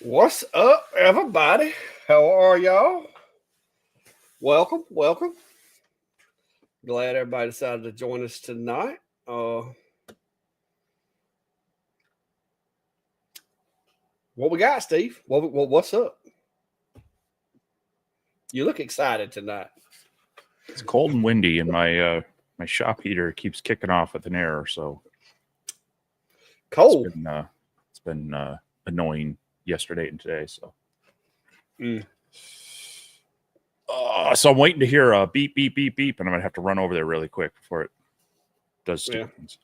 What's up, everybody? How are y'all? Welcome. Glad everybody decided to join us tonight. What we got, Steve? What's up? You look excited tonight. It's cold and windy, and my shop heater keeps kicking off with an error. So Cold. It's been annoying yesterday and today. So, so I'm waiting to hear a beep, beep, beep, beep, and I'm gonna have to run over there really quick before it does stupid things.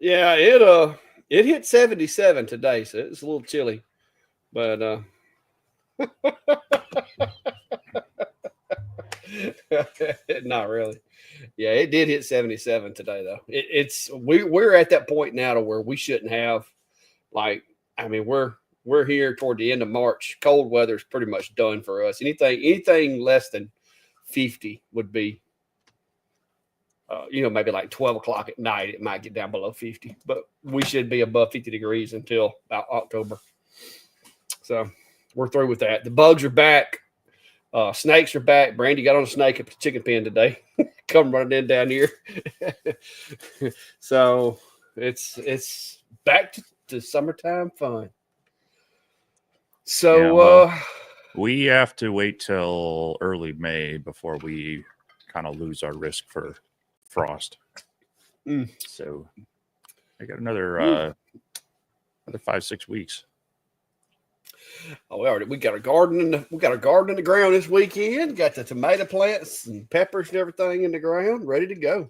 Yeah, it hit 77 today, so it's a little chilly, but not really. Yeah, it did hit 77 today though. We're at that point now to where we shouldn't have we're here toward the end of March. Cold weather is pretty much done for us. Anything less than 50 would be maybe like 12 o'clock at night, it might get down below 50, but we should be above 50 degrees until about October. So we're through with that. The bugs are back. Snakes are back. Brandy got on a snake at the chicken pen today. Come running in down here. So it's back to summertime fun. So we have to wait till early May before we kind of lose our risk for frost. So I got another 5-6 weeks. Oh, we got a garden in the ground this weekend. Got the tomato plants and peppers and everything in the ground, ready to go.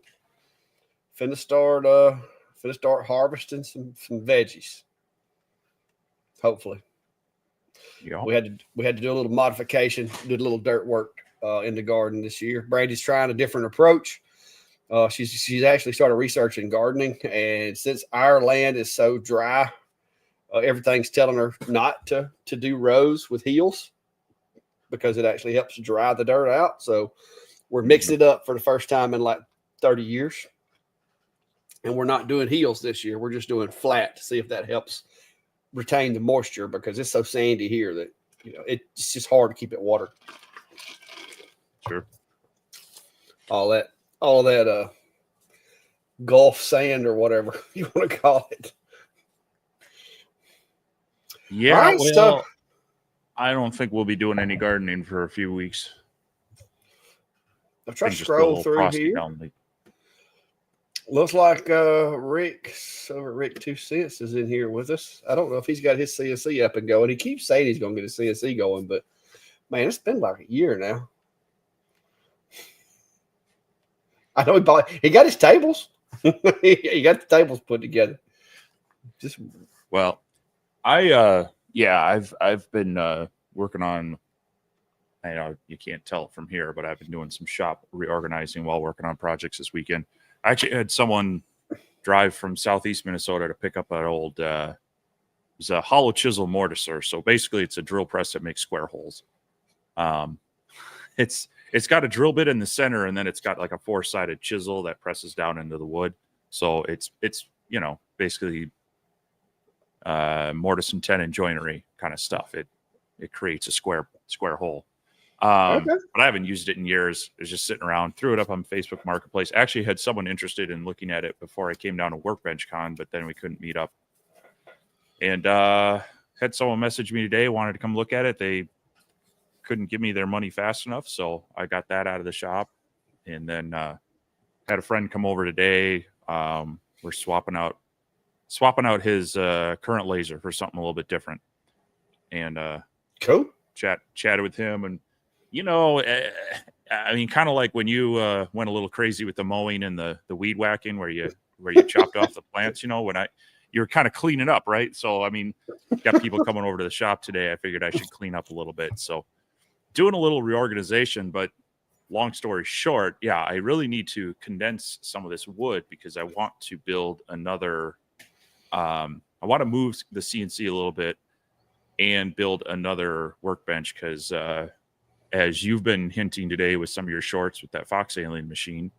Finna start harvesting some veggies. Hopefully. Yeah. We had to do a little modification, did a little dirt work in the garden this year. Brandy's trying a different approach. She's actually started researching gardening, and since our land is so dry, everything's telling her not to do rows with heels because it actually helps dry the dirt out. So we're mixing it up for the first time in like 30 years. And we're not doing heels this year. We're just doing flat to see if that helps retain the moisture because it's so sandy here that it's just hard to keep it watered. Sure. All of that Gulf sand or whatever you want to call it. Yeah, right, well, I don't think we'll be doing any gardening for a few weeks. I've tried to scroll through here. Looks like Rick 2 Cents is in here with us. I don't know if he's got his CNC up and going. He keeps saying he's going to get his CNC going, but man, it's been like a year now. I know he got his tables. He got the tables put together. I've been working on. I know you can't tell it from here, but I've been doing some shop reorganizing while working on projects this weekend. I actually had someone drive from southeast Minnesota to pick up an old it was a hollow chisel mortiser. So basically, it's a drill press that makes square holes. It's got a drill bit in the center, and then it's got like a 4-sided chisel that presses down into the wood. So it's basically mortise and tenon joinery kind of stuff. It creates a square hole. But I haven't used it in years. It was just sitting around. Threw it up on Facebook Marketplace. Actually had someone interested in looking at it before I came down to Workbench Con, but then we couldn't meet up. And had someone message me today, wanted to come look at it. They couldn't give me their money fast enough, so I got that out of the shop. And then had a friend come over today. We're swapping out his current laser for something a little bit different. And cool. Chatted with him, and I mean, kind of like when you went a little crazy with the mowing and the weed whacking, where you chopped off the plants. When you're kind of cleaning up, right? So I mean, got people coming over to the shop today. I figured I should clean up a little bit. So doing a little reorganization, but long story short, yeah, I really need to condense some of this wood because I want to build another. I want to move the CNC a little bit and build another workbench because as you've been hinting today with some of your shorts with that Fox Alien machine,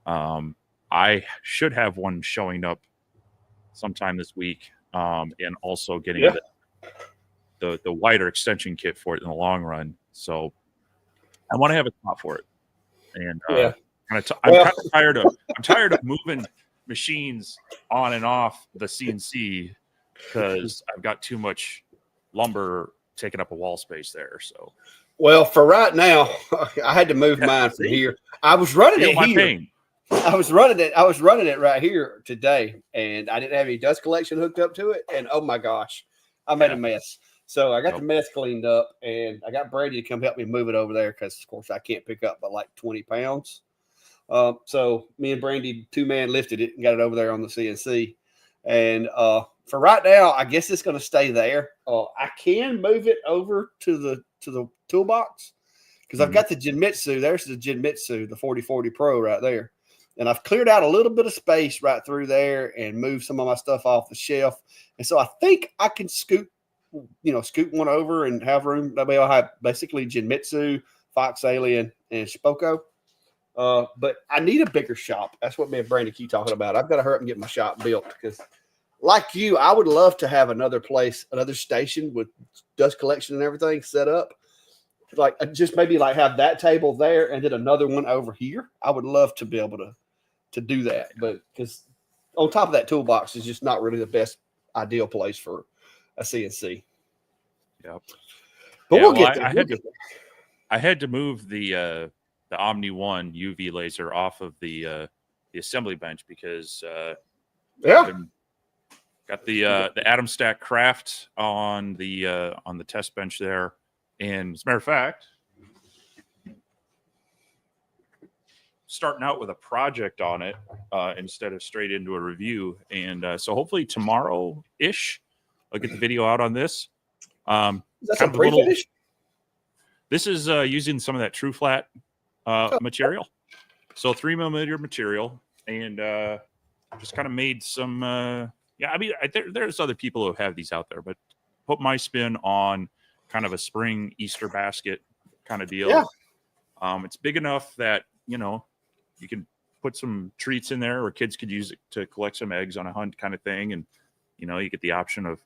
I should have one showing up sometime this week, and also getting the wider extension kit for it in the long run. So I want to have a spot for it. And Yeah. I'm Well, kind of tired of moving machines on and off the CNC because I've got too much lumber taking up a wall space there. So well, for right now, I had to move mine from here. I was running it feel my here. pain. I was running it right here today, and I didn't have any dust collection hooked up to it. And oh my gosh, I made a mess. So I got the mess cleaned up, and I got Brady to come help me move it over there because, of course, I can't pick up but like 20 pounds. So me and Brandy 2-man lifted it and got it over there on the CNC. And for right now, I guess it's going to stay there. I can move it over to the toolbox because I've got the Jinmitsu. There's the Jinmitsu, the 4040 Pro right there. And I've cleared out a little bit of space right through there and moved some of my stuff off the shelf. And so I think I can scoot one over and have room. That way I'll have basically Jinmitsu, Fox Alien, and Spoko. But I need a bigger shop. That's what me and Brandon keep talking about. I've got to hurry up and get my shop built because, like you, I would love to have another place, another station with dust collection and everything set up. Like just maybe like have that table there and then another one over here. I would love to be able to do that, but because on top of that, toolbox is just not really the best ideal place for a CNC. Yep. But we'll get there. I had to move the Omni One UV laser off of the assembly bench because got the Atom Stack Craft on the test bench there, and as a matter of fact, starting out with a project on it instead of straight into a review, and so hopefully tomorrow ish I'll get the video out on this. That's a pre-finish. This is using some of that True Flat material, so 3mm material, and just kind of made some. I mean, there's other people who have these out there, but put my spin on kind of a spring Easter basket kind of deal. Yeah. It's big enough that you can put some treats in there, or kids could use it to collect some eggs on a hunt kind of thing, and you get the option of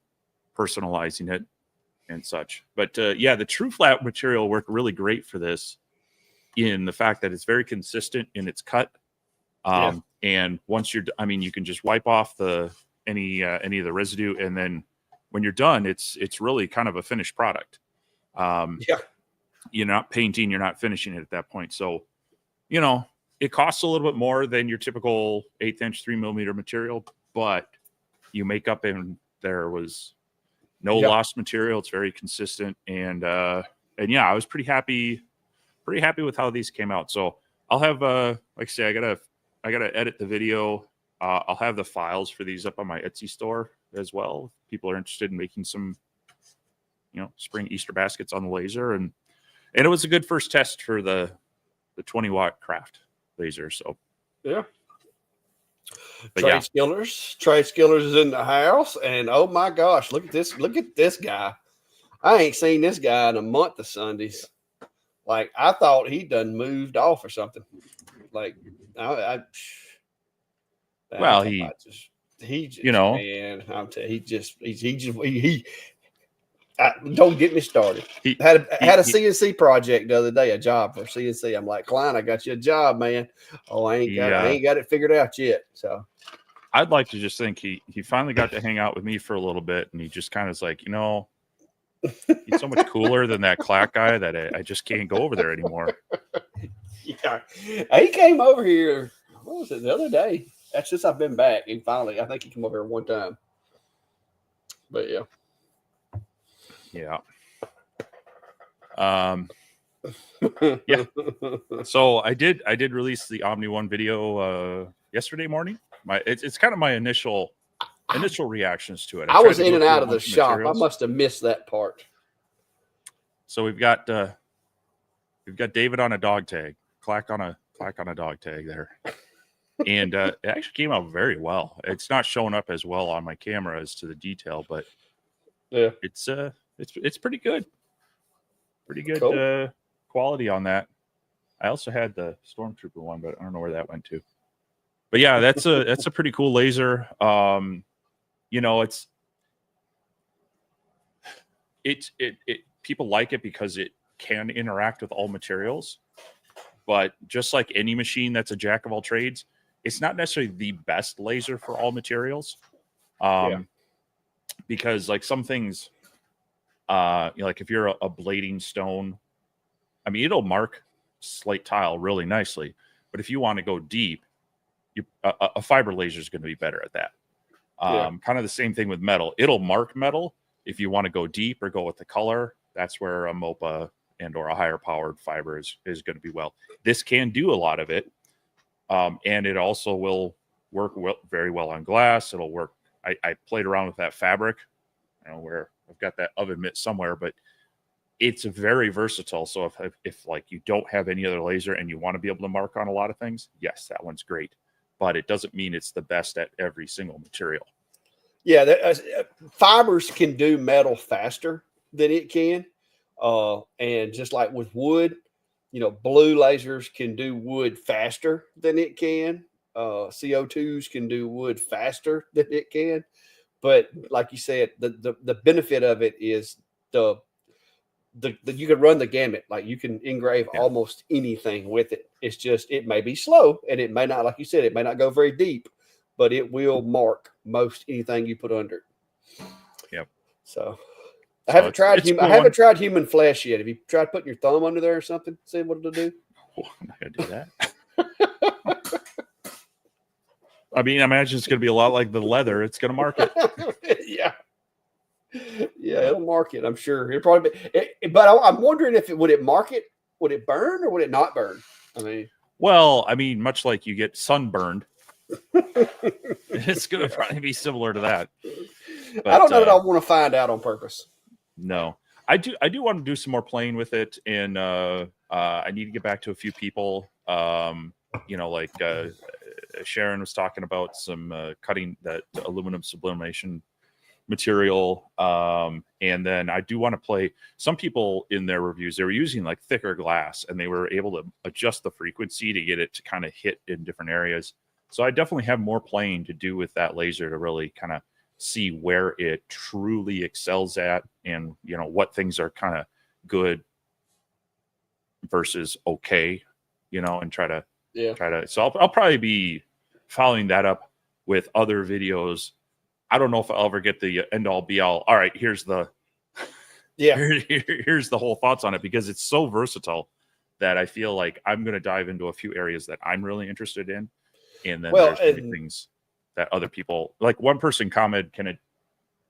personalizing it and such. But the True Flat material worked really great for this, in the fact that it's very consistent in its cut. And once you're, you can just wipe off any of the residue, and then when you're done, it's really kind of a finished product. You're not painting, you're not finishing it at that point. So, it costs a little bit more than your typical 1/8 inch 3mm material, but you make up, and there was no lost material. It's very consistent, and I was pretty happy with how these came out. So I'll have like I say, I gotta edit the video. I'll have the files for these up on my Etsy store as well. If people are interested in making some spring Easter baskets on the laser, and it was a good first test for the 20-watt craft laser. So Trade Skillers is in the house, and oh my gosh, look at this guy. I ain't seen this guy in a month of Sundays. Like, I thought he done moved off or something. Like, man, don't get me started. He had a CNC project the other day, a job for CNC. I'm like, Klein, I got you a job, man. Oh, I ain't got it figured out yet. So I'd like to just think he finally got to hang out with me for a little bit, and he just kind of is like, he's so much cooler than that Clack guy that I just can't go over there anymore. Yeah, he came over here. What was it, the other day? That's since I've been back, and finally, I think he came over here one time. But yeah. So I did release the Omni One video yesterday morning. It's kind of my initial reactions to it. I was in and out of the shop. I must have missed that part. So we've got David on a dog tag, Clack on a dog tag there. And it actually came out very well. It's not showing up as well on my camera as to the detail, but yeah, it's pretty good. Pretty good cool. Quality on that. I also had the Stormtrooper one, but I don't know where that went to. But yeah, that's a pretty cool laser. It's it people like it because it can interact with all materials. But just like any machine that's a jack of all trades, it's not necessarily the best laser for all materials. Because like some things, like if you're a blading stone, I mean, it'll mark slate tile really nicely. But if you want to go deep, a fiber laser is going to be better at that. Kind of the same thing with metal. It'll mark metal. If you want to go deep or go with the color, that's where a MOPA and or a higher powered fiber is going to be well. This can do a lot of it. And it also will work very well on glass. It'll work. I played around with that fabric. I don't know where I've got that oven mitt somewhere, but it's very versatile. So if like you don't have any other laser and you want to be able to mark on a lot of things, yes, that one's great. But it doesn't mean it's the best at every single material. Yeah, fibers can do metal faster than it can. And just like with wood, blue lasers can do wood faster than it can. CO2s can do wood faster than it can. But like you said, the benefit of it is the you can run the gamut. Like you can engrave almost anything with it. It's just, it may be slow and it may not, like you said, it may not go very deep, but it will mark most anything you put under it. Yep. So I haven't tried human flesh yet. Have you tried putting your thumb under there or something? See what it'll do? Oh, I'm not gonna do that. I mean, I imagine it's gonna be a lot like the leather. It's gonna mark it. Yeah, it'll mark it. I'm sure it'll probably be. But I'm wondering if would it mark it? Would it burn or would it not burn? I mean, well, I mean, much like you get sunburned, it's gonna probably be similar to that. But, I don't know that I want to find out on purpose. No, I do want to do some more playing with it, and I need to get back to a few people. Like Sharon was talking about some cutting that aluminum sublimation material, and then I do want to play. Some people in their reviews, they were using like thicker glass, and they were able to adjust the frequency to get it to kind of hit in different areas. So I definitely have more playing to do with that laser to really kind of see where it truly excels at, and what things are kind of good versus okay, and try to. So I'll probably be following that up with other videos. I don't know if I'll ever get the end all be all. All right, here's the here's the whole thoughts on it, because it's so versatile that I feel like I'm going to dive into a few areas that I'm really interested in, and then there's things that other people, like one person commented, can it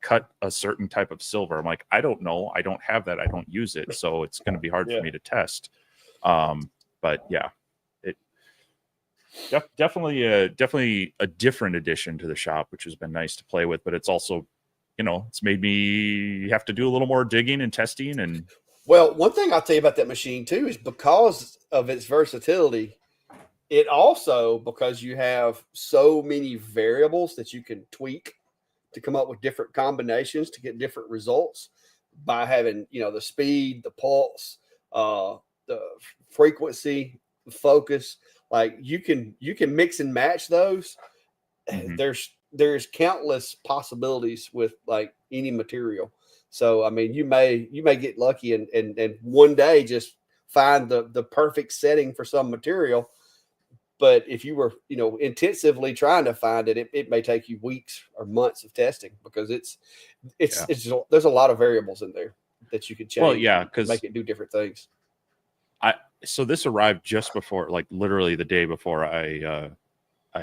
cut a certain type of silver? I'm like, I don't know. I don't have that. I don't use it. So it's going to be hard for me to test. But yeah, it definitely a different addition to the shop, which has been nice to play with, but it's also, it's made me have to do a little more digging and testing. And well, one thing I'll tell you about that machine too, is because of its versatility, it also, because you have so many variables that you can tweak to come up with different combinations to get different results by having, the speed, the pulse, the frequency, the focus. Like you can mix and match those. Mm-hmm. There's countless possibilities with like any material. So I mean, you may get lucky and one day just find the perfect setting for some material. But if you were, intensively trying to find it, it may take you weeks or months of testing, because it's there's a lot of variables in there that you could change. Well, yeah, because make it do different things. So this arrived just before, like literally the day before I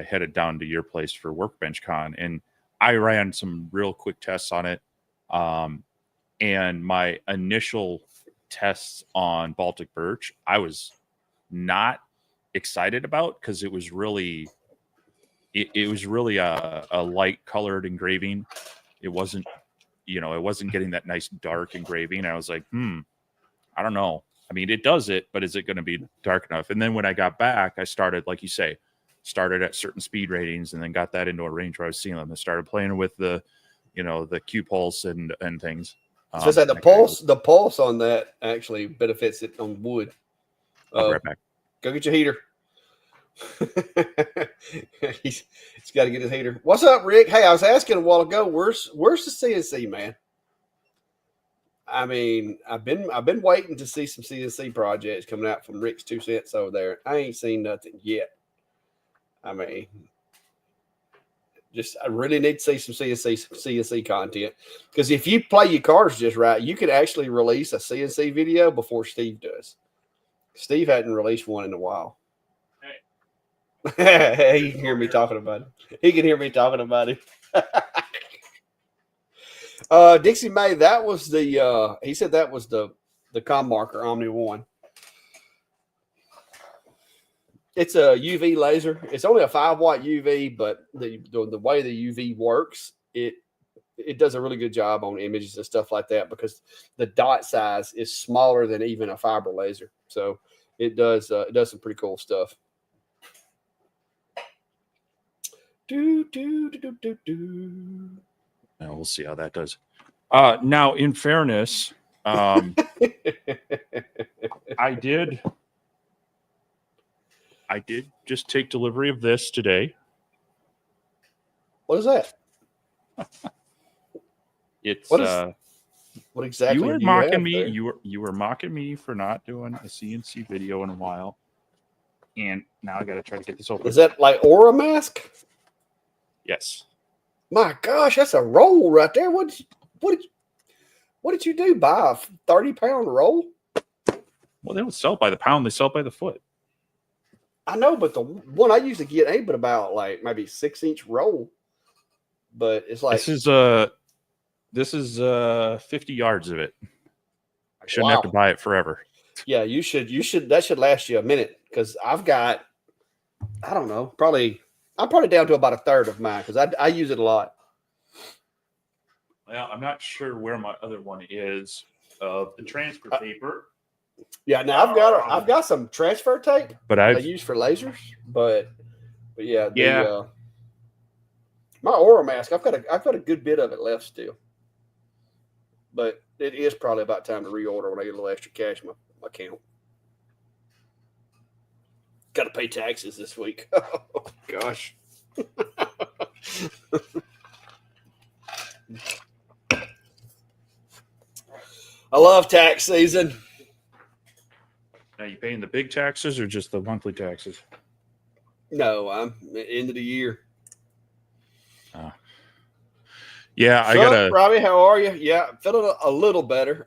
headed down to your place for Workbench Con, and I ran some real quick tests on it. And my initial tests on Baltic Birch, I was not excited about, because it was really a light colored engraving. It wasn't getting that nice dark engraving. I was like, I don't know. I mean, it does it, but is it going to be dark enough? And then when I got back, I started, like you say, at certain speed ratings, and then got that into a range where I was seeing them, and started playing with the Q pulse and things. So say the pulse on that actually benefits it on wood. I'll be right back. Go get your heater. he's got to get his heater. What's up, Rick? Hey, I was asking a while ago, where's the CNC, man? I mean, I've been waiting to see some CNC projects coming out from Rick's 2 cents over there. I ain't seen nothing yet. I mean, I really need to see some CNC content, because if you play your cards just right, you could actually release a CNC video before Steve does. Steve hadn't released one in a while. Hey, he can hear me talking about it. He can hear me talking about it. Dixie May, that was the he said that was the com marker Omni 1. It's a UV laser. It's only a 5-watt UV, but the way the UV works, it does a really good job on images and stuff like that, because the dot size is smaller than even a fiber laser. So it does some pretty cool stuff. Now we'll see how that does. Now, in fairness, I did just take delivery of this today. What is that? It's what exactly? You were mocking me. You were mocking me for not doing a CNC video in a while, and now I got to try to get this open. Is that like Aura mask? Yes. My gosh, that's a roll right there. What did you do? Buy a 30-pound roll? Well, they don't sell by the pound; they sell by the foot. I know, but the one I usually get ain't but about like maybe 6-inch roll. But it's like this is 50 yards of it. I shouldn't have to buy it forever. Yeah, you should. That should last you a minute, because I've got, I don't know, I'm probably down to about a third of mine, because I use it a lot. Well, I'm not sure where my other one is of the transfer paper. Yeah, now I've got some transfer tape, but I use for lasers. But yeah, my Aura mask, I've got a good bit of it left still. But it is probably about time to reorder when I get a little extra cash in my account. Got to pay taxes this week. Oh, gosh. I love tax season. Are you paying the big taxes or just the monthly taxes? No, I'm end of the year. Yeah, I gotta. Robbie, how are you? Yeah, feeling a little better.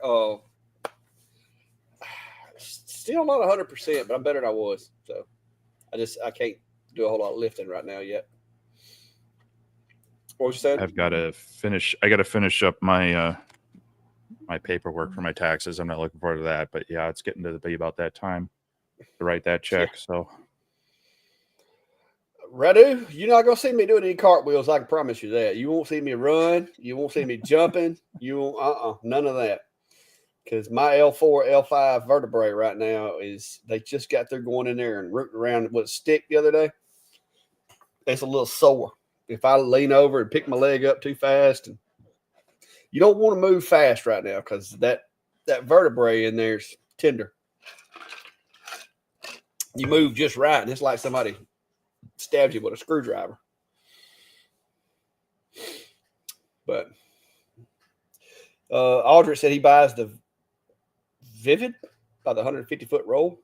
Still not 100%, but I'm better than I was. So I can't do a whole lot of lifting right now yet. What was you saying? I got to finish up my my paperwork for my taxes. I'm not looking forward to that, but yeah, it's getting to be about that time to write that check. Yeah. So, Radu, you're not gonna see me doing any cartwheels. I can promise you that. You won't see me run. You won't see me jumping. You won't. None of that. Because my L4, L5 vertebrae right now they just got through going in there and rooting around with a stick the other day. It's a little sore. If I lean over and pick my leg up too fast, and you don't want to move fast right now, because that vertebrae in there's tender. You move just right, and it's like somebody stabs you with a screwdriver. But Aldrich said he buys the Vivid by the 150-foot roll.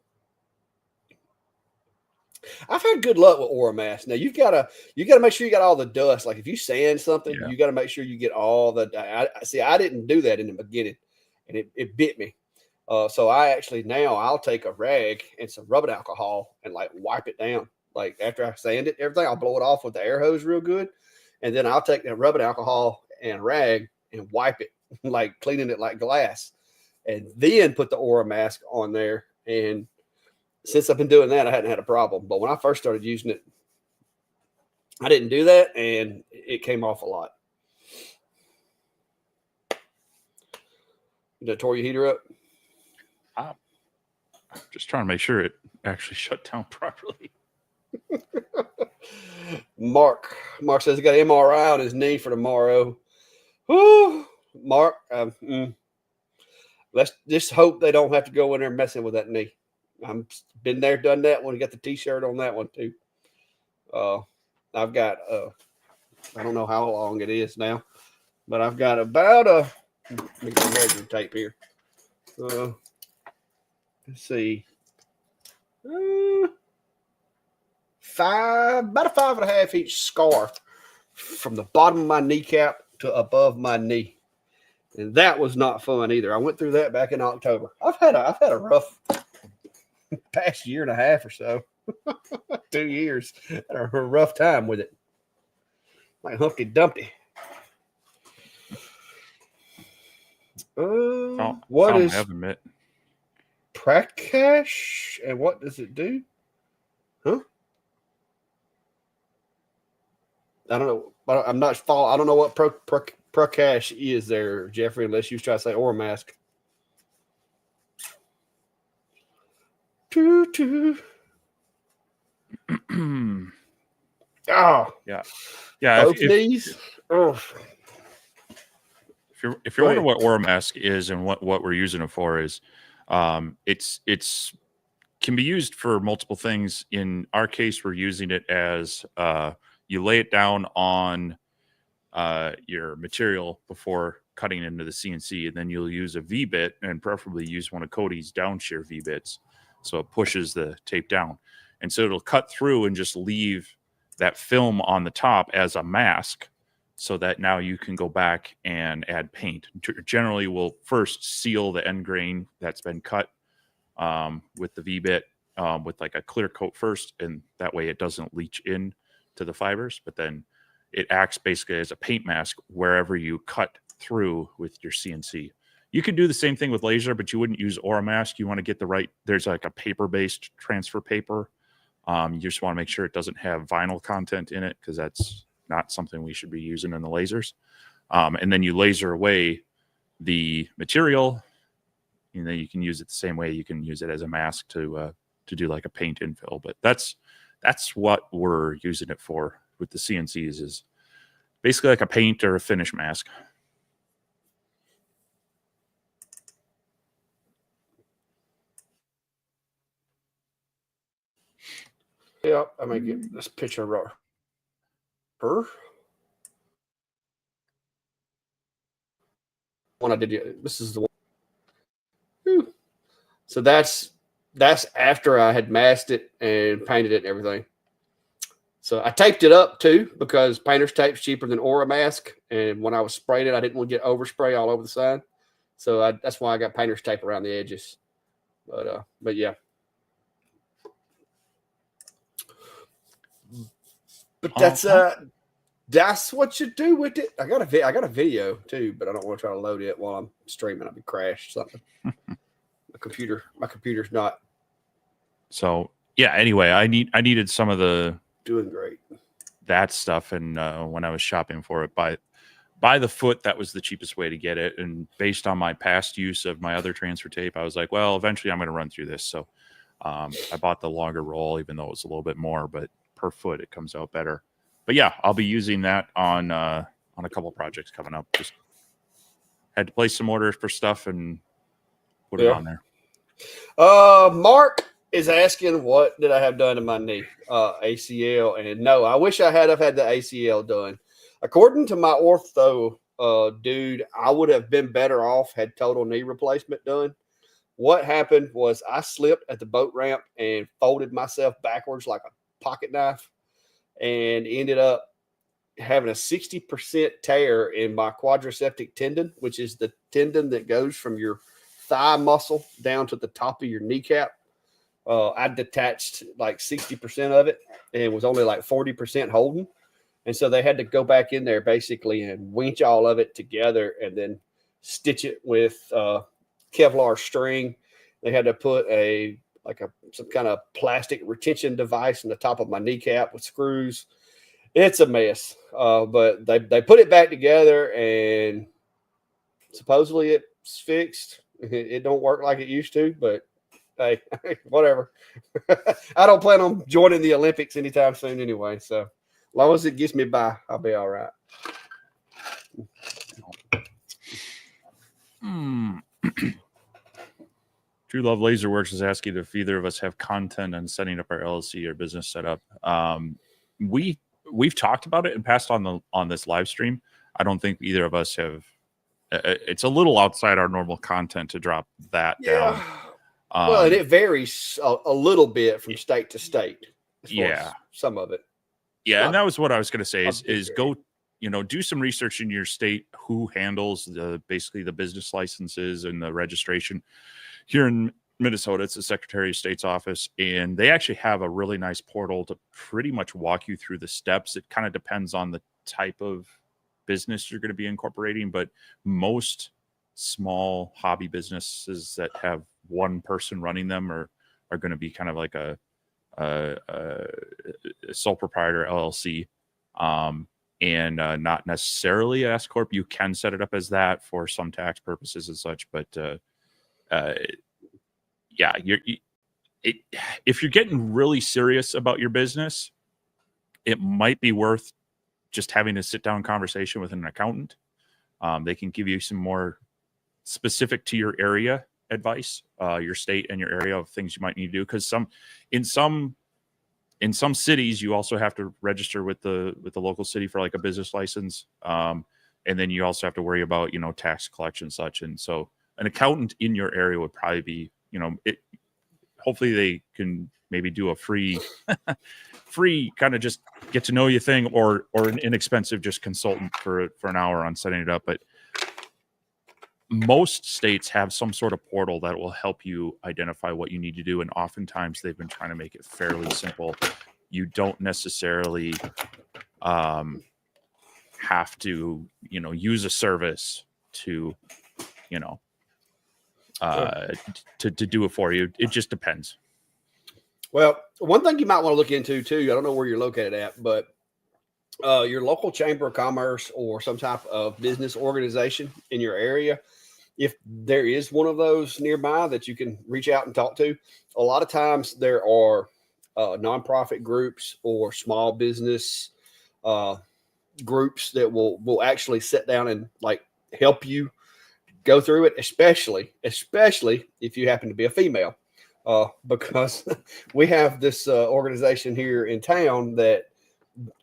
I've had good luck with Aura mask. Now you gotta make sure you got all the dust. Like if you sand something, you got to make sure you get all the. I didn't do that in the beginning, and it bit me. So I'll take a rag and some rubbing alcohol and like wipe it down. Like after I sand it, everything, I'll blow it off with the air hose real good, and then I'll take that rubbing alcohol and rag and wipe it, like cleaning it like glass, and then put the Aura mask on there. And since I've been doing that, I hadn't had a problem. But when I first started using it, I didn't do that, and it came off a lot. You tore your heater up? I'm just trying to make sure it actually shut down properly. Mark says he got an MRI on his knee for tomorrow. Whew. Mark, let's just hope they don't have to go in there messing with that knee. I've been there, done that one. Got the T-shirt on that one too. I've got I don't know how long it is now, but I've got about Let me get the measuring tape here. Let's see. About a 5.5 inch scar from the bottom of my kneecap to above my knee. And that was not fun either. I went through that back in October. I've had a rough past year and a half or so. 2 years. Had a rough time with it. Like Humpty Dumpty. What is Prakash and what does it do? Huh? I don't know. I'm not following. I don't know what Prakash is there, Jeffrey, unless you try to say or mask. Oh, yeah. Both knees. If you're wondering what Aura Mask is and what we're using it for is, it's can be used for multiple things. In our case, we're using it as you lay it down on your material before cutting into the CNC, and then you'll use a V-bit and preferably use one of Cody's downshear V-bits, so it pushes the tape down, and so it'll cut through and just leave that film on the top as a mask, so that now you can go back and add paint. Generally, we'll first seal the end grain that's been cut with the V-bit with like a clear coat first, and that way it doesn't leach in to the fibers, but then it acts basically as a paint mask wherever you cut through with your CNC. You can do the same thing with laser, but you wouldn't use Aura Mask. You want to get the right, there's like a paper-based transfer paper. You just want to make sure it doesn't have vinyl content in it, because that's not something we should be using in the lasers. And then you laser away the material, and then you can use it the same way you can use it as a mask to do like a paint infill. But that's what we're using it for with the CNCs, is basically like a paint or a finish mask. Yeah, I may get this picture of her. One I did. This is the one. Whew. So that's after I had masked it and painted it and everything. So I taped it up too, because painter's tape is cheaper than Aura Mask. And when I was spraying it, I didn't want to get overspray all over the side. So that's why I got painter's tape around the edges. But yeah. But that's what you do with it. I got a video too, but I don't want to try to load it while I'm streaming. I'll be crashed something. My computer's not. So yeah. Anyway, I needed some of the doing great that stuff, and when I was shopping for it by the foot, that was the cheapest way to get it. And based on my past use of my other transfer tape, I was like, well, eventually I'm going to run through this. So I bought the longer roll, even though it was a little bit more, but per foot it comes out better. But yeah, I'll be using that on a couple projects coming up. Just had to place some orders for stuff and put it on there. Mark is asking, what did I have done to my knee? ACL. And no, I wish I had had the ACL done. According to my ortho dude, I would have been better off had total knee replacement done. What happened was I slipped at the boat ramp and folded myself backwards like a pocket knife, and ended up having a 60% tear in my quadriceps tendon, which is the tendon that goes from your thigh muscle down to the top of your kneecap. I detached like 60% of it and was only like 40% holding. And so they had to go back in there basically and winch all of it together and then stitch it with Kevlar string. They had to put some kind of plastic retention device in the top of my kneecap with screws. It's a mess. But they put it back together and supposedly it's fixed. It don't work like it used to, but hey, whatever. I don't plan on joining the Olympics anytime soon anyway. So as long as it gets me by, I'll be all right. True Love Laserworks is asking if either of us have content on setting up our LLC or business setup. We've talked about it and passed on this live stream. I don't think either of us have it's a little outside our normal content to drop that down. Well, and it varies a little bit from state to state. As far as some of it. Yeah, and that was what I was going to say is go, do some research in your state who handles basically the business licenses and the registration. Here in Minnesota, it's the Secretary of State's office, and they actually have a really nice portal to pretty much walk you through the steps. It kind of depends on the type of business you're going to be incorporating, but most small hobby businesses that have one person running them are going to be kind of like a sole proprietor LLC, and not necessarily S corp. You can set it up as that for some tax purposes and such, but if you're getting really serious about your business, it might be worth just having a sit down conversation with an accountant. They can give you some more specific to your area advice, your state and your area of things you might need to do. Because in some cities, you also have to register with the local city for like a business license, and then you also have to worry about tax collection and such. And so an accountant in your area would probably be hopefully they can maybe do a free kind of just get to know you thing, or an inexpensive just consultant for an hour on setting it up. But most states have some sort of portal that will help you identify what you need to do. And oftentimes they've been trying to make it fairly simple. You don't necessarily have to, use a service to, to do it for you. It just depends. Well, one thing you might want to look into too, I don't know where you're located at, but your local chamber of commerce or some type of business organization in your area, if there is one of those nearby that you can reach out and talk to, a lot of times there are nonprofit groups or small business groups that will actually sit down and like help you go through it, especially if you happen to be a female. Because we have this organization here in town that,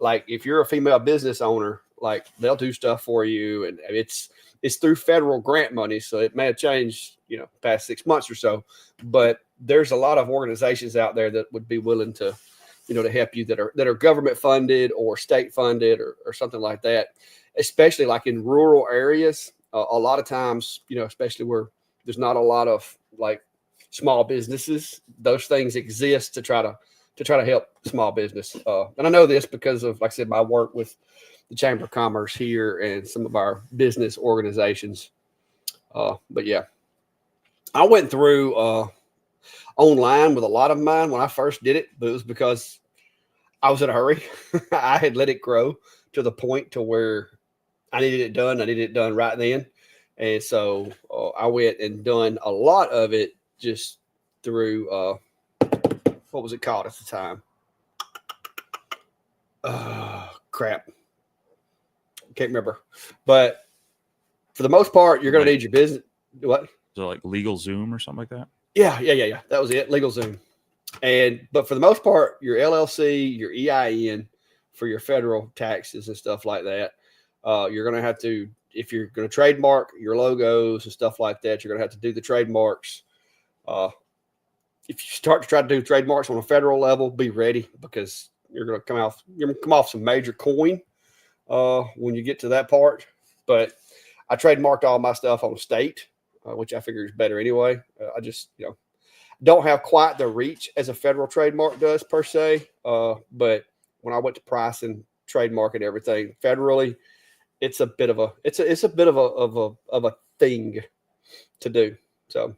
like, if you're a female business owner, like, they'll do stuff for you, and it's through federal grant money, so it may have changed, past 6 months or so. But there's a lot of organizations out there that would be willing to, to help you that are government funded or state funded or something like that. Especially like in rural areas, a lot of times, especially where there's not a lot of like small businesses, those things exist to try to help small business. And I know this because of, like I said, my work with the Chamber of Commerce here and some of our business organizations. But yeah, I went through online with a lot of mine when I first did it, but it was because I was in a hurry. I had let it grow to the point to where I needed it done. I needed it done right then. And so I went and done a lot of it just through, what was it called at the time? Crap. Can't remember. But for the most part, you're going to need your business. What? So like LegalZoom or something like that? Yeah. That was it. LegalZoom. But for the most part, your LLC, your EIN for your federal taxes and stuff like that, you're going to have to, if you're going to trademark your logos and stuff like that, you're going to have to do the trademarks. If you start to try to do trademarks on a federal level, be ready, because you're going to come off some major coin when you get to that part. But I trademarked all my stuff on state, which I figure is better anyway. I just, don't have quite the reach as a federal trademark does per se. But when I went to price and trademark and everything federally, it's a bit of a thing to do. So,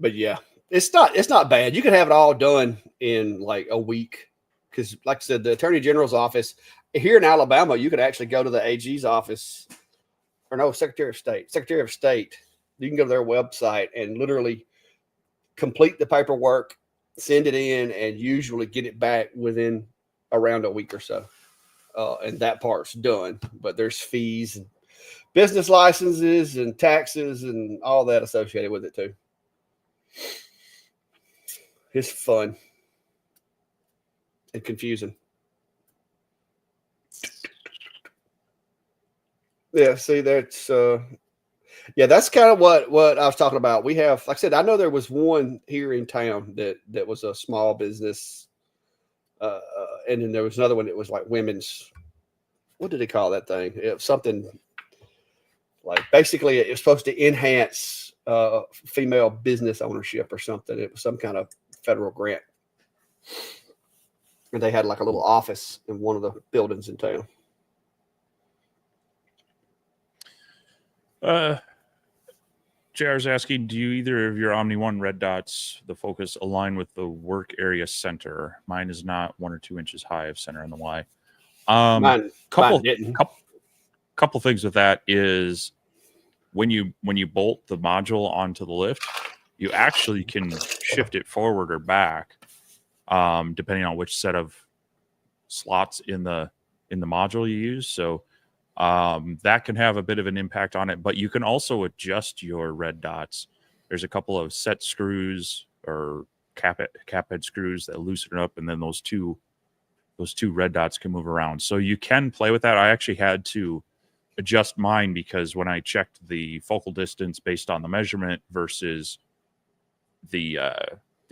but yeah, it's not bad. You can have it all done in like a week. Because like I said, the Attorney General's office here in Alabama, you could actually go to the AG's office, or no, Secretary of State. You can go to their website and literally complete the paperwork, send it in, and usually get it back within around a week or so. And that part's done. But there's fees and business licenses and taxes and all that associated with it too. It's fun and confusing. Yeah, see, that's kind of what I was talking about. We have, like I said, I know there was one here in town that was a small business, and then there was another one that was like women's. What did they call that thing? It was something like basically it was supposed to enhance female business ownership or something. It was some kind of federal grant, and they had like a little office in one of the buildings in town. JR's asking, do you either of your Omni 1 red dots, the focus align with the work area center? Mine is not 1 or 2 inches high of center on the Y. Mine didn't. Couple things with that is when you bolt the module onto the lift, you actually can shift it forward or back, depending on which set of slots in the module you use. So that can have a bit of an impact on it, but you can also adjust your red dots. There's a couple of set screws or cap head screws that loosen it up, and then those two red dots can move around. So you can play with that. I actually had to adjust mine because when I checked the focal distance based on the measurement versus the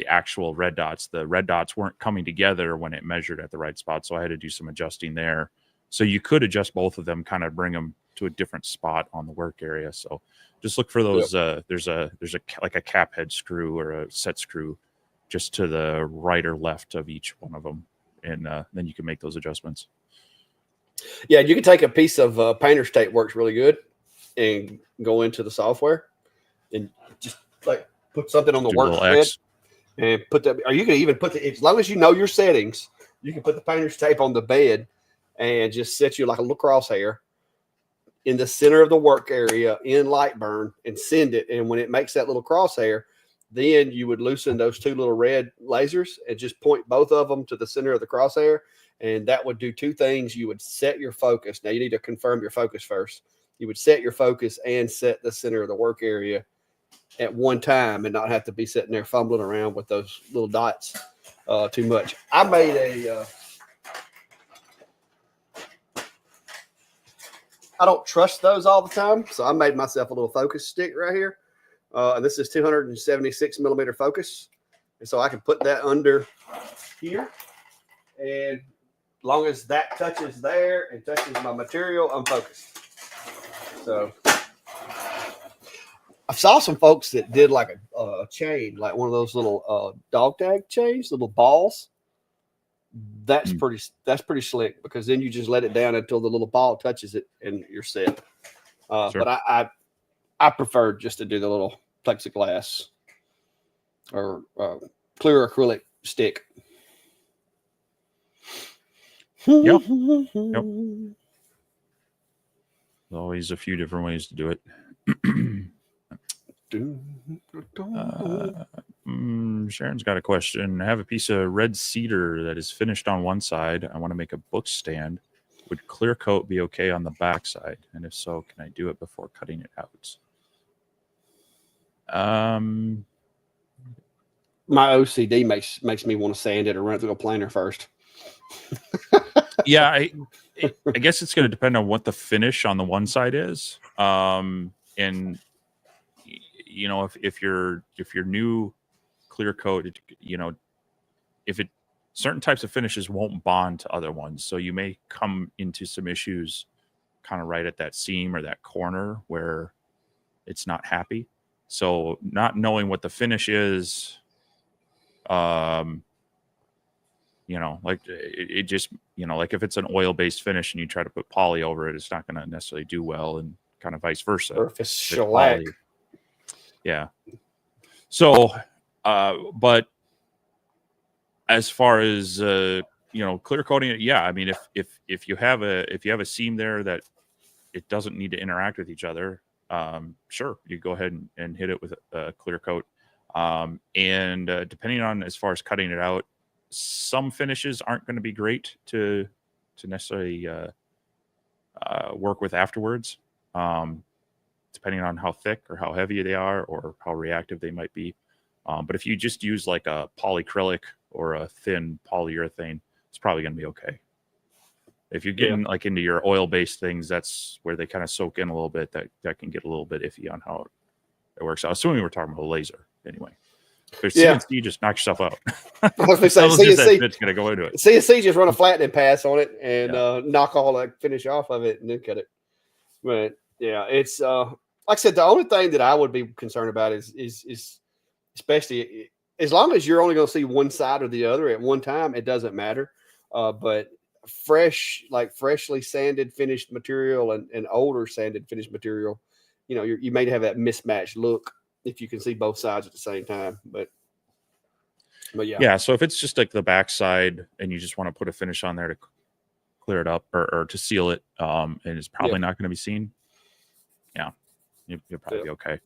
actual red dots, the red dots weren't coming together when it measured at the right spot. So I had to do some adjusting there. So you could adjust both of them, kind of bring them to a different spot on the work area. So just look for those. Yep. There's like a cap head screw or a set screw just to the right or left of each one of them. And then you can make those adjustments. Yeah, you can take a piece of painter's tape, works really good, and go into the software and just like put something on the workbench and put that. Or you can even put as long as you know your settings, you can put the painter's tape on the bed and just set you like a little crosshair in the center of the work area in Lightburn and send it. And when it makes that little crosshair, then you would loosen those two little red lasers and just point both of them to the center of the crosshair. And that would do two things. You would set your focus. Now you need to confirm your focus first. You would set your focus and set the center of the work area at one time and not have to be sitting there fumbling around with those little dots too much. I made I don't trust those all the time. So I made myself a little focus stick right here. And this is 276 millimeter focus. And so I can put that under here. And as long as that touches there and touches my material, I'm focused. So I saw some folks that did like a chain, like one of those little dog tag chains, little balls. That's pretty slick because then you just let it down until the little ball touches it and you're set. Sure. But I prefer just to do the little plexiglass or clear acrylic stick. Yep. There's always a few different ways to do it. Sharon's got a question. I have a piece of red cedar that is finished on one side. I want to make a book stand. Would clear coat be okay on the back side? And if so, can I do it before cutting it out? My OCD makes me want to sand it or run it through a planer first. Yeah, I guess it's going to depend on what the finish on the one side is. And you know, if your new clear coat, you know, if it certain types of finishes won't bond to other ones, so you may come into some issues kind of right at that seam or that corner where it's not happy. So not knowing what the finish is, you know, like it just, you know, like if it's an oil-based finish and you try to put poly over it, it's not going to necessarily do well, and kind of vice versa. Or if it's shellac. Yeah. So, but as far as you know, clear coating it, yeah. I mean, if you have a seam there that it doesn't need to interact with each other, sure, you go ahead and hit it with a clear coat. And depending on as far as cutting it out, some finishes aren't going to be great to necessarily work with afterwards, depending on how thick or how heavy they are or how reactive they might be. But if you just use like a polyacrylic or a thin polyurethane, it's probably going to be okay. If you're getting like into your oil-based things, that's where they kind of soak in a little bit. That can get a little bit iffy on how it works. I was assuming we're talking about a laser anyway. If it's CNC, just knock yourself out. I was going to say CNC. It's going to go into it. CNC just run a flattening pass on it and knock all that finish off of it and then cut it. But yeah, it's like I said, the only thing that I would be concerned about is especially as long as you're only going to see one side or the other at one time, it doesn't matter. But freshly sanded finished material and older sanded finished material, you may have that mismatched look if you can see both sides at the same time. But yeah. So if it's just like the backside and you just want to put a finish on there to clear it up or to seal it, and it's probably not going to be seen. Yeah, you'll probably be okay.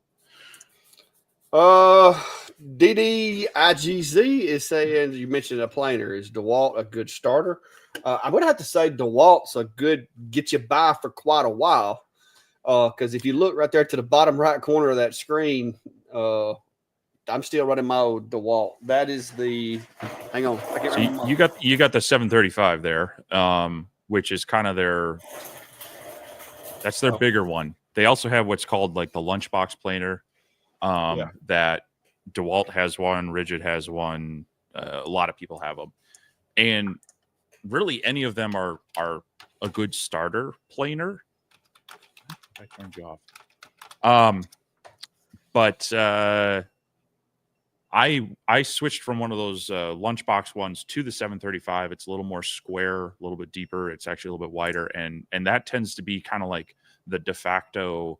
DDIGZ is saying, you mentioned a planer. Is DeWalt a good starter? I'm going to have to say DeWalt's a good get you by for quite a while. Because if you look right there to the bottom right corner of that screen, I'm still running my old DeWalt. That is the – hang on. I can't remember. You got the 735 there, which is kind of that's their bigger one. They also have what's called like the lunchbox planer. That DeWalt has one, Rigid has one, a lot of people have them, and really any of them are a good starter planer. I turned you off. But I switched from one of those lunchbox ones to the 735. It's a little more square, a little bit deeper. It's actually a little bit wider, and that tends to be kind of like the de facto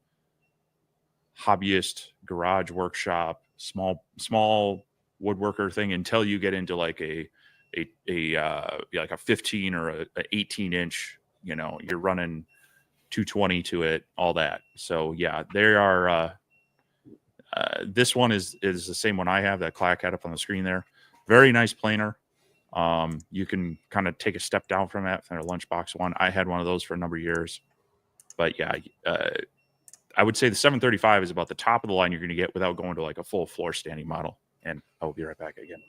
hobbyist garage workshop, small woodworker thing until you get into like a 15 or a 18 inch, you're running 220 to it, all that. So yeah, there are this one is the same one I have, that Clack had up on the screen there. Very nice planer. You can kind of take a step down from that, from a lunchbox one. I had one of those for a number of years. But yeah, I would say the 735 is about the top of the line you're going to get without going to like a full floor standing model. And I will be right back again.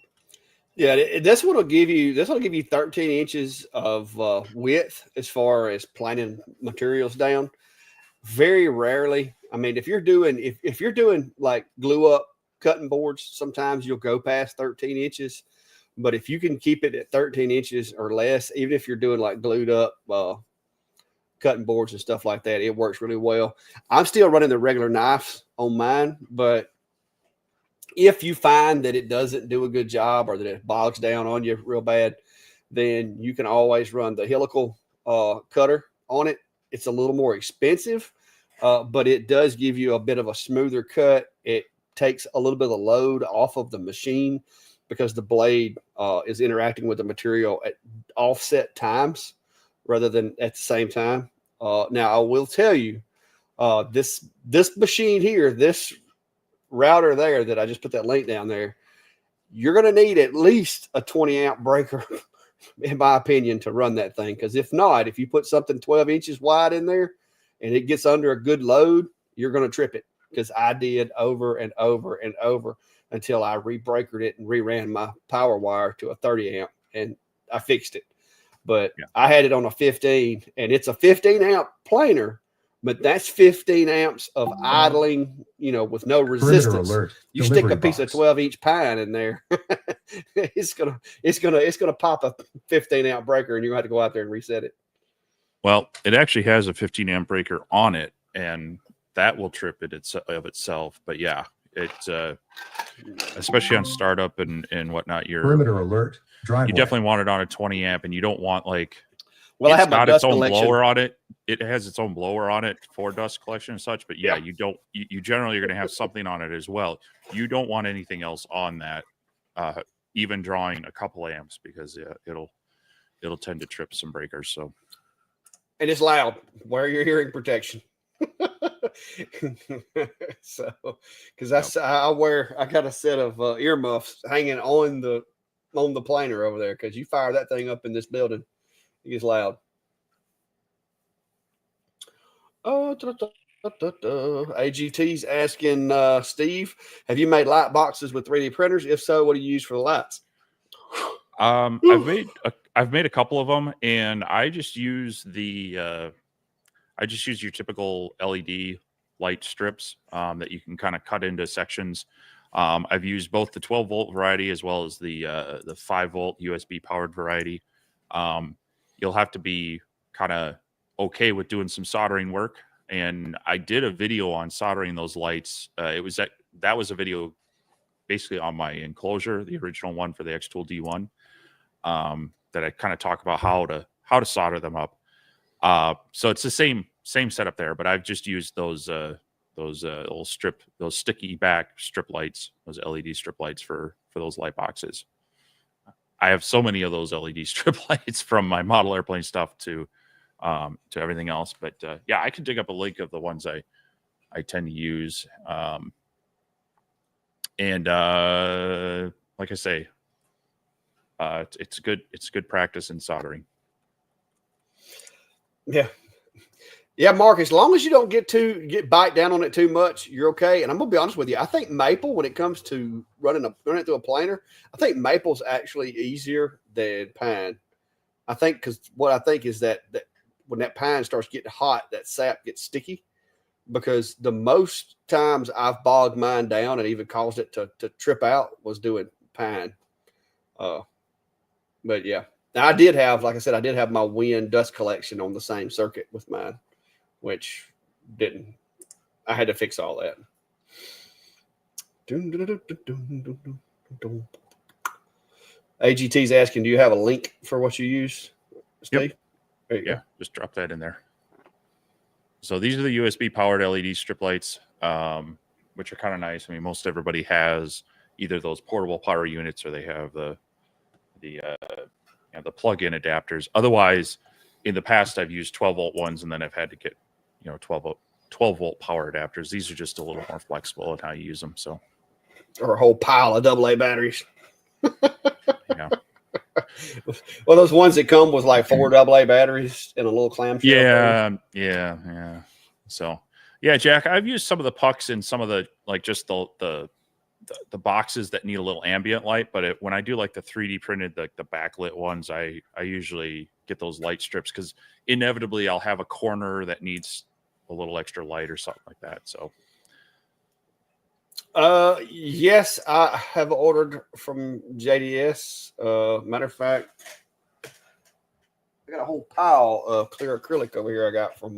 Yeah, this one will give you 13 inches of width as far as planing materials down. Very rarely, I mean, if you're doing like glue up cutting boards, sometimes you'll go past 13 inches. But if you can keep it at 13 inches or less, even if you're doing like glued up cutting boards and stuff like that, it works really well. I'm still running the regular knives on mine, but if you find that it doesn't do a good job or that it bogs down on you real bad, then you can always run the helical cutter on it. It's a little more expensive, but it does give you a bit of a smoother cut. It takes a little bit of the load off of the machine because the blade is interacting with the material at offset times rather than at the same time. Now, I will tell you, this machine here, this router there that I just put that link down there, you're going to need at least a 20 amp breaker, in my opinion, to run that thing. Because if not, if you put something 12 inches wide in there and it gets under a good load, you're going to trip it. Because I did over and over and over until I re-breakered it and reran my power wire to a 30 amp and I fixed it. But I had it on a 15, and it's a 15 amp planer, but that's 15 amps of idling, with no resistance. You stick a piece of 12-inch pine in there, it's gonna pop a 15 amp breaker, and you're gonna have to go out there and reset it. Well, it actually has a 15 amp breaker on it, and that will trip it of itself. But yeah, it's especially on startup and whatnot. Perimeter alert. You definitely want it on a 20 amp, and you don't want like. Well, I have got its own collection. blower on it. It has its own blower on it for dust collection and such. But yeah, you don't. You generally are going to have something on it as well. You don't want anything else on that, even drawing a couple amps, because it'll tend to trip some breakers. So. And it's loud. Wear your hearing protection. So, because I got a set of earmuffs hanging on the planer over there, because you fire that thing up in this building, it gets loud. AGT's asking Steve, have you made light boxes with 3D printers? If so, what do you use for the lights? I've made a couple of them, and I just use your typical LED light strips that you can kind of cut into sections. I've used both the 12-volt variety as well as the 5-volt USB powered variety. You'll have to be kind of okay with doing some soldering work. And I did a video on soldering those lights. That was a video basically on my enclosure, the original one for the X-Tool D1, that I kind of talk about how to solder them up. So it's the same setup there, but I've just used those sticky back strip lights, those LED strip lights for those light boxes. I have so many of those LED strip lights from my model airplane stuff to everything else. But yeah, I can dig up a link of the ones I tend to use. And like I say, it's good practice in soldering. Yeah, Mark, as long as you don't get bite down on it too much, you're okay. And I'm gonna be honest with you. I think maple, when it comes to running it through a planer, I think maple's actually easier than pine. I think because what I think is that when that pine starts getting hot, that sap gets sticky. Because the most times I've bogged mine down and even caused it to trip out was doing pine. But yeah, now I did have, like I said, I did have my wind dust collection on the same circuit with mine, which I had to fix all that. AGT's asking, do you have a link for what you use, Steve? Yep. Yeah, just drop that in there. So these are the USB powered LED strip lights, which are kind of nice. I mean, most everybody has either those portable power units or they have the plug-in adapters. Otherwise, in the past, I've used 12-volt ones, and then I've had to get 12-volt power adapters. These are just a little more flexible in how you use them. So, or a whole pile of AA batteries. Yeah. Well, those ones that come with like 4 AA batteries in a little clamshell. Yeah. So, yeah, Jack, I've used some of the pucks in some of the just the boxes that need a little ambient light. But when I do like the 3D printed, the backlit ones, I usually get those light strips because inevitably I'll have a corner that needs a little extra light or something like that. So. Yes, I have ordered from JDS. Matter of fact, I got a whole pile of clear acrylic over here I got from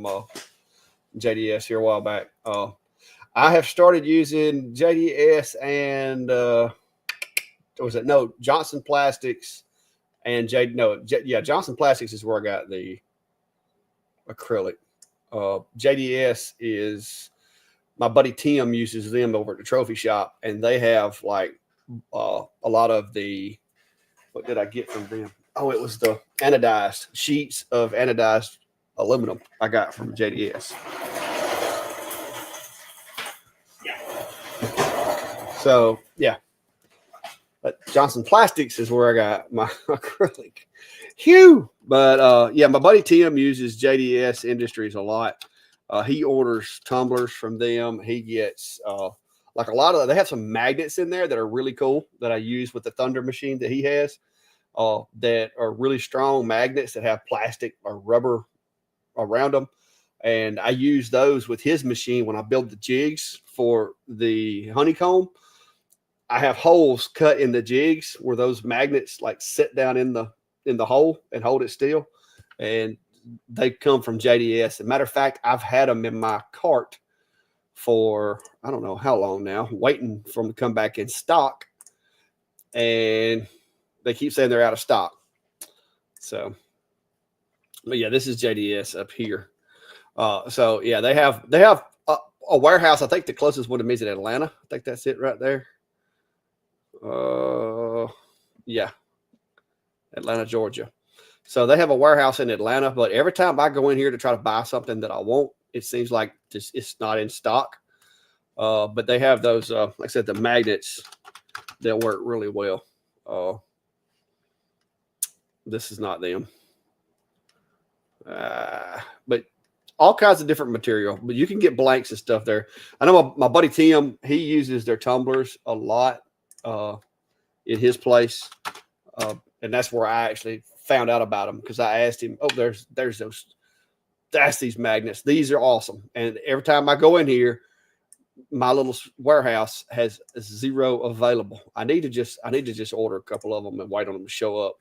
JDS here a while back. I have started using JDS and Johnson Plastics and Johnson Plastics is where I got the acrylic. JDS is my buddy Tim uses them over at the trophy shop, and they have like a lot of the, what did I get from them? Oh, it was the anodized sheets of anodized aluminum I got from JDS. So yeah, but Johnson Plastics is where I got my acrylic. Phew. But yeah, my buddy Tim uses JDS Industries a lot. He orders tumblers from them. He gets like a lot of, they have some magnets in there that are really cool that I use with the Thunder machine that he has, that are really strong magnets that have plastic or rubber around them. And I use those with his machine when I build the jigs for the honeycomb. I have holes cut in the jigs where those magnets like sit down in the hole and hold it still. And they come from JDS. As a matter of fact, I've had them in my cart for I don't know how long now, waiting for them to come back in stock. And they keep saying they're out of stock. So, but yeah, this is JDS up here. So yeah, they have a warehouse. I think the closest one to me is in Atlanta. I think that's it right there. Yeah, Atlanta, Georgia. So they have a warehouse in Atlanta, but every time I go in here to try to buy something that I want, it seems like it's not in stock. But they have those, like I said, the magnets that work really well. This is not them. But all kinds of different material, but you can get blanks and stuff there. I know my buddy Tim, he uses their tumblers a lot in his place. And that's where I actually found out about them, because I asked him, oh, there's these magnets. These are awesome. And every time I go in here, my little warehouse has 0 available. I need to just order a couple of them and wait on them to show up.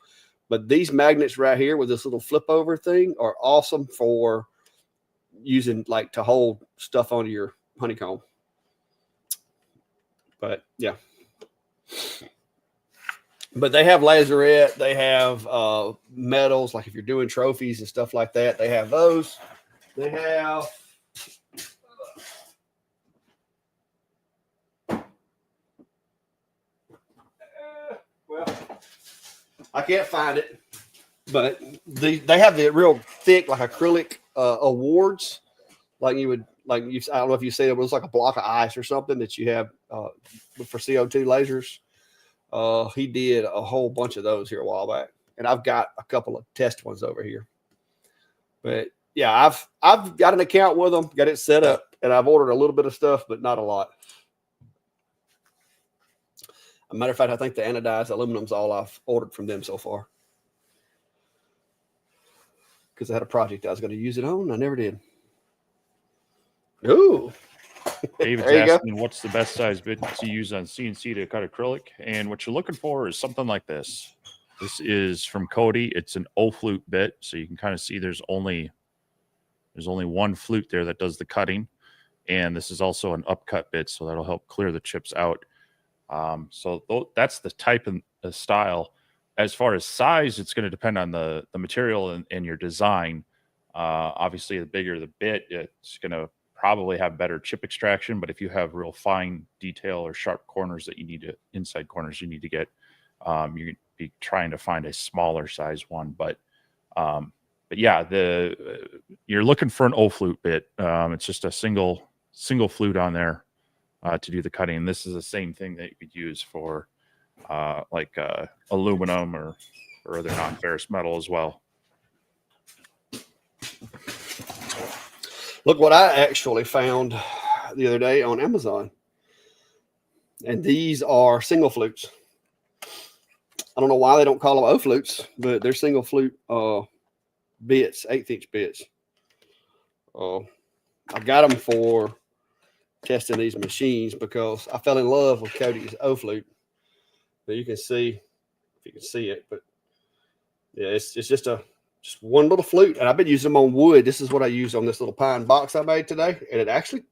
But these magnets right here with this little flip over thing are awesome for using, like, to hold stuff onto your honeycomb. But yeah. But they have laserette, they have metals, like if you're doing trophies and stuff like that, they have those. They have well, I can't find it, but they have the real thick, like acrylic awards, like you would, like you. I don't know if you say it was like a block of ice or something that you have for CO2 lasers. He did a whole bunch of those here a while back, and I've got a couple of test ones over here. But yeah, I've got an account with them, got it set up, and I've ordered a little bit of stuff, but not a lot. As a matter of fact, I think the anodized aluminum's all I've ordered from them so far, because I had a project I was going to use it on, and I never did. Ooh. David's asking what's the best size bit to use on CNC to cut acrylic, and what you're looking for is something like this. This is from Cody. It's an O flute bit, so you can kind of see there's only one flute there that does the cutting, and this is also an upcut bit, so that'll help clear the chips out. So that's the type and the style. As far as size, it's going to depend on the material and your design. Obviously, the bigger the bit, it's going to probably have better chip extraction, but if you have real fine detail or sharp corners that you need to, inside corners you need to get, you're be trying to find a smaller size one. But yeah, you're looking for an O flute bit. It's just a single flute on there to do the cutting. This is the same thing that you could use for like aluminum or other non-ferrous metal as well. Look what I actually found the other day on Amazon. And these are single flutes. I don't know why they don't call them O flutes, but they're single flute bits, 1/8-inch bits. I got them for testing these machines because I fell in love with Cody's O flute. But you can see, if you can see it, but yeah, it's just one little flute, and I've been using them on wood. This is what I used on this little pine box I made today, and it actually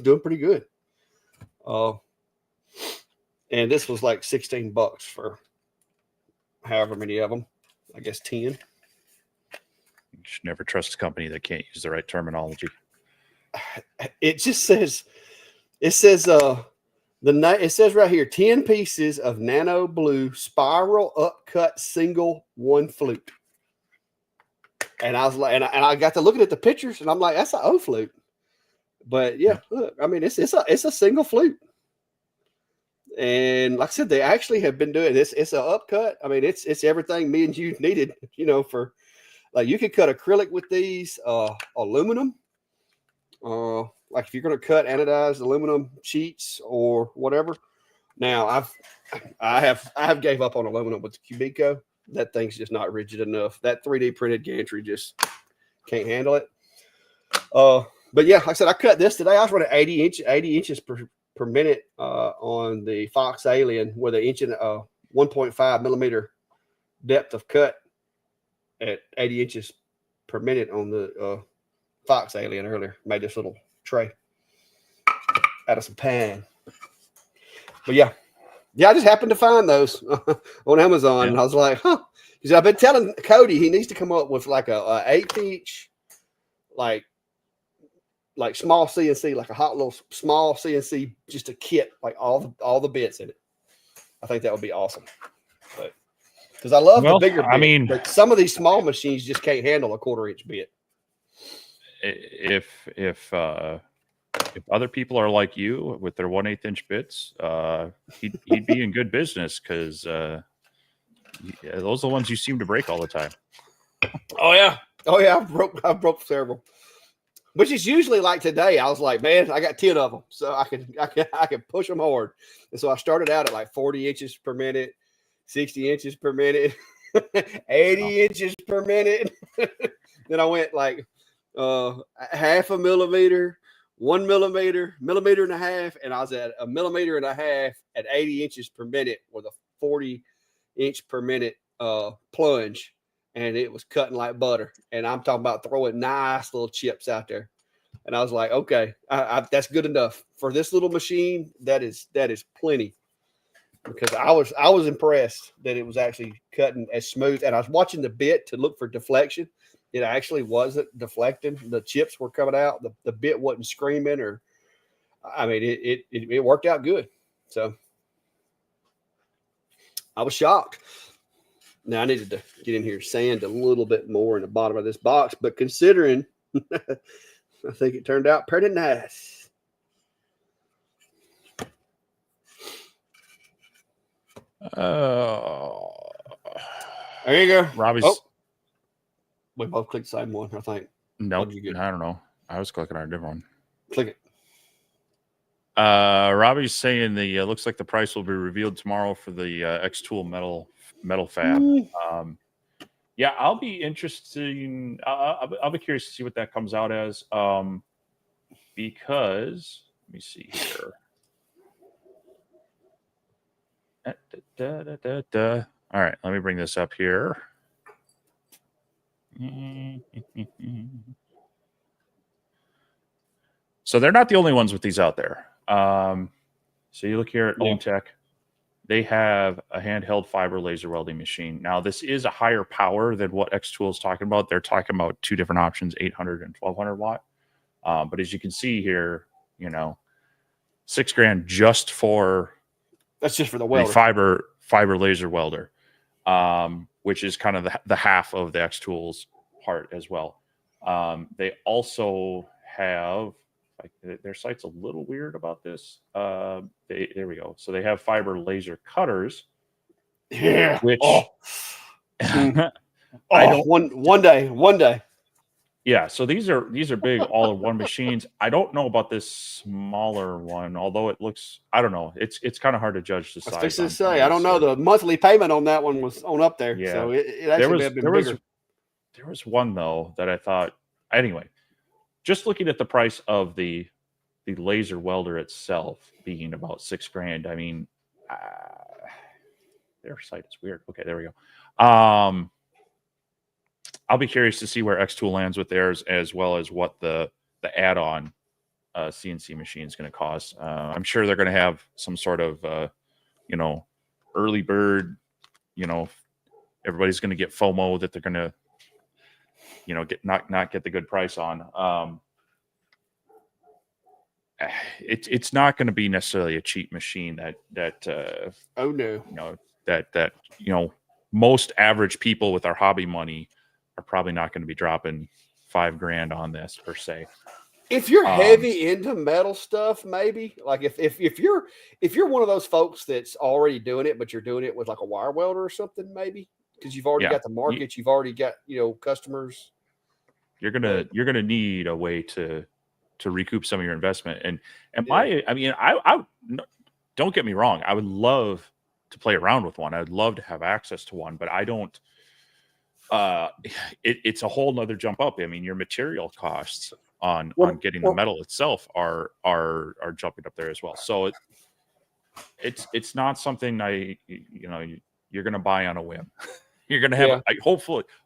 doing pretty good. And this was like $16 for however many of them. I guess 10. You should never trust a company that can't use the right terminology. It just says, it says right here, 10 pieces of nano blue spiral upcut single one flute. And I was like, and I got to looking at the pictures, and I'm like, that's an O flute. But yeah, look, I mean, it's a single flute. And like I said, they actually have been doing this. It's an upcut. I mean, it's everything me and you needed, for, like, you could cut acrylic with these, aluminum. Like if you're going to cut anodized aluminum sheets or whatever. Now I have gave up on aluminum with the Cubico. That thing's just not rigid enough. That 3D printed gantry just can't handle it. But yeah, like I said, I cut this today. I was running 80 inches per minute on the Fox Alien with an 1.5 millimeter depth of cut at 80 inches per minute on the Fox Alien earlier. Made this little tray out of some pan. But yeah, I just happened to find those on Amazon, and I was like, huh. Because I've been telling Cody he needs to come up with like a 1/8-inch, like small CNC, like a hot little small CNC, just a kit, like all the bits in it. I think that would be awesome. But because I love the bigger bit. I mean, but some of these small machines just can't handle a 1/4-inch bit. If other people are like you with their 1/8-inch bits, he'd be in good business, because those are the ones you seem to break all the time. Oh yeah. I've broke several, which is usually like today. I was like, man, I got 10 of them, so I can push them hard. And so I started out at like 40 inches per minute, 60 inches per minute. 80 inches per minute. Then I went like half a millimeter, 1 millimeter, millimeter and a half, and I was at a millimeter and a half at 80 inches per minute with a 40 inch per minute plunge, and it was cutting like butter. And I'm talking about throwing nice little chips out there. And I was like, okay, that's good enough for this little machine. That is plenty. Because I was impressed that it was actually cutting as smooth. And I was watching the bit to look for deflection. It actually wasn't deflecting. The chips were coming out. The bit wasn't screaming, or I mean, it worked out good. So I was shocked. Now I needed to get in here, sand a little bit more in the bottom of this box, but considering, I think it turned out pretty nice. There you go. Robbie's. Oh, we both clicked the same one, I think. No, nope, I don't know. I was clicking on a different one. Click it. Robbie's saying the looks like the price will be revealed tomorrow for the X-Tool metal fab. Yeah, I'll be interested. I'll be curious to see what that comes out as. Because let me see here. All right, let me bring this up here. So they're not the only ones with these out there. So you look here at Loomtech, they have a handheld fiber laser welding machine. Now, this is a higher power than what X-Tool is talking about. They're talking about two different options, 800 and 1200 watt. But as you can see here, you know, $6,000 just for that's just for the welder. Fiber laser welder, which is kind of the half of the X-Tool's part as well. They also have, like, their site's a little weird about this. There we go. So they have fiber laser cutters. Yeah. Which one day. Yeah, so these are big all-in-one machines. I don't know about this smaller one, although it looks, I don't know. It's kind of hard to judge the size. I don't know. The monthly payment on that one was on up there. Yeah. So it actually may have been bigger. There was one though that I thought, anyway, just looking at the price of the laser welder itself being about $6,000. I mean, their site is weird. Okay, there we go. I'll be curious to see where X-Tool lands with theirs, as well as what the add-on CNC machine is going to cost. I'm sure they're going to have some sort of, early bird. Everybody's going to get FOMO that they're going to, not get the good price on. It's not going to be necessarily a cheap machine that oh no, that most average people with our hobby money are probably not going to be dropping $5,000 on this per se. If you're heavy into metal stuff, maybe like if you're one of those folks that's already doing it, but you're doing it with like a wire welder or something, maybe because you've already got the market, you've already got customers. You're gonna need a way to recoup some of your investment. And I don't get me wrong, I would love to play around with one. I would love to have access to one, but I don't. It's a whole nother jump up. I mean, your material costs on getting the metal itself are jumping up there as well. So it's not something you're going to buy on a whim. You're going to have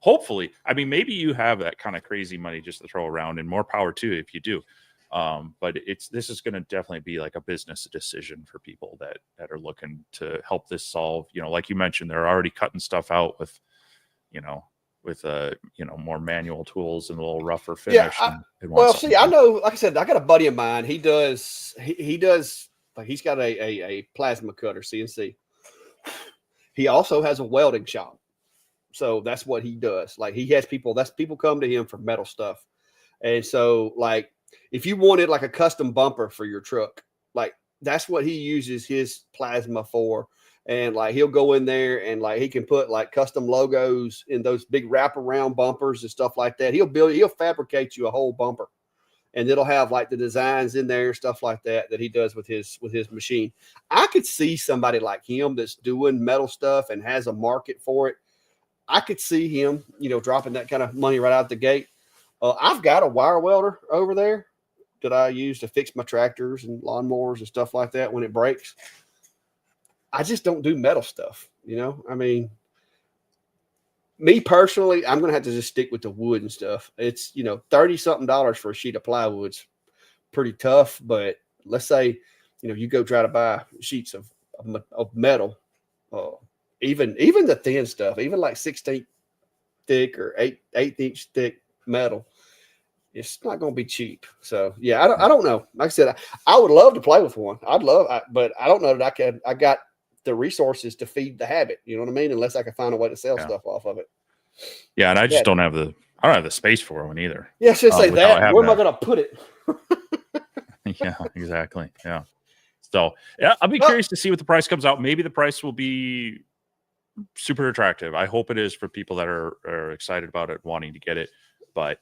hopefully. I mean, maybe you have that kind of crazy money just to throw around, and more power too if you do. But this is going to definitely be like a business decision for people that are looking to help this solve. Like you mentioned, they're already cutting stuff out with more manual tools and a little rougher finish. I know, like I said, I got a buddy of mine. He does like he's got a plasma cutter CNC. He also has a welding shop. So that's what he does. Like he has people come to him for metal stuff. And so like if you wanted like a custom bumper for your truck, like that's what he uses his plasma for. And like he'll go in there and like he can put like custom logos in those big wraparound bumpers and stuff like that. He'll fabricate you a whole bumper, and it'll have like the designs in there, stuff like that he does with his machine. I could see somebody like him that's doing metal stuff and has a market for it. I could see him, dropping that kind of money right out the gate. I've got a wire welder over there that I use to fix my tractors and lawnmowers and stuff like that when it breaks. I just don't do metal stuff, I mean, me personally, I'm going to have to just stick with the wood and stuff. It's, $30 something for a sheet of plywood's pretty tough, but let's say, you go try to buy sheets of metal, even the thin stuff, even like 16 thick or 8-inch thick metal, it's not going to be cheap. So yeah, I don't know. Like I said, I would love to play with one. But I don't know that I got the resources to feed the habit. You know what I mean? Unless I can find a way to sell stuff off of it. Yeah, and I just don't have the space for one either. Yeah, so say that. Where am I going to put it? Yeah, exactly. Yeah. So yeah, I'll be curious to see what the price comes out. Maybe the price will be super attractive. I hope it is for people that are excited about it, wanting to get it. But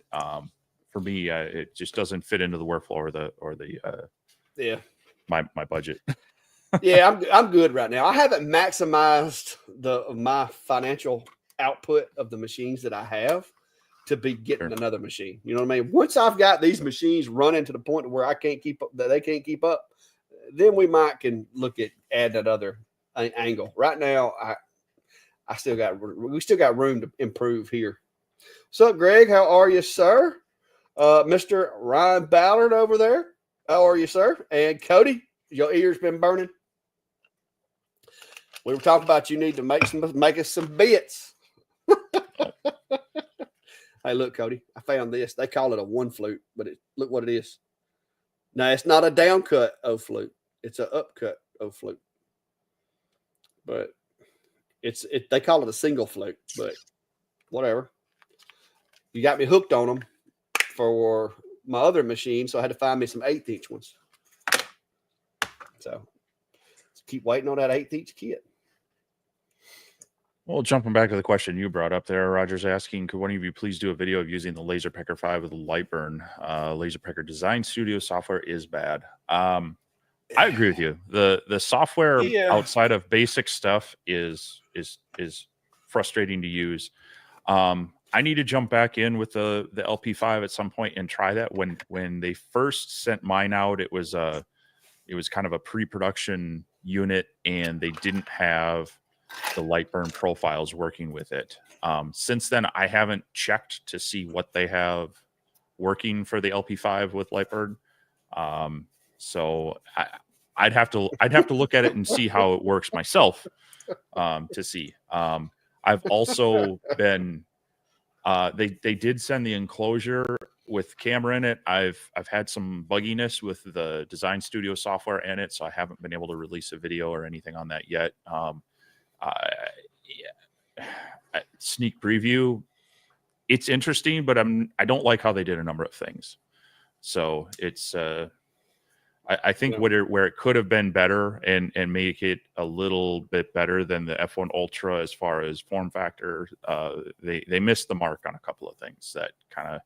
for me, it just doesn't fit into the workflow or the my budget. Yeah, I'm good right now. I haven't maximized my financial output of the machines that I have to be getting another machine. You know what I mean? Once I've got these machines running to the point where I can't keep up, that they can't keep up, then we can look at adding another angle. Right now, we still got room to improve here. What's up, Greg? How are you, sir? Mr. Ryan Ballard over there. How are you, sir? And Cody, your ears been burning? We were talking about you need to make us some bits. Hey, look, Cody, I found this. They call it a one flute, but look what it is. Now, it's not a down cut O flute. It's an up cut O flute. But they call it a single flute, but whatever. You got me hooked on them for my other machine, so I had to find me some 1/8-inch ones. So keep waiting on that 1/8-inch kit. Well, jumping back to the question you brought up there, Roger's asking, could one of you please do a video of using the LaserPecker 5 with a Lightburn? LaserPecker Design Studio software is bad. I agree with you. The software outside of basic stuff is frustrating to use. I need to jump back in with the LP5 at some point and try that. When they first sent mine out, it was kind of a pre-production unit, and they didn't have the Lightburn profiles working with it. Since then, I haven't checked to see what they have working for the LP5 with Lightburn. So I'd have to look at it and see how it works myself to see. I've also been they did send the enclosure with camera in it. I've had some bugginess with the Design Studio software in it, so I haven't been able to release a video or anything on that yet. Sneak preview, it's interesting, but I don't like how they did a number of things. So it's I think where it could have been better and make it a little bit better than the F1 Ultra as far as form factor, they missed the mark on a couple of things that kind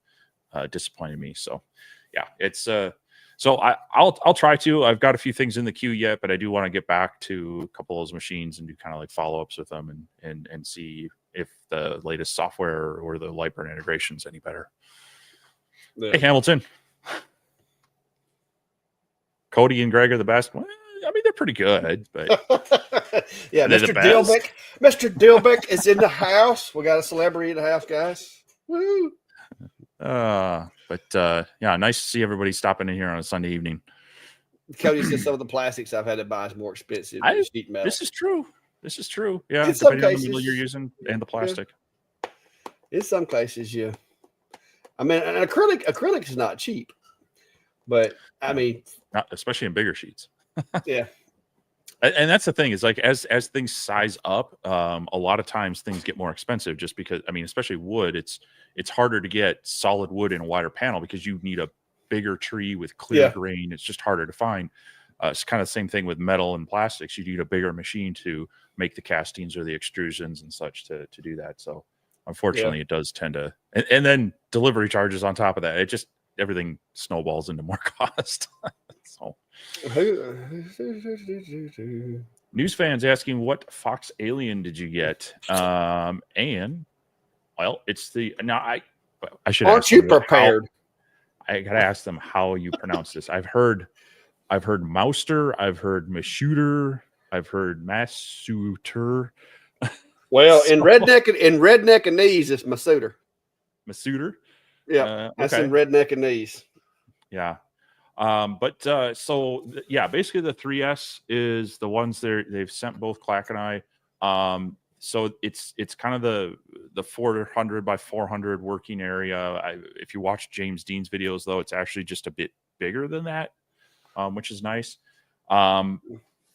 of disappointed me. So yeah, it's so I'll try to. I've got a few things in the queue yet, but I do want to get back to a couple of those machines and do kind of like follow-ups with them and see if the latest software or the Lightburn integration is any better. Yeah. Hey, Hamilton. Cody and Greg are the best. Well, I mean, they're pretty good, but yeah, Mr. Dilbeck. Mr. Dilbeck is in the house. We got a celebrity in the house, guys. Woo! But yeah, nice to see everybody stopping in here on a Sunday evening. Cody said some of the plastics I've had to buy is more expensive than sheet metal. This is true. This is true. Yeah, in some cases, on the metal you're using and the plastic. Yeah. In some cases, yeah. I mean, an acrylic is not cheap, but I mean, not especially in bigger sheets. Yeah. And that's the thing is like as things size up, a lot of times things get more expensive just because, I mean, especially wood, it's harder to get solid wood in a wider panel because you need a bigger tree with clear grain. It's just harder to find. It's kind of the same thing with metal and plastics. You need a bigger machine to make the castings or the extrusions and such to do that. So unfortunately it does tend to, and then delivery charges on top of that. It just, everything snowballs into more cost. So news fans asking, what Fox Alien did you get? And Well, it's the now I should Aren't ask you them prepared? I gotta ask them how you pronounce this. I've heard Mouster, I've heard Mashuter, I've heard Massuter. Well, So, in redneck and knees, it's Masuter. Masuter. Yeah, that's in Okay. redneck and knees. Yeah. Yeah, basically the 3S is the ones they've sent both Clack and I. So it's kind of the 400 by 400 working area. If you watch James Dean's videos, though, it's actually just a bit bigger than that, which is nice. It's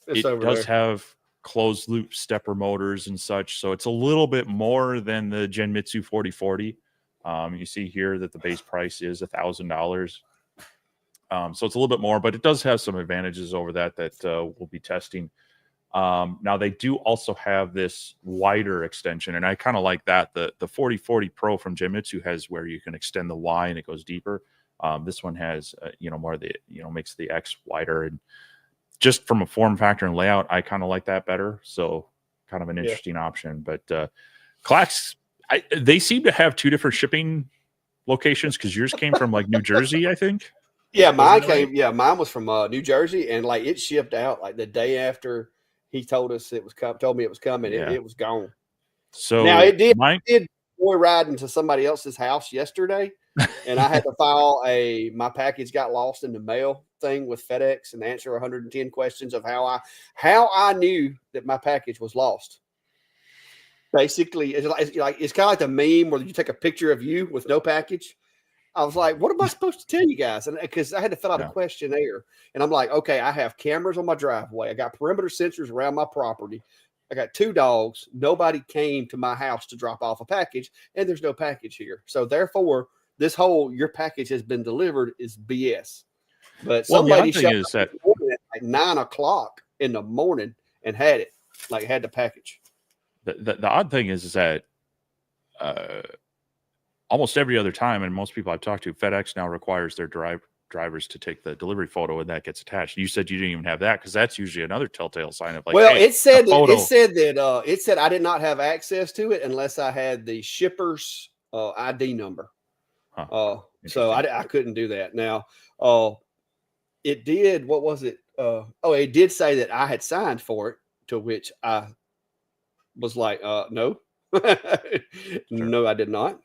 It over does there. have closed loop stepper motors and such, so it's a little bit more than the Genmitsu 4040. You see here that the base price is $1,000. So it's a little bit more, but it does have some advantages over that we'll be testing. Now they do also have this wider extension, and I kind of like that. The 4040 Pro from Genmitsu has where you can extend the Y and it goes deeper. This one has more of the makes the X wider, and just from a form factor and layout, I kind of like that better. So kind of an interesting option. But Clacks, they seem to have two different shipping locations because yours came from like New Jersey, I think. Yeah, mine Right? came. Yeah, mine was from New Jersey, and like it shipped out like the day after he told us it was told me it was coming. Yeah. It was gone. So now it did mine, boy riding to somebody else's house yesterday, and I had to file my package got lost in the mail thing with FedEx and answer 110 questions of how I knew that my package was lost. Basically, it's kind of like the meme where you take a picture of you with no package. I was like, what am I supposed to tell you guys? And because I had to fill out a questionnaire, and I'm like, okay, I have cameras on my driveway. I got perimeter sensors around my property. I got 2 dogs. Nobody came to my house to drop off a package, and there's no package here. So therefore, this whole your package has been delivered is BS. But some lady showed up at like 9 o'clock in the morning and had it, like had the package. The odd thing is that almost every other time, and most people I've talked to, FedEx now requires their drivers to take the delivery photo, and that gets attached. You said you didn't even have that because that's usually another telltale sign of like. Well, hey, it said I did not have access to it unless I had the shipper's ID number. So I couldn't do that. Now, it did. What was it? It did say that I had signed for it, to which I was like, no, no, I did not.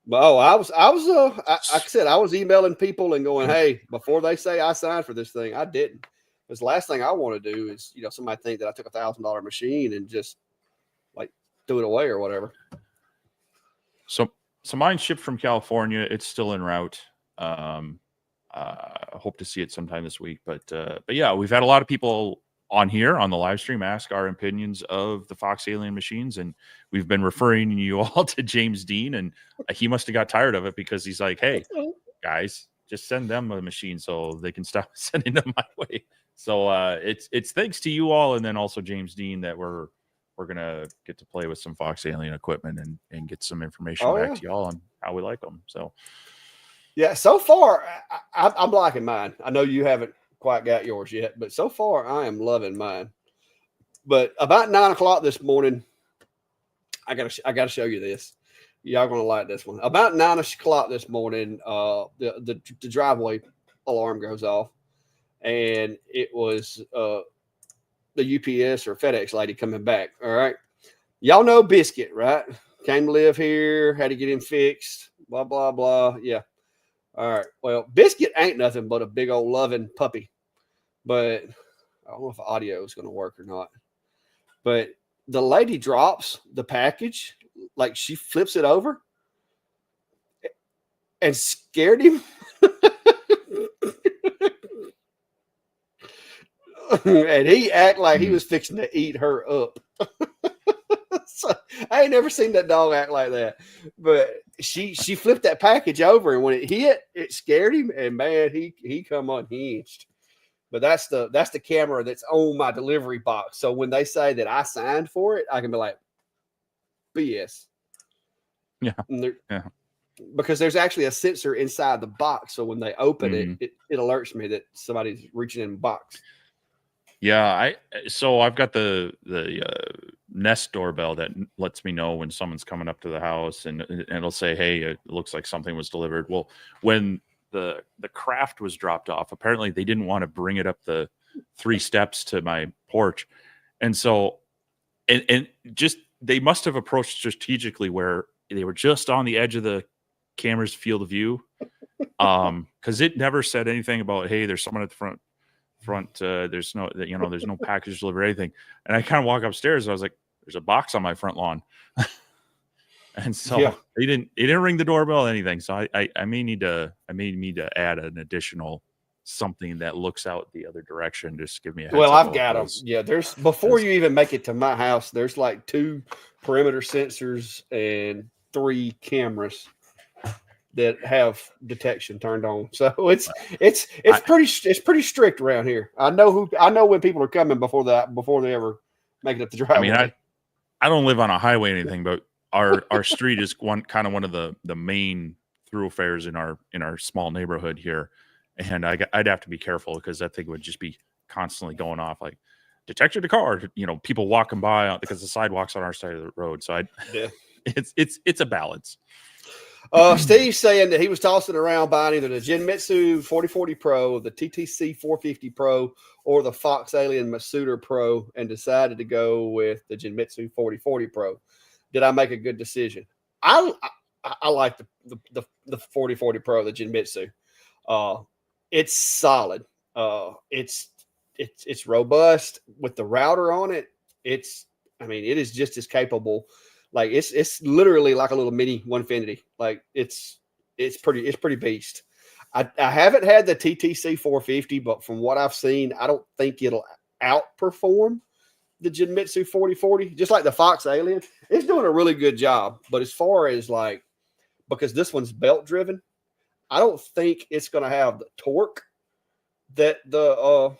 Well, like I said, I was emailing people and going, hey, before they say I signed for this thing, I didn't. Because the last thing I want to do is, somebody think that I took $1,000 machine and just like threw it away or whatever. So mine shipped from California. It's still en route. Hope to see it sometime this week. But yeah, we've had a lot of people on here on the live stream ask our opinions of the Fox Alien machines, and we've been referring you all to James Dean, and he must have got tired of it because he's like, hey guys, just send them a machine so they can stop sending them my way. So it's thanks to you all, and then also James Dean, that we're gonna get to play with some Fox Alien equipment and get some information back to y'all on how we like them. So yeah, so far I'm liking mine. I know you haven't quite got yours yet, but so far I am loving mine. But about 9 o'clock this morning, I gotta show you this. Y'all gonna like this one. About 9 o'clock this morning, the driveway alarm goes off, and it was the UPS or FedEx lady coming back. All right, y'all know Biscuit, right? Came to live here, had to get him fixed. Blah blah blah. Yeah. All right. Well, Biscuit ain't nothing but a big old loving puppy. But I don't know if audio is going to work or not. But the lady drops the package, like she flips it over and scared him. And he act like he was fixing to eat her up. So, I ain't never seen that dog act like that. But she flipped that package over, and when it hit, it scared him, and man, he come unhinged. But that's the camera that's on my delivery box. So when they say that I signed for it, I can be like, BS. Yeah. Yeah. Because there's actually a sensor inside the box. So when they open it alerts me that somebody's reaching in the box. Yeah, so I've got the Nest doorbell that lets me know when someone's coming up to the house, and it'll say, "Hey, it looks like something was delivered." Well, when the craft was dropped off, apparently they didn't want to bring it up the 3 steps to my porch, and so and just they must have approached strategically where they were just on the edge of the camera's field of view, because it never said anything about, "Hey, there's someone at the front." There's no, there's no package delivery or anything. And I kind of walk upstairs, and I was like, there's a box on my front lawn. And so they didn't ring the doorbell or anything. So I may need to add an additional something that looks out the other direction. Just give me a heads up. I've got them. Yeah, there's before you even make it to my house, there's like 2 perimeter sensors and 3 cameras that have detection turned on. So it's pretty strict around here. I know when people are coming before they ever make it up the driveway. I mean, I don't live on a highway or anything, but our street is one of the main thoroughfares in our small neighborhood here. And I'd have to be careful because that thing would just be constantly going off, like, detected a car, people walking by because the sidewalk's on our side of the road. So it's a balance. Steve's saying that he was tossing around buying either the Genmitsu 4040 Pro, the TTC 450 Pro, or the Fox Alien Masuda Pro, and decided to go with the Genmitsu 4040 Pro. Did I make a good decision? I like the 4040 Pro, the Genmitsu. It's solid. It's robust with the router on it. It is just as capable. Like it's literally like a little mini Onefinity. Like it's pretty beast. I haven't had the TTC 450, but from what I've seen, I don't think it'll outperform the Genmitsu 4040. Just like the Fox Alien, it's doing a really good job. But as far as because this one's belt driven, I don't think it's going to have the torque that the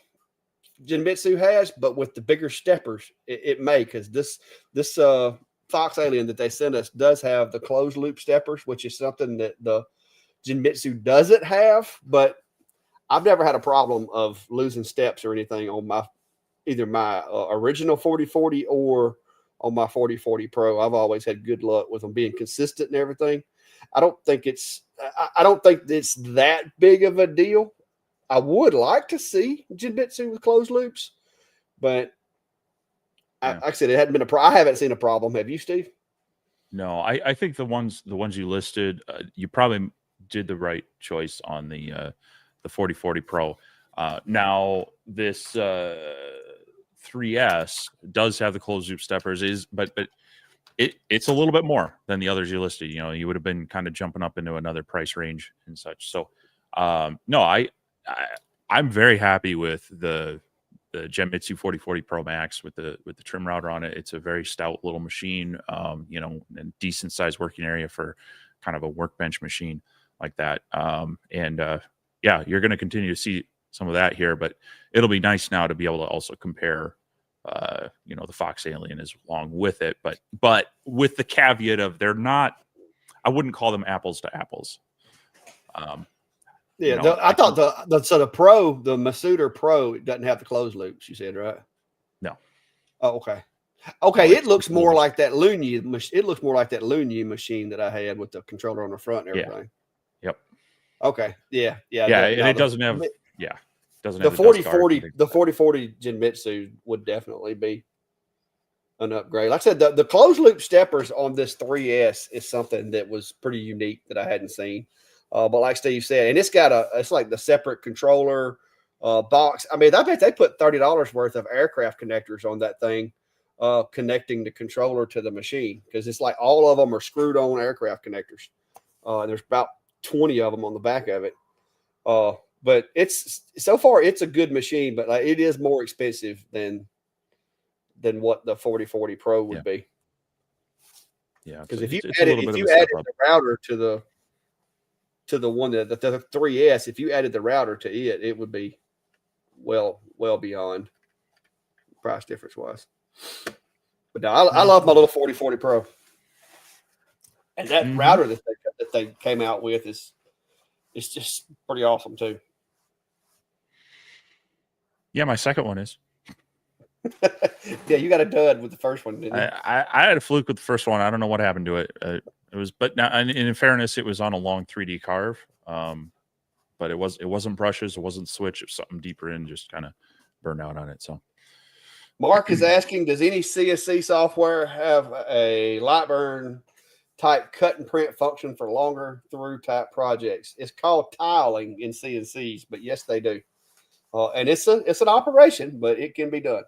Genmitsu has. But with the bigger steppers, it may, because this Fox Alien that they sent us does have the closed loop steppers, which is something that the Genmitsu doesn't have. But I've never had a problem of losing steps or anything on either my original 4040 or on my 4040 Pro. I've always had good luck with them being consistent and everything. I don't think it's that big of a deal. I would like to see Genmitsu with closed loops, but like I said, it hadn't been I haven't seen a problem. Have you, Steve? No, I think the ones you listed, you probably did the right choice on the 4040 Pro. Now this 3S does have the closed loop steppers, but it's a little bit more than the others you listed. You would have been kind of jumping up into another price range and such. So no, I'm very happy with the Genmitsu 4040 Pro Max with the trim router on it. It's a very stout little machine, and decent sized working area for kind of a workbench machine like that. You're going to continue to see some of that here, but it'll be nice now to be able to also compare, the Fox Alien is along with it, but with the caveat of I wouldn't call them apples to apples. I thought the Masuda Pro doesn't have the closed loops. You said, right? No. Oh, okay. Okay, it looks more like that Lunia. It looks more like that Lunia machine that I had with the controller on the front and everything. Yep. Okay. Yeah. It doesn't have. The 4040 Genmitsu would definitely be an upgrade. Like I said, the closed loop steppers on this 3S is something that was pretty unique that I hadn't seen. But like Steve said, and it's like the separate controller box. I mean, I bet they put $30 worth of aircraft connectors on that thing, connecting the controller to the machine, because it's like all of them are screwed on aircraft connectors. There's about 20 of them on the back of it. But so far it's a good machine, but it is more expensive than what the 4040 Pro would be. Yeah, because if you added the router to the one that the 3S, if you added the router to it, it would be well beyond price difference wise. But no, I love my little 4040 Pro, and that router that they came out with is just pretty awesome too. Yeah, my second one is. Yeah, you got a dud with the first one, didn't you? I had a fluke with the first one. I don't know what happened to it. It was, but now, and in fairness, it was on a long 3D carve. But it wasn't brushes, it wasn't switch, it was something deeper in, just kind of burned out on it. So Mark is asking, does any CSC software have a Lightburn type cut and print function for longer through type projects? It's called tiling in CNCs, but yes, they do. And it's an operation, but it can be done.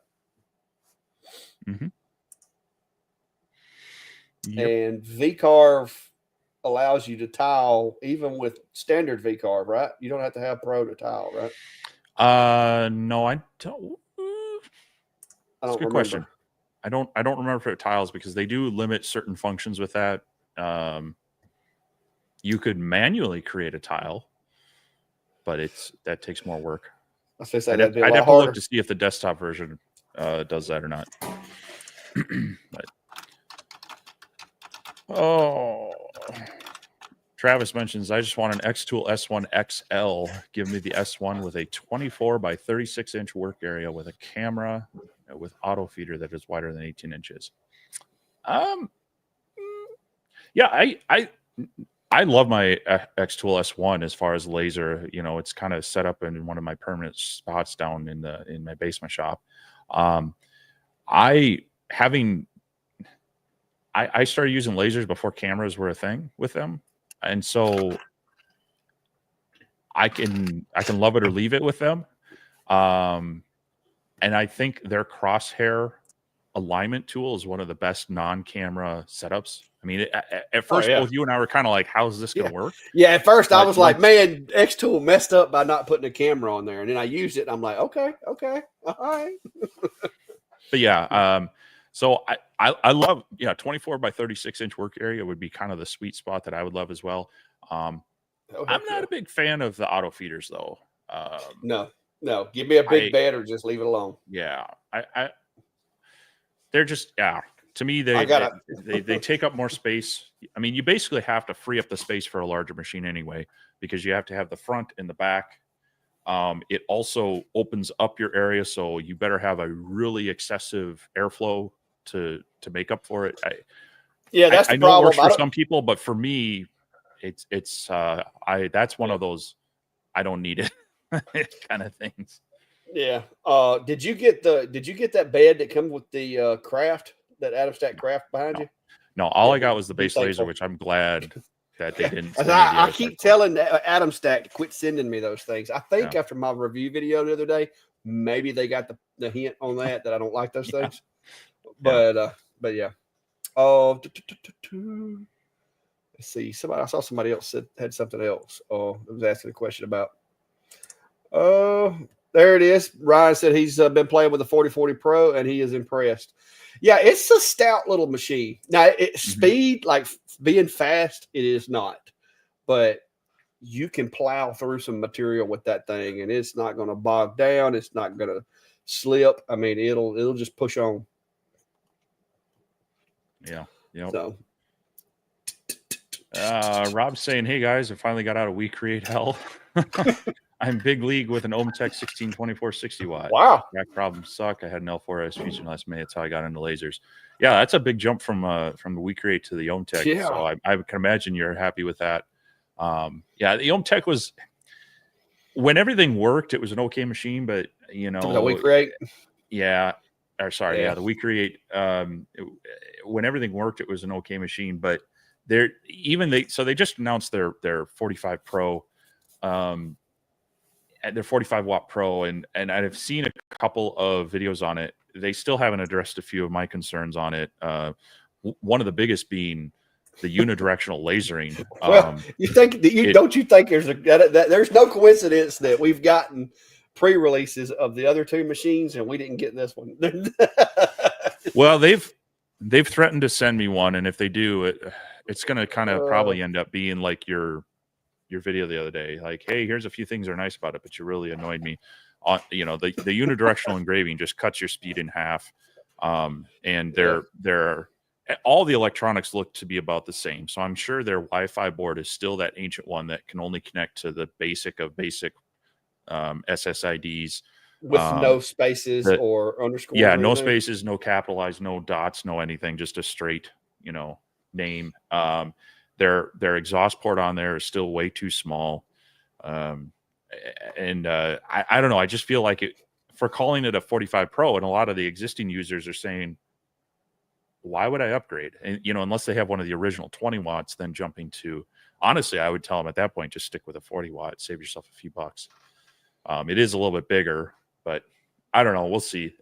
mm-hmm. Yep. And VCarve allows you to tile even with standard VCarve, right? You don't have to have Pro to tile, right? No, I don't. That's a good question. I don't remember for tiles because they do limit certain functions with that. You could manually create a tile, but that takes more work. I'd have to look to see if the desktop version does that or not. But, Travis mentions, I just want an X-Tool S1 XL. Give me the S1 with a 24 by 36 inch work area with a camera with auto feeder that is wider than 18 inches. Yeah, I love my X-Tool S1 as far as laser. You know, it's kind of set up in one of my permanent spots down in my basement shop. I started using lasers before cameras were a thing with them, and so I can love it or leave it with them. And I think their crosshair alignment tool is one of the best non-camera setups. I mean, at first, both you and I were kind of like, "How's this going to work?" Yeah, at first I was like, "Man, X-Tool messed up by not putting a camera on there," and then I used it. And I'm like, "Okay, all right." But yeah, so I love 24 by 36 inch work area would be kind of the sweet spot that I would love as well. I'm not a big fan of the auto feeders though. No, give me a big bed or just leave it alone. Yeah, they're just to me they take up more space. I mean, you basically have to free up the space for a larger machine anyway, because you have to have the front and the back. It also opens up your area, so you better have a really excessive airflow to make up for it. That's the I know problem. It works for some people, but for me, it's that's one of those I don't need it kind of things. Yeah. Did you get that bed that comes with the craft, that Adam Stack craft behind you? No, all I got was the base laser, which I'm glad that they didn't. I keep telling Adam Stack to quit sending me those things. I think after my review video the other day, maybe they got the hint on that I don't like those things. But yeah. Let's see. I saw somebody else had something else. It was asking a question about. There it is. Ryan said he's been playing with the 4040 Pro and he is impressed. Yeah, it's a stout little machine. Now, speed, like being fast, it is not. But you can plow through some material with that thing, and it's not going to bog down. It's not going to slip. I mean, it'll just push on. Yeah. So. Rob's saying, "Hey guys, I finally got out of We Create Hell. I'm big league with an Ohm-Tech 162460 watt. Wow. Back problems suck. I had an L4S feature last May. That's how I got into lasers. Yeah, that's a big jump from the We Create to the Ohm-Tech. Yeah. So I can imagine you're happy with that. The Ohm-Tech was, when everything worked, it was an okay machine, but the We Create. The We Create. When everything worked, it was an okay machine, but they just announced their 45 Pro. At their 45 watt Pro, and I've seen a couple of videos on it. They still haven't addressed a few of my concerns on it. One of the biggest being the unidirectional lasering. Well, don't you think there's no coincidence that we've gotten pre-releases of the other two machines and we didn't get this one? Well, they've threatened to send me one, and if they do, it's going to kind of probably end up being like your video the other day, like, hey, here's a few things that are nice about it, but you really annoyed me. On the unidirectional engraving just cuts your speed in half, and they're all the electronics look to be about the same. So I'm sure their Wi-Fi board is still that ancient one that can only connect to the basic of basic SSIDs. with no spaces the or underscores. Yeah, or no anything? spaces, no capitalized, no dots, no anything, just a straight, name. Their exhaust port on there is still way too small. Um, and I don't know. I just feel like it for calling it a 45 Pro, and a lot of the existing users are saying, why would I upgrade? And unless they have one of the original 20 watts, then jumping to, honestly, I would tell them at that point, just stick with a 40 watt, save yourself a few bucks. It is a little bit bigger, but I don't know. We'll see.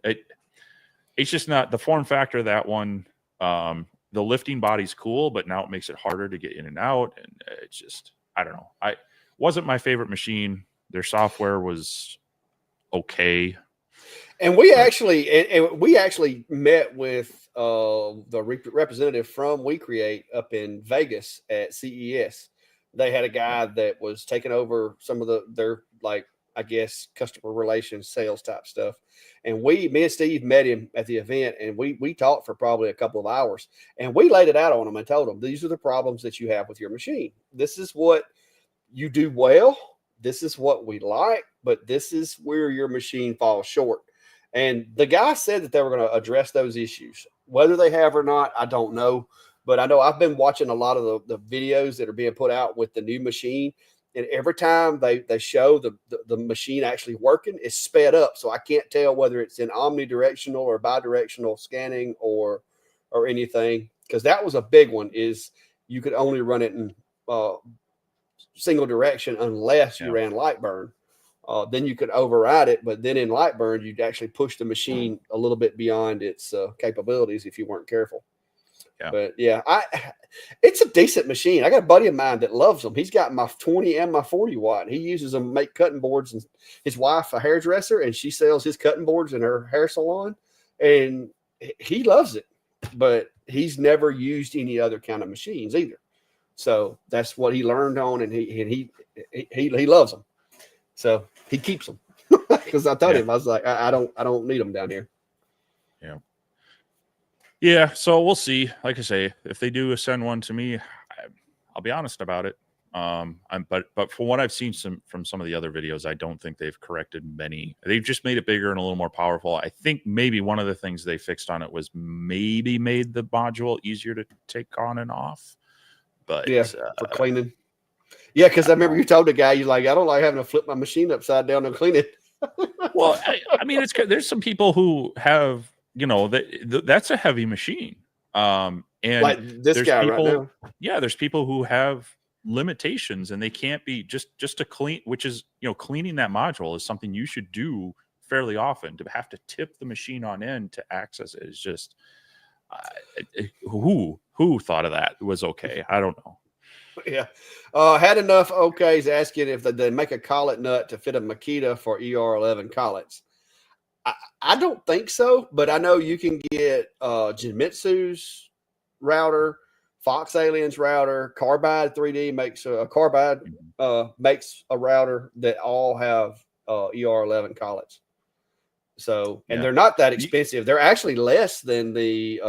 It's just not the form factor of that one. The lifting body's cool, but now it makes it harder to get in and out. And it's just, I don't know. I wasn't my favorite machine. Their software was okay. And we actually met with the representative from We Create up in Vegas at CES. They had a guy that was taking over some of their I guess customer relations, sales type stuff. And me and Steve met him at the event, and we talked for probably a couple of hours, and we laid it out on him and told him, these are the problems that you have with your machine. This is what you do well. This is what we like, but this is where your machine falls short. And the guy said that they were going to address those issues. Whether they have or not, I don't know. But I know I've been watching a lot of the videos that are being put out with the new machine. And every time they show the machine actually working, it's sped up. So I can't tell whether it's in omnidirectional or bidirectional scanning or anything. Because that was a big one, is you could only run it in single direction unless you ran Lightburn. Then you could override it, but then in Lightburn, you'd actually push the machine a little bit beyond its capabilities if you weren't careful. Yeah. But yeah, it's a decent machine. I got a buddy of mine that loves them. He's got my 20 and my 40 watt. He uses them to make cutting boards, and his wife a hairdresser, and she sells his cutting boards in her hair salon, and he loves it. But he's never used any other kind of machines either. So that's what he learned on, and he loves them. So he keeps them because I told him, I was like, I don't need them down here. Yeah. Yeah. So we'll see. Like I say, if they do send one to me, I'll be honest about it. But from what I've seen from some of the other videos, I don't think they've corrected many. They've just made it bigger and a little more powerful. I think maybe one of the things they fixed on it was maybe made the module easier to take on and off. But yeah, for cleaning. Yeah, because I remember you told the guy, you're like, I don't like having to flip my machine upside down and clean it. Well, I mean, there's some people who have, that's a heavy machine. And like this guy people, right now. Yeah, there's people who have limitations, and they can't be just to clean, which is, cleaning that module is something you should do fairly often. To have to tip the machine on end to access it is just, who thought of that was okay? I don't know. Yeah. Had enough okays asking if they make a collet nut to fit a Makita for ER11 collets. I don't think so, but I know you can get Genmitsu's router, Fox Alien's router, Carbide 3D makes makes a router that all have ER11 collets. So, and they're not that expensive. They're actually less than the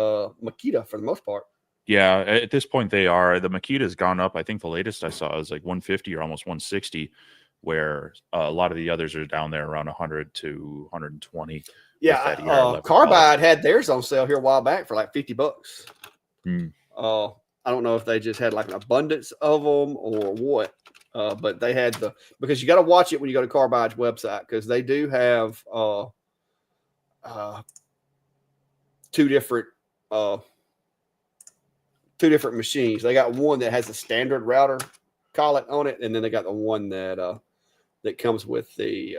Makita for the most part. Yeah, at this point they are. The Makita's gone up. I think the latest I saw was like 150 or almost 160, where a lot of the others are down there around 100 to 120. Yeah, Carbide had theirs on sale here a while back for like $50. I don't know if they just had like an abundance of them or what, but they had because you got to watch it when you go to Carbide's website, because they do have two different machines. They got one that has a standard router collet on it, and then they got the one that comes with the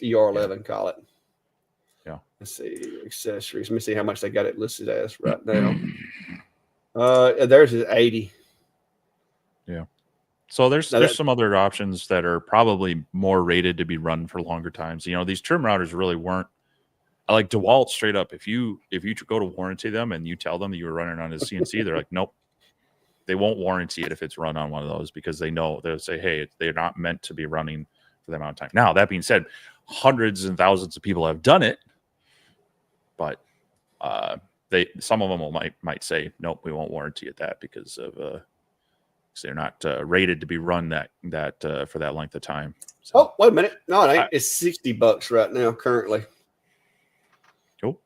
ER11 collet. Yeah. Let's see, accessories. Let me see how much they got it listed as right now. Theirs is 80. Yeah. So there's some other options that are probably more rated to be run for longer times. These trim routers really weren't. Like DeWalt, straight up, if you go to warranty them and you tell them that you were running on a CNC, they're like, nope, they won't warranty it if it's run on one of those, because they know they'll say, hey, they're not meant to be running for that amount of time. Now, that being said, hundreds and thousands of people have done it, but some of them might say, nope, we won't warranty it that because of they're not rated to be run that for that length of time. So, Oh, wait a minute. No, it ain't. It's $60 right now currently. Cool.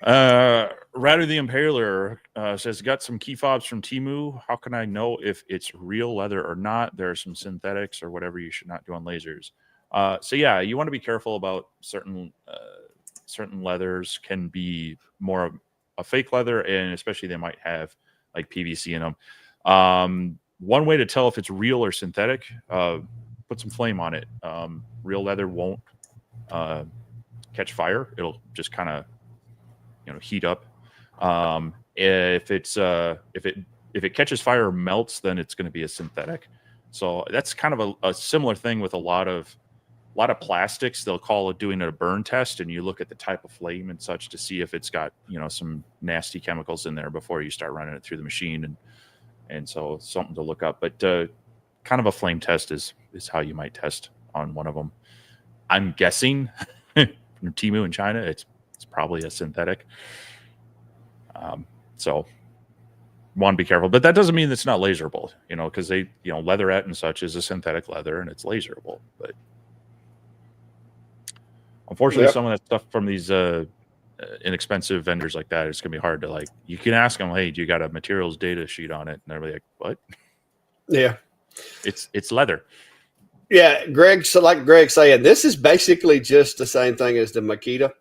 Rather the Impaler says, got some key fobs from Temu. How can I know if it's real leather or not? There are some synthetics or whatever you should not do on lasers. So yeah, you want to be careful about certain leathers can be more of a fake leather, and especially they might have like PVC in them. One way to tell if it's real or synthetic, put some flame on it. Real leather won't catch fire. It'll just kind of heat up. If it catches fire or melts, then it's going to be a synthetic. So that's kind of a similar thing with a lot of plastics. They'll call it doing a burn test, and you look at the type of flame and such to see if it's got some nasty chemicals in there before you start running it through the machine, and so it's something to look up. But kind of a flame test is how you might test on one of them. I'm guessing from Temu in China, it's probably a synthetic. So want to be careful, but that doesn't mean it's not laserable, because they, leatherette and such is a synthetic leather and it's laserable. But unfortunately, some of that stuff from these inexpensive vendors like that, it's gonna be hard to you can ask them, hey, do you got a materials data sheet on it? And they're like, what? Yeah, it's leather. Yeah, Greg. So like Greg saying, this is basically just the same thing as the Makita.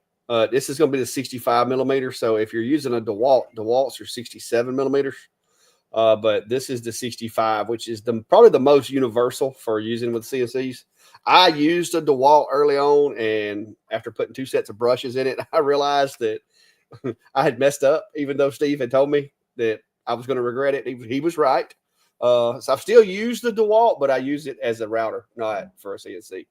This is going to be the 65 millimeter. So if you're using a DeWalt's are 67 millimeters. But this is the 65, which is probably the most universal for using with CNCs. I used a DeWalt early on, and after putting 2 sets of brushes in it, I realized that I had messed up, even though Steve had told me that I was going to regret it. He was right. So I've still used the DeWalt, but I use it as a router, not for a CNC.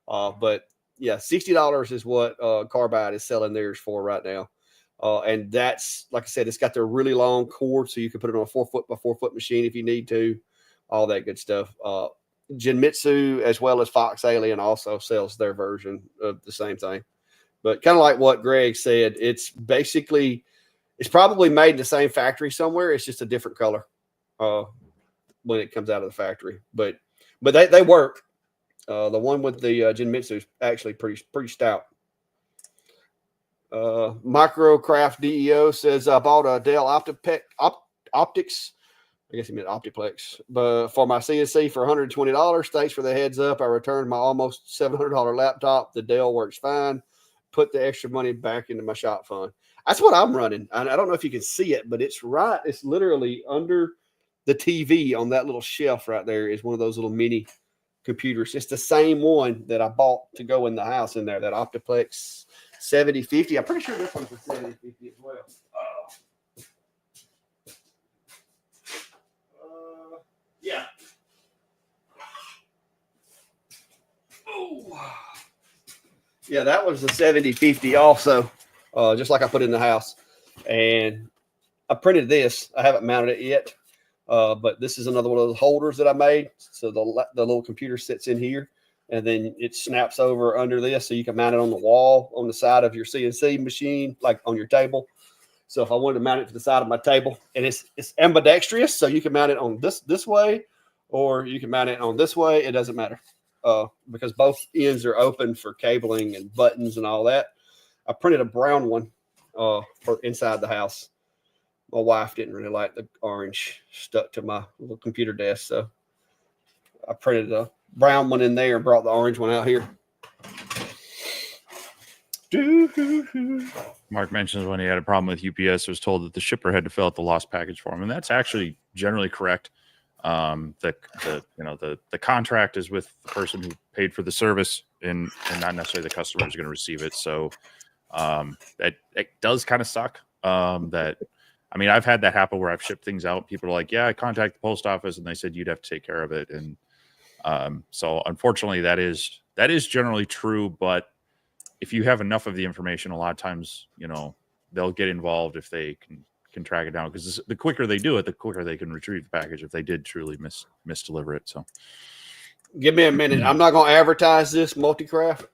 But yeah, $60 is what Carbide is selling theirs for right now. And that's, like I said, it's got the really long cord, so you can put it on a 4 foot by 4 foot machine if you need to, all that good stuff. Genmitsu, as well as Fox Alien, also sells their version of the same thing. But kind of like what Greg said, it's probably made in the same factory somewhere. It's just a different color when it comes out of the factory. But they work. The one with the Genmitsu is actually pretty stout. Microcraft DEO says, I bought a Dell Optics. I guess he meant Optiplex, but for my CNC for $120. Thanks for the heads up. I returned my almost $700 laptop. The Dell works fine. Put the extra money back into my shop fund. That's what I'm running. I don't know if you can see it, but it's literally under the TV on that little shelf right there is one of those little mini computers. It's the same one that I bought to go in the house in there, that Optiplex 7050. I'm pretty sure this one's a 7050 as well. Yeah. Oh. Yeah, that was the 7050 also, just like I put in the house. And I printed this. I haven't mounted it yet, but this is another one of those holders that I made. So the little computer sits in here, and then it snaps over under this, so you can mount it on the wall on the side of your CNC machine, like on your table. So if I wanted to mount it to the side of my table, and it's ambidextrous, so you can mount it on this way, or you can mount it on this way. It doesn't matter, because both ends are open for cabling and buttons and all that. I printed a brown one for inside the house. My wife didn't really like the orange stuck to my little computer desk, so I printed a brown one in there and brought the orange one out here. Mark mentions when he had a problem with UPS, was told that the shipper had to fill out the lost package form, and that's actually generally correct. The contract is with the person who paid for the service, and not necessarily the customer is going to receive it. So that does kind of suck. I've had that happen where I've shipped things out. People are like, "Yeah, I contacted the post office, and they said you'd have to take care of it." And so unfortunately, that is generally true, but if you have enough of the information, a lot of times, they'll get involved if they can track it down, because the quicker they do it, the quicker they can retrieve the package if they did truly misdeliver it. So give me a minute. I'm not going to advertise this Multicraft,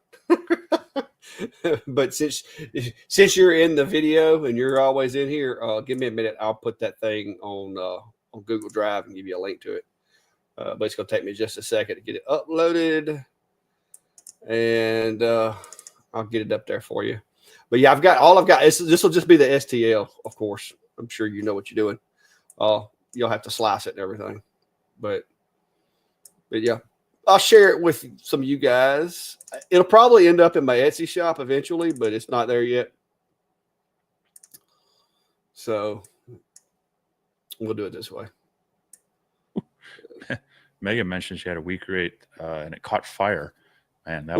but since you're in the video and you're always in here, give me a minute. I'll put that thing on Google Drive and give you a link to it. But it's going to take me just a second to get it uploaded. and I'll get it up there for you. But yeah, I've got. This will just be the STL, of course. I'm sure you know what you're doing. You'll have to slice it and everything, but yeah, I'll share it with some of you guys. It'll probably end up in my Etsy shop eventually, but it's not there yet. So we'll do it this way. Megan mentioned she had a weak rate and it caught fire. Man, that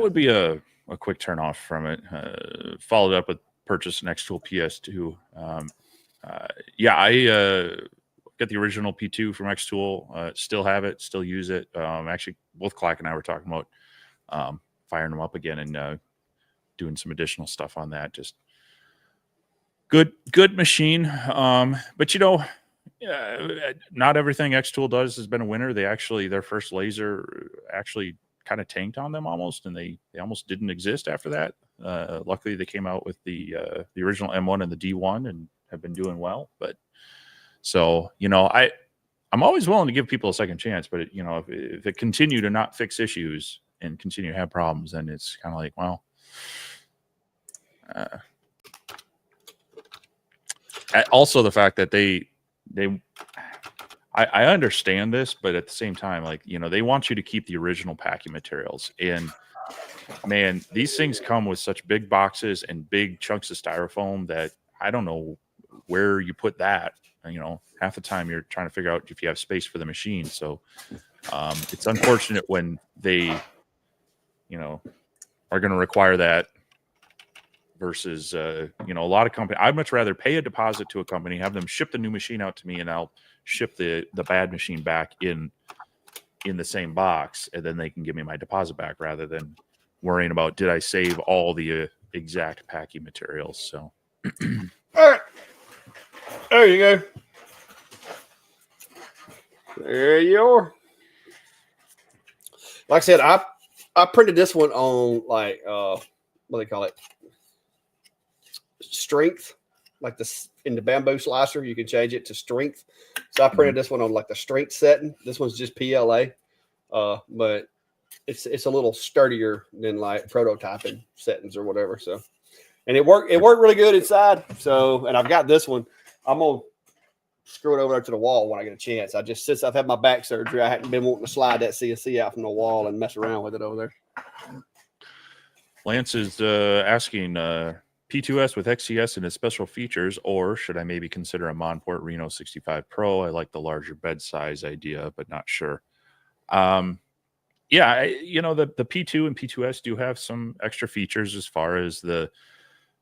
would be a quick turn off from it. Followed up with purchase an X-Tool PS2. Yeah, I got the original P2 from X-Tool. Still have it, still use it. Actually, both Clack and I were talking about firing them up again and doing some additional stuff on that. Just good machine. But you know, not everything X-Tool does has been a winner. Their first laser actually kind of tanked on them almost, and they almost didn't exist after that. Luckily, they came out with the original M1 and the D1 and have been doing well. But so, you know, I'm always willing to give people a second chance, but you know, if it continue to not fix issues and continue to have problems, then it's kind of like, well, also the fact that I understand this, but at the same time, like, you know, they want you to keep the original packing materials. And man, these things come with such big boxes and big chunks of styrofoam that I don't know where you put that. You know, half the time you're trying to figure out if you have space for the machine. So it's unfortunate when they, you know, are going to require that versus, you know, a lot of companies. I'd much rather pay a deposit to a company, have them ship the new machine out to me, and I'll ship the bad machine back in the same box, and then they can give me my deposit back rather than worrying about did I save all the exact packing materials. So all right, there you go. There you are. Like I said, I printed this one on like what do they call it? Strength. Like this in the bamboo slicer, you can change it to strength. So I printed this one on like the strength setting. This one's just PLA, but it's a little sturdier than like prototyping settings or whatever. So, and it worked really good inside. So, and I've got this one. I'm gonna screw it over there to the wall when I get a chance. Since I've had my back surgery, I hadn't been wanting to slide that CNC out from the wall and mess around with it over there. Lance is asking. P2S with XCS and its special features, or should I maybe consider a Monport Reno 65 Pro? I like the larger bed size idea, but not sure. Yeah, you know, the P2 and P2S do have some extra features as far as the,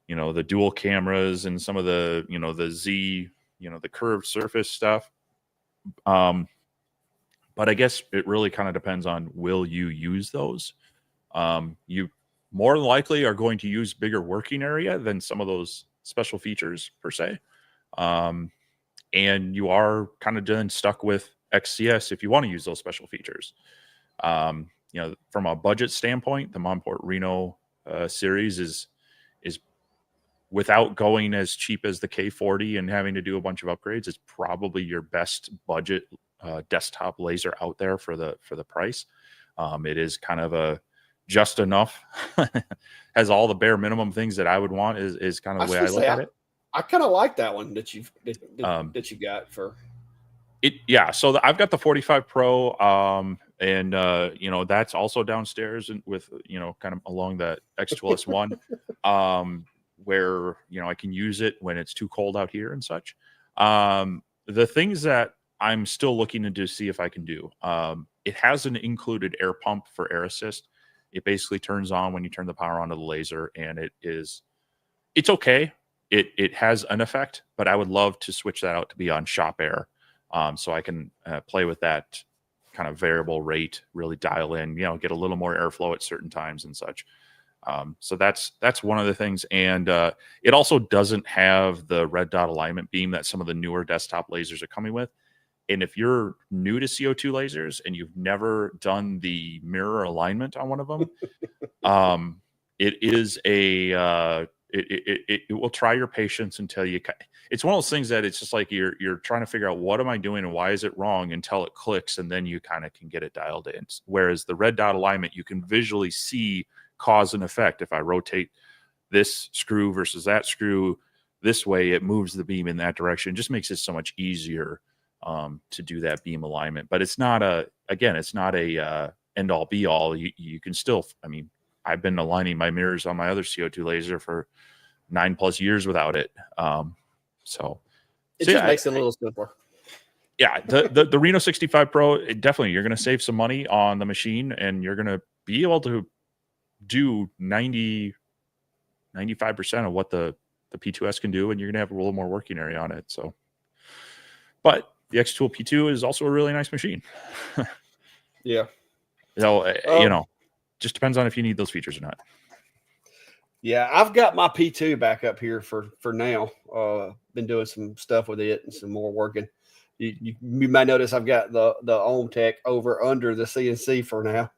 you know, the dual cameras and some of the, you know, the Z, you know, the curved surface stuff. But I guess it really kind of depends on, will you use those? You more than likely are going to use bigger working area than some of those special features per se. And you are kind of then stuck with XCS if you want to use those special features. You know, from a budget standpoint, the Monport Reno series is without going as cheap as the K40 and having to do a bunch of upgrades, it's probably your best budget desktop laser out there for the price. It is kind of a just enough, has all the bare minimum things that I would want is kind of the way I look at it. I kind of like that one that you got for it. Yeah. So I've got the 45 Pro, and you know, that's also downstairs and with, you know, kind of along that X2S1, where, you know, I can use it when it's too cold out here and such. The things that I'm still looking into see if I can do, it has an included air pump for air assist. It basically turns on when you turn the power onto the laser, and it's okay. It has an effect, but I would love to switch that out to be on shop air, so I can play with that kind of variable rate, really dial in, you know, get a little more airflow at certain times and such. So that's one of the things, and it also doesn't have the red dot alignment beam that some of the newer desktop lasers are coming with. And if you're new to CO2 lasers and you've never done the mirror alignment on one of them, it is a it will try your patience until you. It's one of those things that it's just like you're trying to figure out what am I doing and why is it wrong until it clicks, and then you kind of can get it dialed in. Whereas the red dot alignment, you can visually see cause and effect. If I rotate this screw versus that screw this way, it moves the beam in that direction. It just makes it so much easier to do that beam alignment. But it's not a end all be all. You can still, I mean, I've been aligning my mirrors on my other CO2 laser for 9+ years without it. So it just makes it a little simpler. Yeah, the Reno 65 Pro, definitely you're going to save some money on the machine, and you're going to be able to do 95% of what the P2S can do, and you're going to have a little more working area on it. So, but the X-Tool P2 is also a really nice machine. Yeah. So, just depends on if you need those features or not. Yeah, I've got my P2 back up here for now. Been doing some stuff with it and some more working. You may notice I've got the Ohm Tech over under the CNC for now.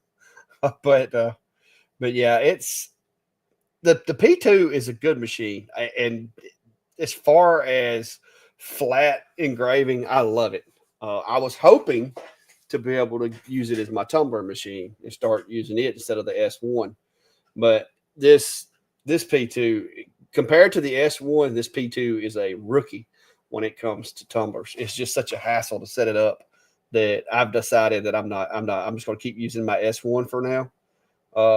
but yeah, it's the P2 is a good machine. And as far as flat engraving, I love it. I was hoping to be able to use it as my tumbler machine and start using it instead of the S1. But this P2, compared to the S1, this P2 is a rookie when it comes to tumblers. It's just such a hassle to set it up that I've decided that I'm just going to keep using my S1 for now,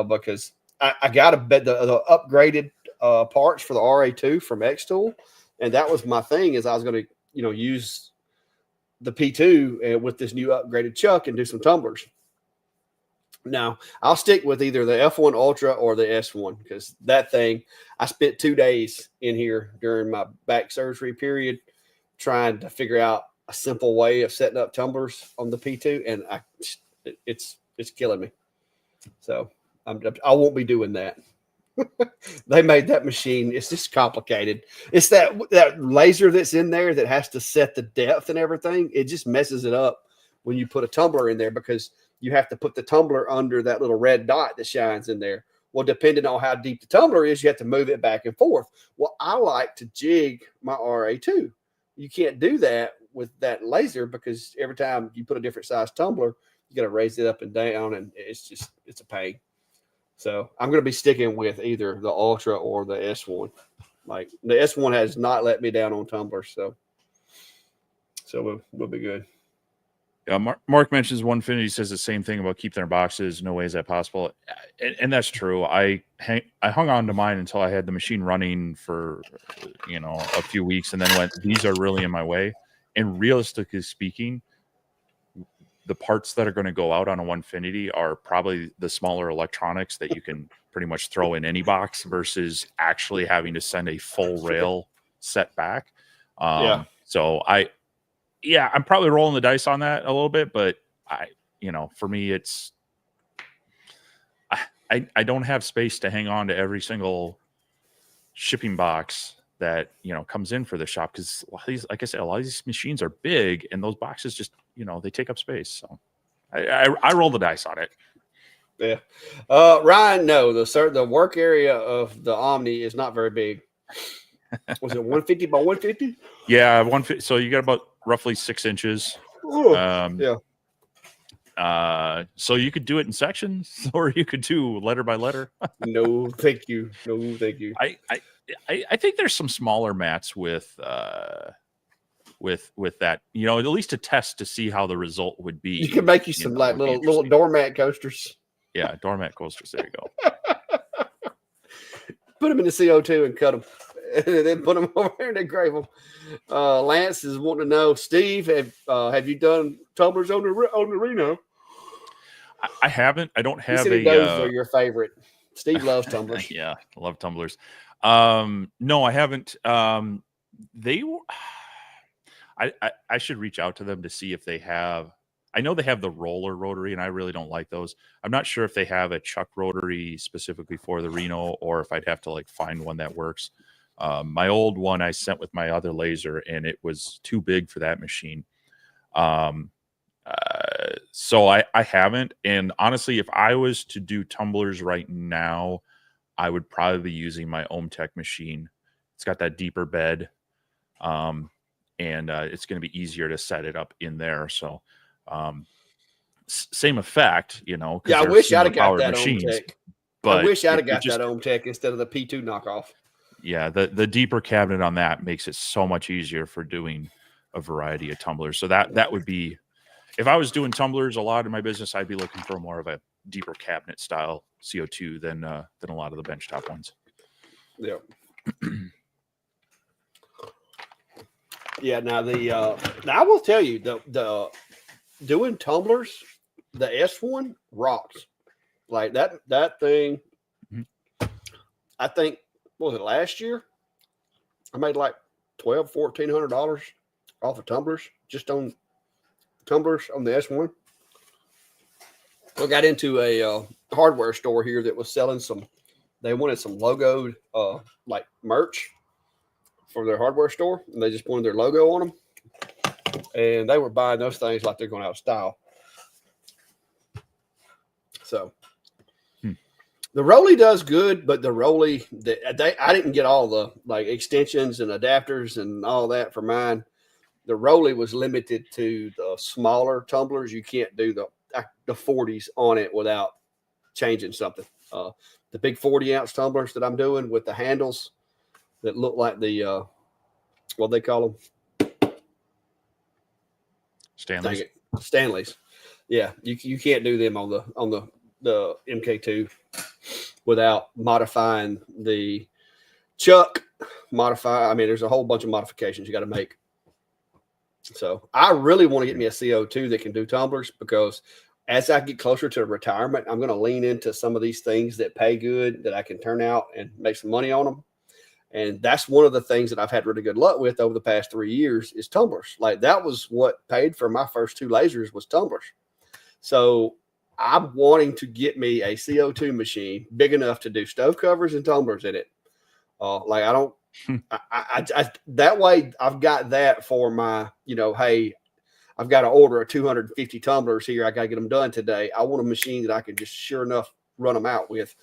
because I got the upgraded parts for the RA2 from X-Tool, and that was my thing, is I was going to use the P2 with this new upgraded chuck and do some tumblers. Now, I'll stick with either the F1 Ultra or the S1, because that thing, I spent 2 days in here during my back surgery period trying to figure out a simple way of setting up tumblers on the P2, and it's killing me. So I won't be doing that. They made that machine. It's just complicated. It's that laser that's in there that has to set the depth and everything. It just messes it up when you put a tumbler in there, because you have to put the tumbler under that little red dot that shines in there. Well, depending on how deep the tumbler is, you have to move it back and forth. Well, I like to jig my RA2. You can't do that with that laser, because every time you put a different size tumbler, you got to raise it up and down, and it's a pain. So I'm going to be sticking with either the Ultra or the S1. Like, the S1 has not let me down on tumblers, so we'll be good. Mark mentions Onefinity says the same thing about keep their boxes. No way is that possible, and that's true. I hung on to mine until I had the machine running for a few weeks, and then went, these are really in my way. And realistically speaking, the parts that are going to go out on a Onefinity are probably the smaller electronics that you can pretty much throw in any box, versus actually having to send a full rail set back. So I'm probably rolling the dice on that a little bit, but for me, it's I don't have space to hang on to every single shipping box that comes in for the shop, because like I said, a lot of these machines are big, and those boxes just they take up space. So I roll the dice on it. Yeah, Ryan, no, the work area of the Omni is not very big. Was it 150 by 150? Yeah, 150. So you got about roughly 6 inches. Yeah. So you could do it in sections, or you could do letter by letter. No, thank you. No, thank you. I think there's some smaller mats with that, at least to test to see how the result would be. You can make you some like little doormat coasters. Yeah, doormat coasters. There you go. Put them in the CO2 and cut them, and then put them over there and engrave them. Lance is wanting to know, Steve, have you done tumblers on the Reno? I haven't. I don't have those are your favorite. Steve loves tumblers. Yeah, I love tumblers. No, I haven't. I should reach out to them to see if they have. I know they have the roller rotary, and I really don't like those. I'm not sure if they have a chuck rotary specifically for the Reno, or if I'd have to find one that works. My old one I sent with my other laser, and it was too big for that machine. So I haven't. And honestly, if I was to do tumblers right now, I would probably be using my OhmTech machine. It's got that deeper bed, and it's going to be easier to set it up in there. So, same effect, because Yeah, I they're wish I'd similar have got powered that machines. OhmTech. I But wish I'd have it got just, that OhmTech instead of the P2 knockoff. yeah, the deeper cabinet on that makes it so much easier for doing a variety of tumblers. So that would be, if I was doing tumblers a lot in my business, I'd be looking for more of a deeper cabinet style CO2 than a lot of the benchtop ones. Yeah. Yeah. Now now I will tell you the doing tumblers, the S1 rocks. Like that thing. Mhm. I think, what was it, last year? I made like $1,200-$1,400 off of tumblers, just on tumblers on the S1. I got into a hardware store here that was selling they wanted some logoed like merch for their hardware store, and they just wanted their logo on them. And they were buying those things like they're going out of style. So the Rolly does good, but the Rolly, I didn't get all the like extensions and adapters and all that for mine. The Rolly was limited to the smaller tumblers. You can't do the 40s on it without changing something. The big 40-ounce tumblers that I'm doing with the handles that look like the what they call them, Stanley's. dang it, Stanleys. Yeah, you can't do them on the MK2 without modifying the chuck. I mean, there's a whole bunch of modifications you got to make. So I really want to get me a CO2 that can do tumblers, because as I get closer to retirement, I'm going to lean into some of these things that pay good, that I can turn out and make some money on them. And that's one of the things that I've had really good luck with over the past 3 years is tumblers. Like that was what paid for my first 2 lasers was tumblers. So I'm wanting to get me a CO2 machine big enough to do stove covers and tumblers in it. Like I don't, I that way I've got that for my, hey, I've got to order a 250 tumblers here. I got to get them done today. I want a machine that I can just sure enough run them out with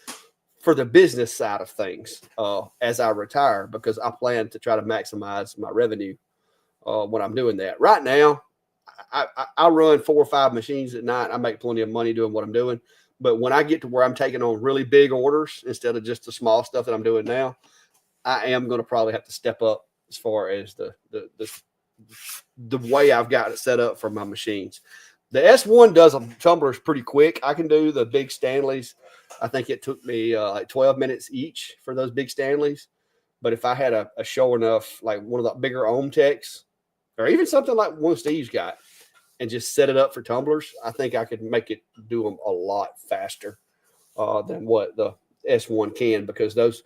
for the business side of things as I retire, because I plan to try to maximize my revenue when I'm doing that. Right now, I run 4 or 5 machines at night. I make plenty of money doing what I'm doing. But when I get to where I'm taking on really big orders instead of just the small stuff that I'm doing now, I am going to probably have to step up as far as the way I've got it set up for my machines. The S1 does tumblers pretty quick. I can do the big Stanleys. I think it took me like 12 minutes each for those big Stanleys. But if I had a show enough, like one of the bigger OhmTechs, or even something like one Steve's got, and just set it up for tumblers, I think I could make it do them a lot faster than what the S1 can, because those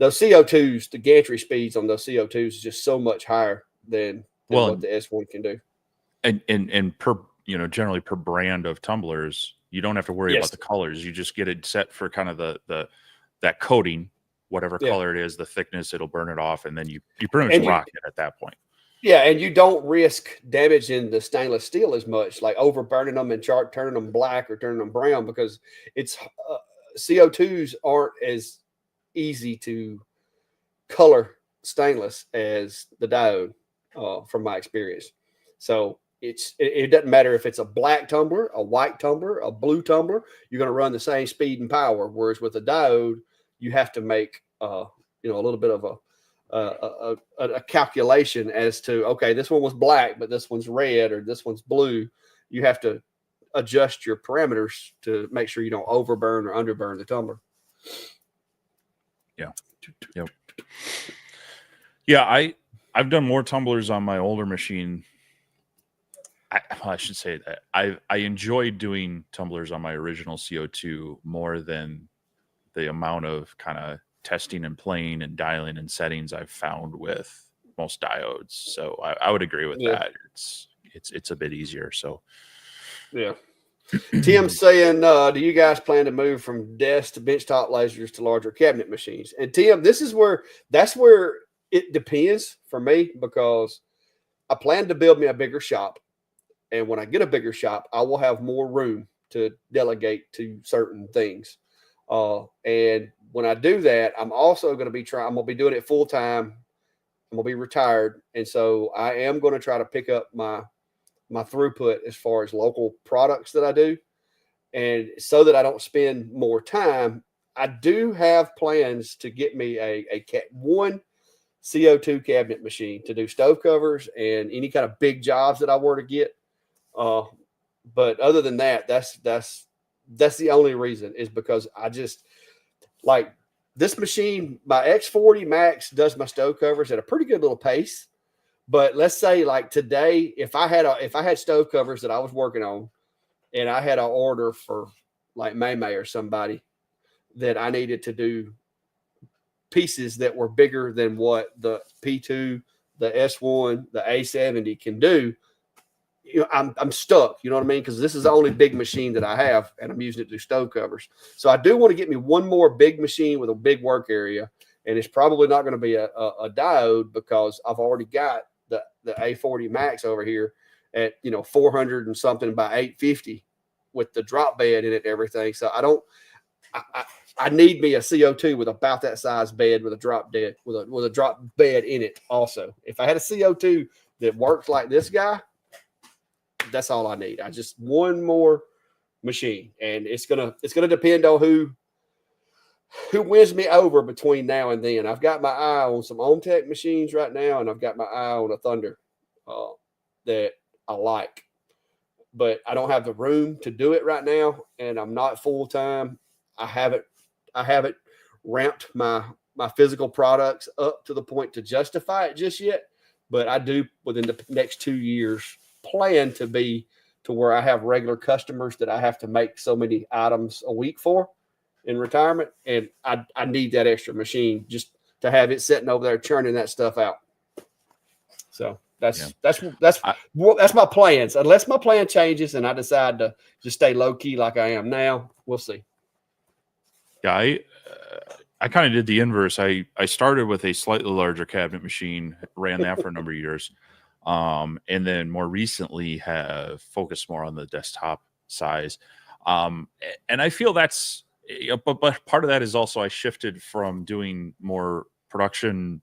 CO2s, the gantry speeds on those CO2s is just so much higher than what the S1 can do. And per, generally per brand of tumblers, you don't have to worry about the colors. You just get it set for kind of that coating, whatever color it is, the thickness, it'll burn it off, and then you pretty much rock it at that point. Yeah, and you don't risk damaging the stainless steel as much, like over burning them and turning them black or turning them brown, because it's CO2s aren't as easy to color stainless as the diode, from my experience. So it doesn't matter if it's a black tumbler, a white tumbler, a blue tumbler, you're going to run the same speed and power. Whereas with a diode, you have to make a little bit of a calculation as to, okay, this one was black, but this one's red, or this one's blue. You have to adjust your parameters to make sure you don't overburn or underburn the tumbler. Yeah. Yep. Yeah, I've done more tumblers on my older machine. I should say that I enjoyed doing tumblers on my original CO2 more than the amount of kind of testing and playing and dialing and settings I've found with most diodes. So I would agree with that. It's a bit easier. So yeah. Tim's saying, do you guys plan to move from desk to benchtop lasers to larger cabinet machines? And Tim, that's where it depends for me, because I plan to build me a bigger shop. And when I get a bigger shop, I will have more room to delegate to certain things. And when I do that, I'm also going to be I'm going to be doing it full time. I'm going to be retired. And so I am going to try to pick up my throughput as far as local products that I do. And so that I don't spend more time, I do have plans to get me one CO2 cabinet machine to do stove covers and any kind of big jobs that I were to get. But other than that, that's the only reason, is because I just like this machine. My X40 Max does my stove covers at a pretty good little pace. But let's say like today, if I had stove covers that I was working on, and I had an order for like May or somebody that I needed to do pieces that were bigger than what the P2, the S1, the A70 can do, I'm stuck. You know what I mean? Because this is the only big machine that I have, and I'm using it to do stove covers. So I do want to get me one more big machine with a big work area, and it's probably not going to be a diode, because I've already got the A40 Max over here at 400 and something by 850 with the drop bed in it and everything. So I need me a CO2 with about that size bed with a drop bed with a drop bed in it. Also, if I had a CO2 that works like this guy, that's all I need. I just one more machine, and it's gonna depend on who wins me over between now and then. I've got my eye on some OMTech machines right now, and I've got my eye on a Thunder that I like, but I don't have the room to do it right now, and I'm not full time. I haven't ramped my physical products up to the point to justify it just yet, but I do within the next 2 years plan to be to where I have regular customers that I have to make so many items a week for in retirement, and I need that extra machine just to have it sitting over there churning that stuff out. So that's my plans. Unless my plan changes and I decide to just stay low key like I am now, we'll see. Yeah, I kind of did the inverse. I started with a slightly larger cabinet machine, ran that for a number of years, and then more recently have focused more on the desktop size. And I feel that's, but part of that is also I shifted from doing more production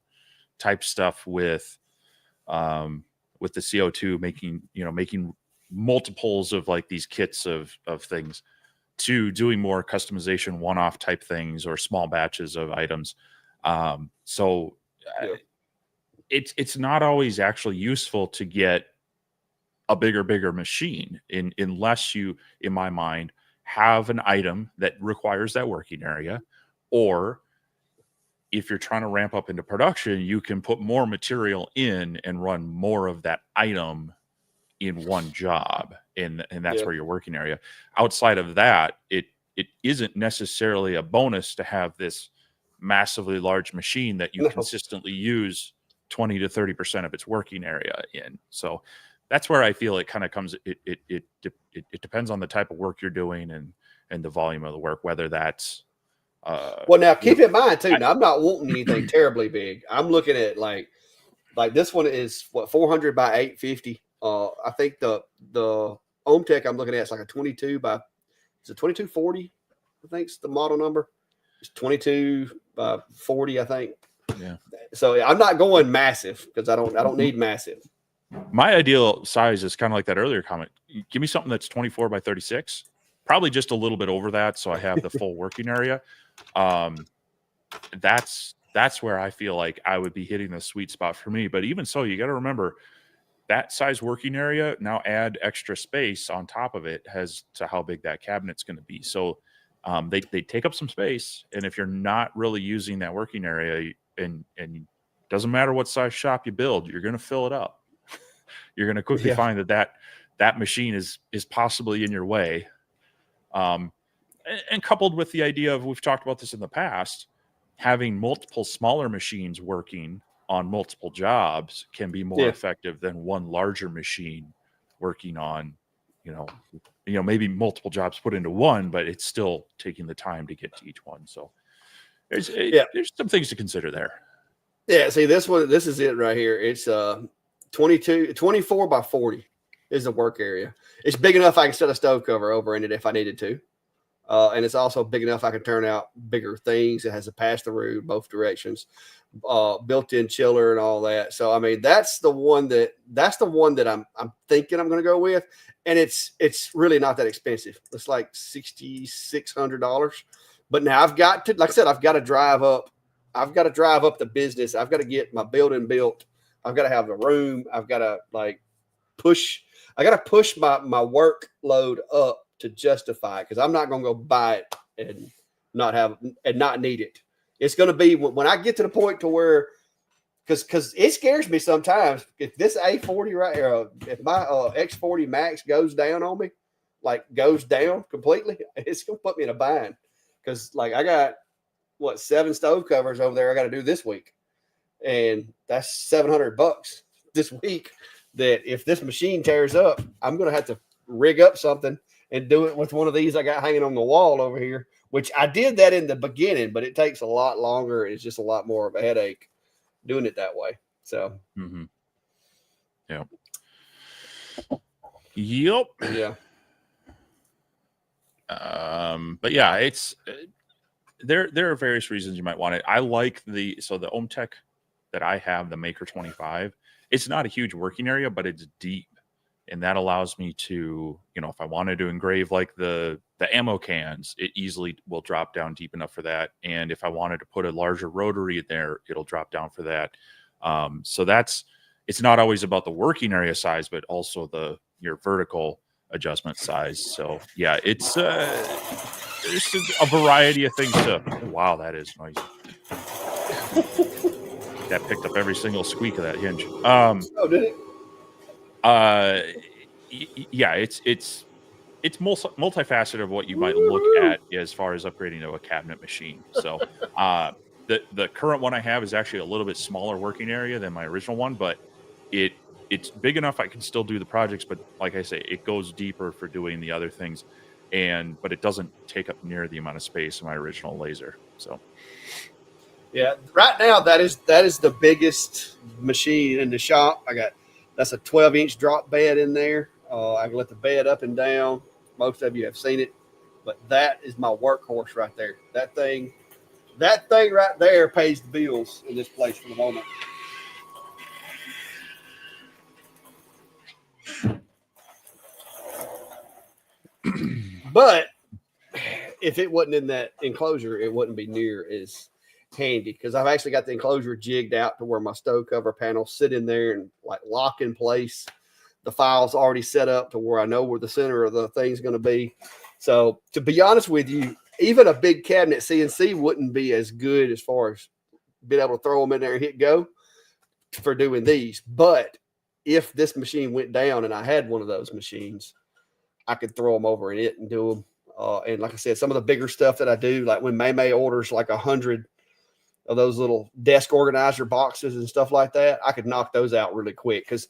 type stuff with the CO2, making multiples of like these kits of things, to doing more customization, one-off type things or small batches of items. It's not always actually useful to get a bigger machine unless you, in my mind, have an item that requires that working area, or if you're trying to ramp up into production, you can put more material in and run more of that item in one job, and that's where your working area. Outside of that, it isn't necessarily a bonus to have this massively large machine that you consistently use 20 to 30% of its working area in. So that's where I feel it kind of comes. It depends on the type of work you're doing and the volume of the work, whether that's well, now keep in mind too. Now I'm not wanting anything terribly big. I'm looking at like this one is 400 by 850. I think the OMTech I'm looking at is like a 22 by, is it 2240? I think it's the model number. It's 22 by 40, I think. Yeah. So I'm not going massive because I don't need massive. My ideal size is kind of like that earlier comment. Give me something that's 24 by 36, probably just a little bit over that, so I have the full working area. That's where I feel like I would be hitting the sweet spot for me. But even so, you got to remember that size working area, now add extra space on top of it as to how big that cabinet's going to be. So they take up some space, and if you're not really using that working area, and doesn't matter what size shop you build, you're going to fill it up. You're going to quickly find that machine is possibly in your way. And coupled with the idea of, we've talked about this in the past, having multiple smaller machines working on multiple jobs can be more effective than one larger machine working on, maybe multiple jobs put into one, but it's still taking the time to get to each one. So there's some things to consider there. Yeah. See, this is it right here. It's 24 by 40 is the work area. It's big enough I can set a stove cover over in it if I needed to. And it's also big enough I can turn out bigger things. It has a pass through both directions, built-in chiller and all that. So I mean, that's the one that I'm thinking I'm going to go with, and it's really not that expensive. It's like $6,600. But now I've got to, like I said, I've got to drive up. I've got to drive up the business. I've got to get my building built. I've got to have the room. I've got to push. I got to push my workload up to justify it, because I'm not going to go buy it and not need it. It's going to be when I get to the point to where, because it scares me sometimes, if this A40 right here, if my X40 Max goes down on me, like goes down completely, it's going to put me in a bind, because like I got 7 stove covers over there I got to do this week, and that's $700 this week. That if this machine tears up, I'm going to have to rig up something and do it with one of these I got hanging on the wall over here, which I did that in the beginning, but it takes a lot longer. It's just a lot more of a headache doing it that way. So, Yep. Yeah. But yeah, it's there are various reasons you might want it. I like the OhmTech that I have, the Maker 25. It's not a huge working area, but it's deep. And that allows me to, if I wanted to engrave like the ammo cans, it easily will drop down deep enough for that. And if I wanted to put a larger rotary in there, it'll drop down for that. So it's not always about the working area size, but also your vertical adjustment size. So yeah, it's there's a variety of things to. Wow, that is noisy. That picked up every single squeak of that hinge. Did it? Yeah, it's multifaceted of what you might look at as far as upgrading to a cabinet machine. So the current one I have is actually a little bit smaller working area than my original one, but it's big enough I can still do the projects. But like I say, it goes deeper for doing the other things, but it doesn't take up near the amount of space in my original laser. So. Yeah, right now that is the biggest machine in the shop. That's a 12-inch drop bed in there. I can let the bed up and down. Most of you have seen it, but that is my workhorse right there. That thing right there pays the bills in this place for the moment. But if it wasn't in that enclosure, it wouldn't be near as handy, because I've actually got the enclosure jigged out to where my stove cover panels sit in there and like lock in place. The file's already set up to where I know where the center of the thing's going to be. So to be honest with you, even a big cabinet CNC wouldn't be as good as far as being able to throw them in there and hit go for doing these. But if this machine went down and I had one of those machines, I could throw them over in it and do them. And like I said, some of the bigger stuff that I do, like when May orders like 100 of those little desk organizer boxes and stuff like that, I could knock those out really quick. Because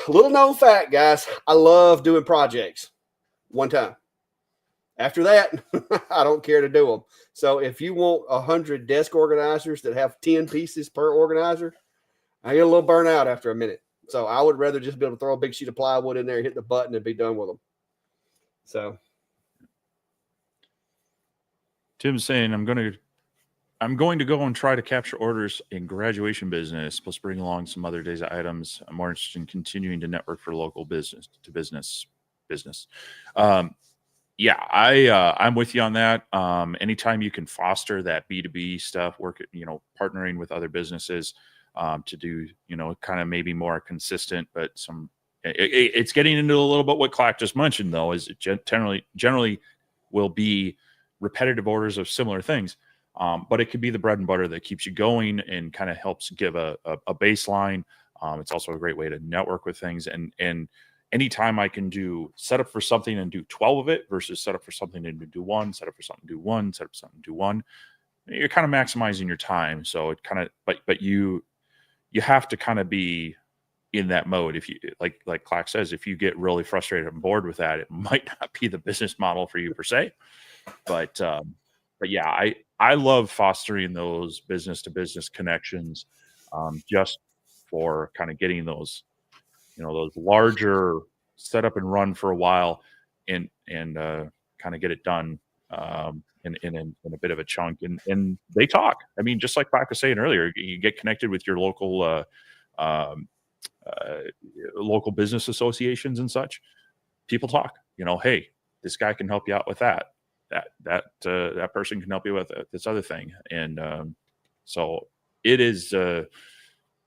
little known fact, guys, I love doing projects one time. After that, I don't care to do them. So if you want 100 desk organizers that have 10 pieces per organizer, I get a little burnt out after a minute. So I would rather just be able to throw a big sheet of plywood in there, hit the button, and be done with them. So Tim's saying I'm going to go and try to capture orders in graduation business, plus bring along some other days of items. I'm more interested in continuing to network for local business to business. Yeah, I'm with you on that. Anytime you can foster that B2B stuff, partnering with other businesses to do, kind of maybe more consistent, but it's getting into a little bit what Clack just mentioned, though, is it generally will be repetitive orders of similar things. But it could be the bread and butter that keeps you going and kind of helps give a baseline. It's also a great way to network with things. And anytime I can set up for something and do 12 of it versus set up for something and do one, set up for something, do one, set up for something, do one, you're kind of maximizing your time. So it kind of, but you have to kind of be in that mode. If you, like Clack says, if you get really frustrated and bored with that, it might not be the business model for you per se. But yeah, I love fostering those business to business connections, just for kind of getting those, those larger set up and run for a while, and kind kind of get it done in a bit of a chunk. And they talk. I mean, just like Pac was saying earlier, you get connected with your local business associations and such. People talk. Hey, this guy can help you out with that. That person can help you with this other thing. And so it is.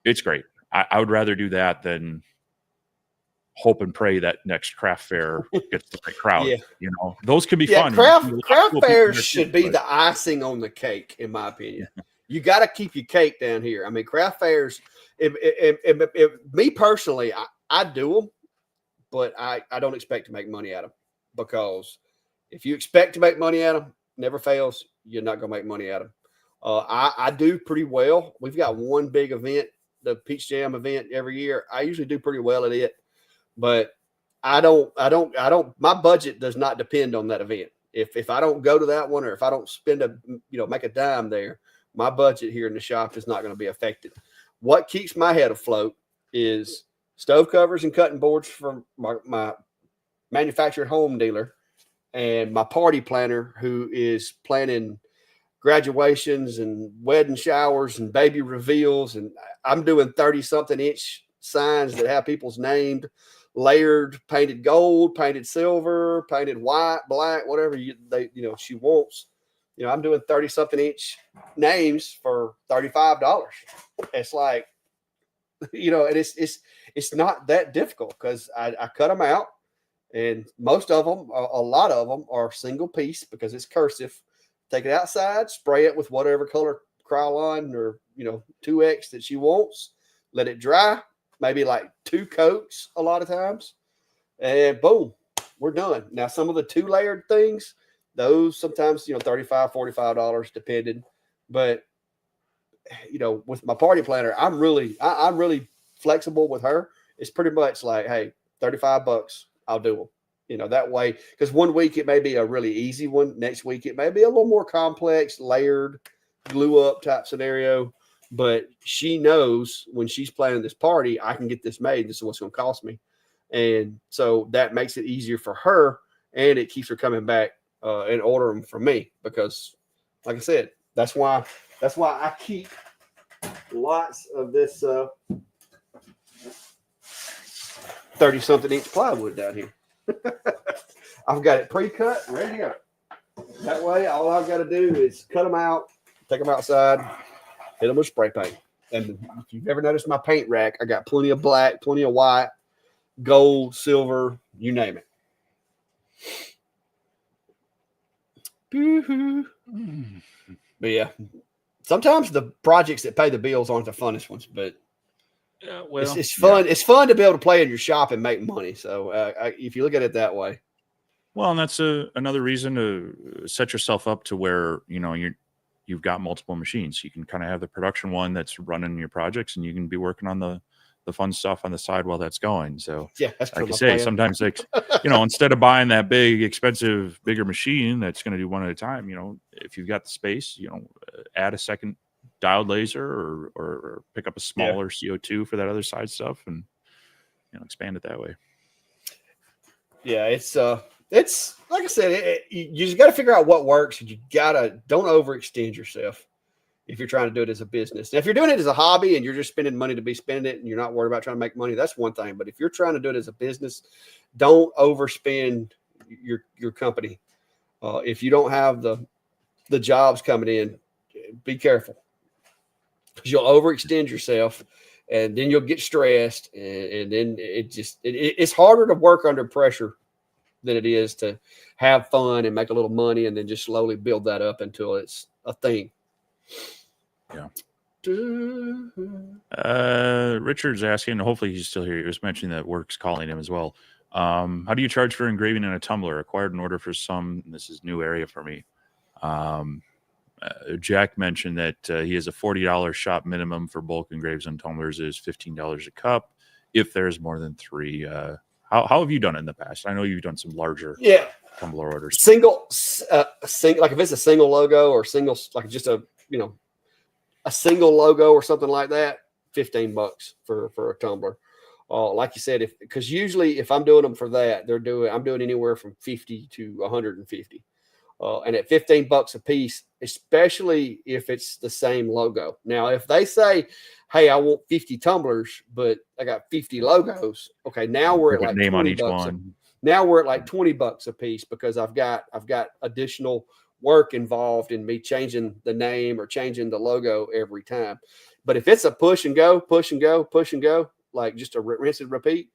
It's great. I would rather do that than hope and pray that next craft fair gets the right crowd. Yeah. Those can be fun. Craft fairs should be the icing on the cake, in my opinion. You got to keep your cake down here. I mean, craft fairs. Me personally, I do them, but I don't expect to make money at them, because if you expect to make money at them, never fails. You're not going to make money at them. I do pretty well. We've got one big event, the Peach Jam event every year. I usually do pretty well at it, but I don't, my budget does not depend on that event. If I don't go to that one, or if I don't spend make a dime there, my budget here in the shop is not going to be affected. What keeps my head afloat is stove covers and cutting boards from my manufactured home dealer, and my party planner, who is planning graduations and wedding showers and baby reveals. And I'm doing 30-something inch signs that have people's names layered, painted gold, painted silver, painted white, black, whatever she wants. I'm doing 30-something inch names for $35. It's like, and it's not that difficult, because I cut them out, and most of them, a lot of them are single piece because it's cursive. Take it outside, spray it with whatever color Krylon or 2X that she wants. Let it dry, maybe like 2 coats a lot of times, and boom, we're done. Now, some of the 2-layered things, those sometimes $35, $45 depending. But with my party planner, I'm really flexible with her. It's pretty much like, hey, $35, I'll do them. That way, because one week it may be a really easy one. Next week it may be a little more complex, layered, glue up type scenario. But she knows when she's planning this party, I can get this made. This is what's going to cost me. And so that makes it easier for her, and it keeps her coming back and ordering from me, because, like I said, that's why I keep lots of this 30-something inch plywood down here. I've got it pre-cut, ready to go. That way, all I've got to do is cut them out, take them outside, hit them with spray paint. And if you've ever noticed my paint rack, I got plenty of black, plenty of white, gold, silver, you name it. But yeah, sometimes the projects that pay the bills aren't the funnest ones, but it's fun. Yeah. It's fun to be able to play in your shop and make money. So if you look at it that way. Well, and that's another reason to set yourself up to where, you've got multiple machines. You can kind of have the production one that's running your projects, and you can be working on the fun stuff on the side while that's going. So yeah, that's like I say, sometimes instead of buying that big, expensive, bigger machine that's going to do one at a time, if you've got the space, add a second diode laser or pick up a smaller CO2 for that other side stuff, and expand it that way. Yeah, it's like I said, you just got to figure out what works, and you don't overextend yourself if you're trying to do it as a business. Now, if you're doing it as a hobby and you're just spending money to be spending it and you're not worried about trying to make money, that's one thing. But if you're trying to do it as a business, don't overspend your company. If you don't have the jobs coming in, be careful, because you'll overextend yourself, and then you'll get stressed, and then it's harder to work under pressure than it is to have fun and make a little money and then just slowly build that up until it's a thing. Yeah. Richard's asking, hopefully he's still here. He was mentioning that work's calling him as well. How do you charge for engraving in a tumbler? Acquired an order for some. This is new area for me. Jack mentioned that he has a $40 shop minimum for bulk engraves and tumblers is $15 a cup if there's more than 3. How have you done it in the past? I know you've done some larger tumbler orders. Single, like if it's a single logo or single, like just a single logo or something like that, $15 for a tumbler. Like you said, because usually if I'm doing them for that, I'm doing anywhere from 50 to 150. And at $15 a piece, especially if it's the same logo. Now, if they say, "Hey, I want 50 tumblers, but I got 50 logos," okay, now we're at Different like name on 20 each bucks. one. Now we're at like $20 a piece because I've got additional work involved in me changing the name or changing the logo every time. But if it's a push and go, push and go, push and go, like just a rinse and repeat,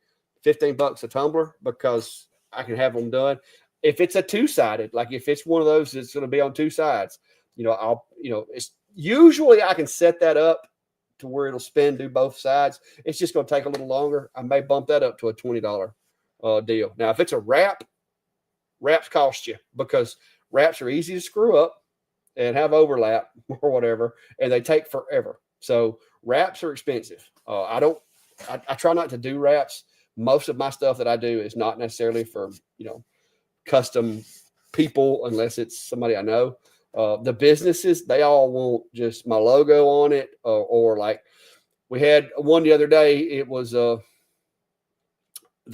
$15 a tumbler because I can have them done. If it's a two-sided, like if it's one of those that's going to be on two sides, it's usually I can set that up to where it'll spin, do both sides. It's just going to take a little longer. I may bump that up to a $20 deal. Now, if it's a wraps cost you because wraps are easy to screw up and have overlap or whatever, and they take forever. So wraps are expensive. I try not to do wraps. Most of my stuff that I do is not necessarily for, custom people unless it's somebody I know. The businesses, they all want just my logo on it, or like we had one the other day. It was the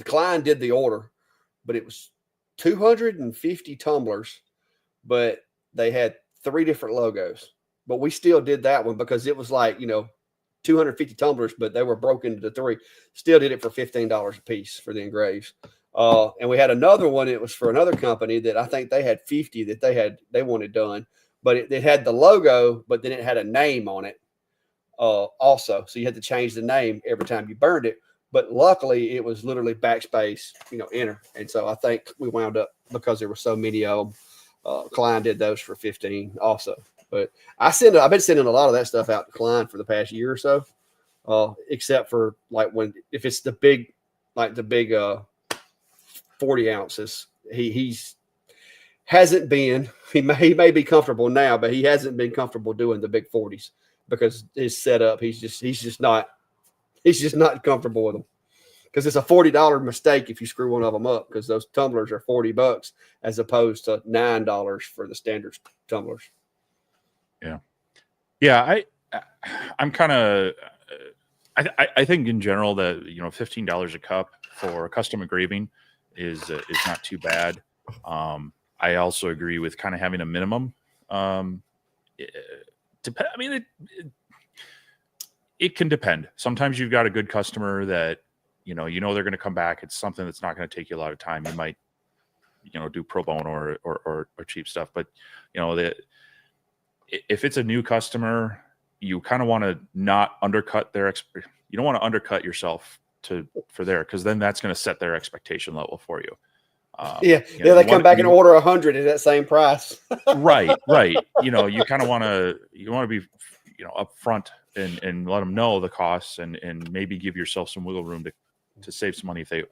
client did the order, but it was 250 tumblers, but they had 3 different logos. But we still did that one because it was like 250 tumblers, but they were broken into 3. Still did it for $15 a piece for the engraves. And we had another one. It was for another company that I think they had 50 that they wanted done, but it had the logo, but then it had a name on it also. So you had to change the name every time you burned it. But luckily, it was literally backspace, enter. And so I think we wound up, because there were so many of them, Klein did those for 15 also. But I've been sending a lot of that stuff out to Klein for the past year or so, except for like if it's the big 40 ounces. He may be comfortable now, but he hasn't been comfortable doing the big 40s because his setup, he's just not comfortable with them, because it's a $40 mistake if you screw one of them up, because those tumblers are $40 as opposed to $9 for the standard tumblers. Yeah. I'm kind of, I think in general that, $15 a cup for custom engraving is not too bad. I also agree with kind of having a minimum. It can depend. Sometimes you've got a good customer that, they're going to come back. It's something that's not going to take you a lot of time. You might, do pro bono or cheap stuff. But, if it's a new customer, you kind of want to not undercut you don't want to undercut yourself for there, because then that's going to set their expectation level for you. They come back and order 100 at that same price. right. You kind of want to be, upfront and let them know the costs, and maybe give yourself some wiggle room to save some money if they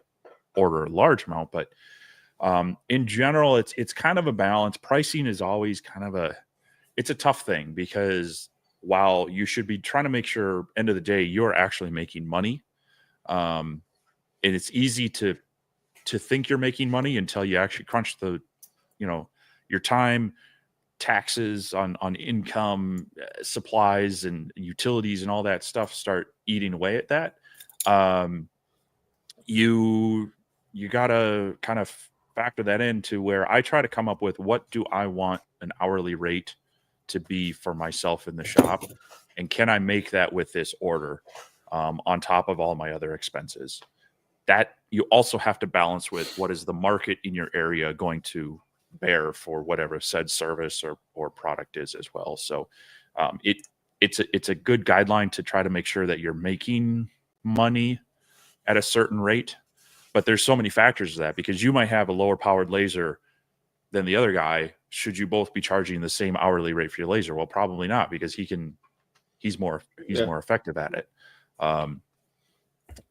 order a large amount. But in general, it's kind of a balance. Pricing is always kind of it's a tough thing, because while you should be trying to make sure end of the day you're actually making money, and it's easy to think you're making money until you actually crunch your time, taxes on income, supplies and utilities and all that stuff start eating away at that. You gotta kind of factor that into where I try to come up with, what do I want an hourly rate to be for myself in the shop, and can I make that with this order, on top of all my other expenses. That you also have to balance with what is the market in your area going to bear for whatever said service or product is as well. So it's a good guideline to try to make sure that you're making money at a certain rate. But there's so many factors to that, because you might have a lower powered laser than the other guy. Should you both be charging the same hourly rate for your laser? Well, probably not, because he's more effective at it.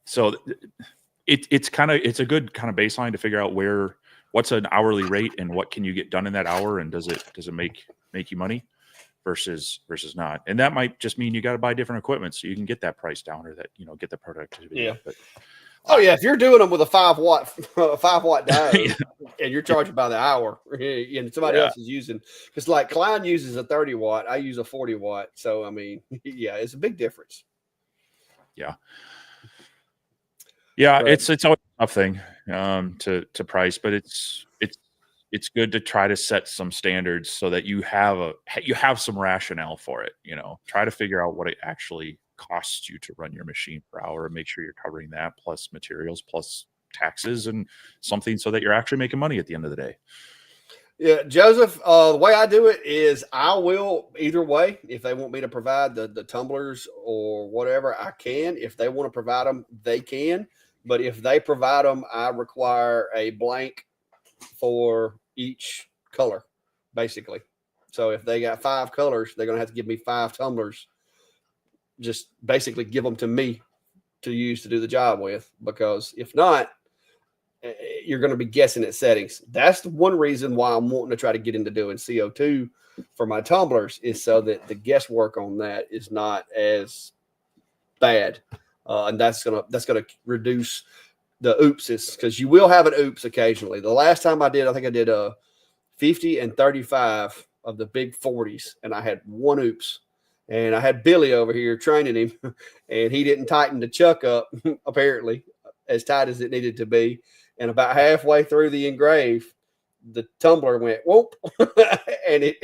So it's a good kind of baseline to figure out what's an hourly rate and what can you get done in that hour, and does it make you money versus not. And that might just mean you got to buy different equipment so you can get that price down, or that get the productivity up. But if you're doing them with a 5 watt diode and you're charging by the hour, and somebody else is using, because like Klein uses a 30 watt, I use a 40 watt. So I mean, it's a big difference. Yeah. Yeah, But it's always a tough thing to price, but it's good to try to set some standards so that you have some rationale for it. Try to figure out what it actually costs you to run your machine per hour and make sure you're covering that plus materials plus taxes and something so that you're actually making money at the end of the day. yeah, Joseph, the way I do it is I will either way. If they want me to provide the tumblers or whatever, I can. If they want to provide them, they can. But if they provide them, I require a blank for each color, basically. So if they got 5 colors, they're going to have to give me 5 tumblers. Just basically give them to me to use to do the job with, because if not, you're going to be guessing at settings. That's the one reason why I'm wanting to try to get into doing CO2 for my tumblers, is so that the guesswork on that is not as bad, and that's gonna reduce the oopses, because you will have an oops occasionally. The last time I think I did 50 and 35 of the big 40s, and I had one oops. And I had Billy over here training him, and he didn't tighten the chuck up, apparently, as tight as it needed to be. And about halfway through the engrave, the tumbler went whoop, and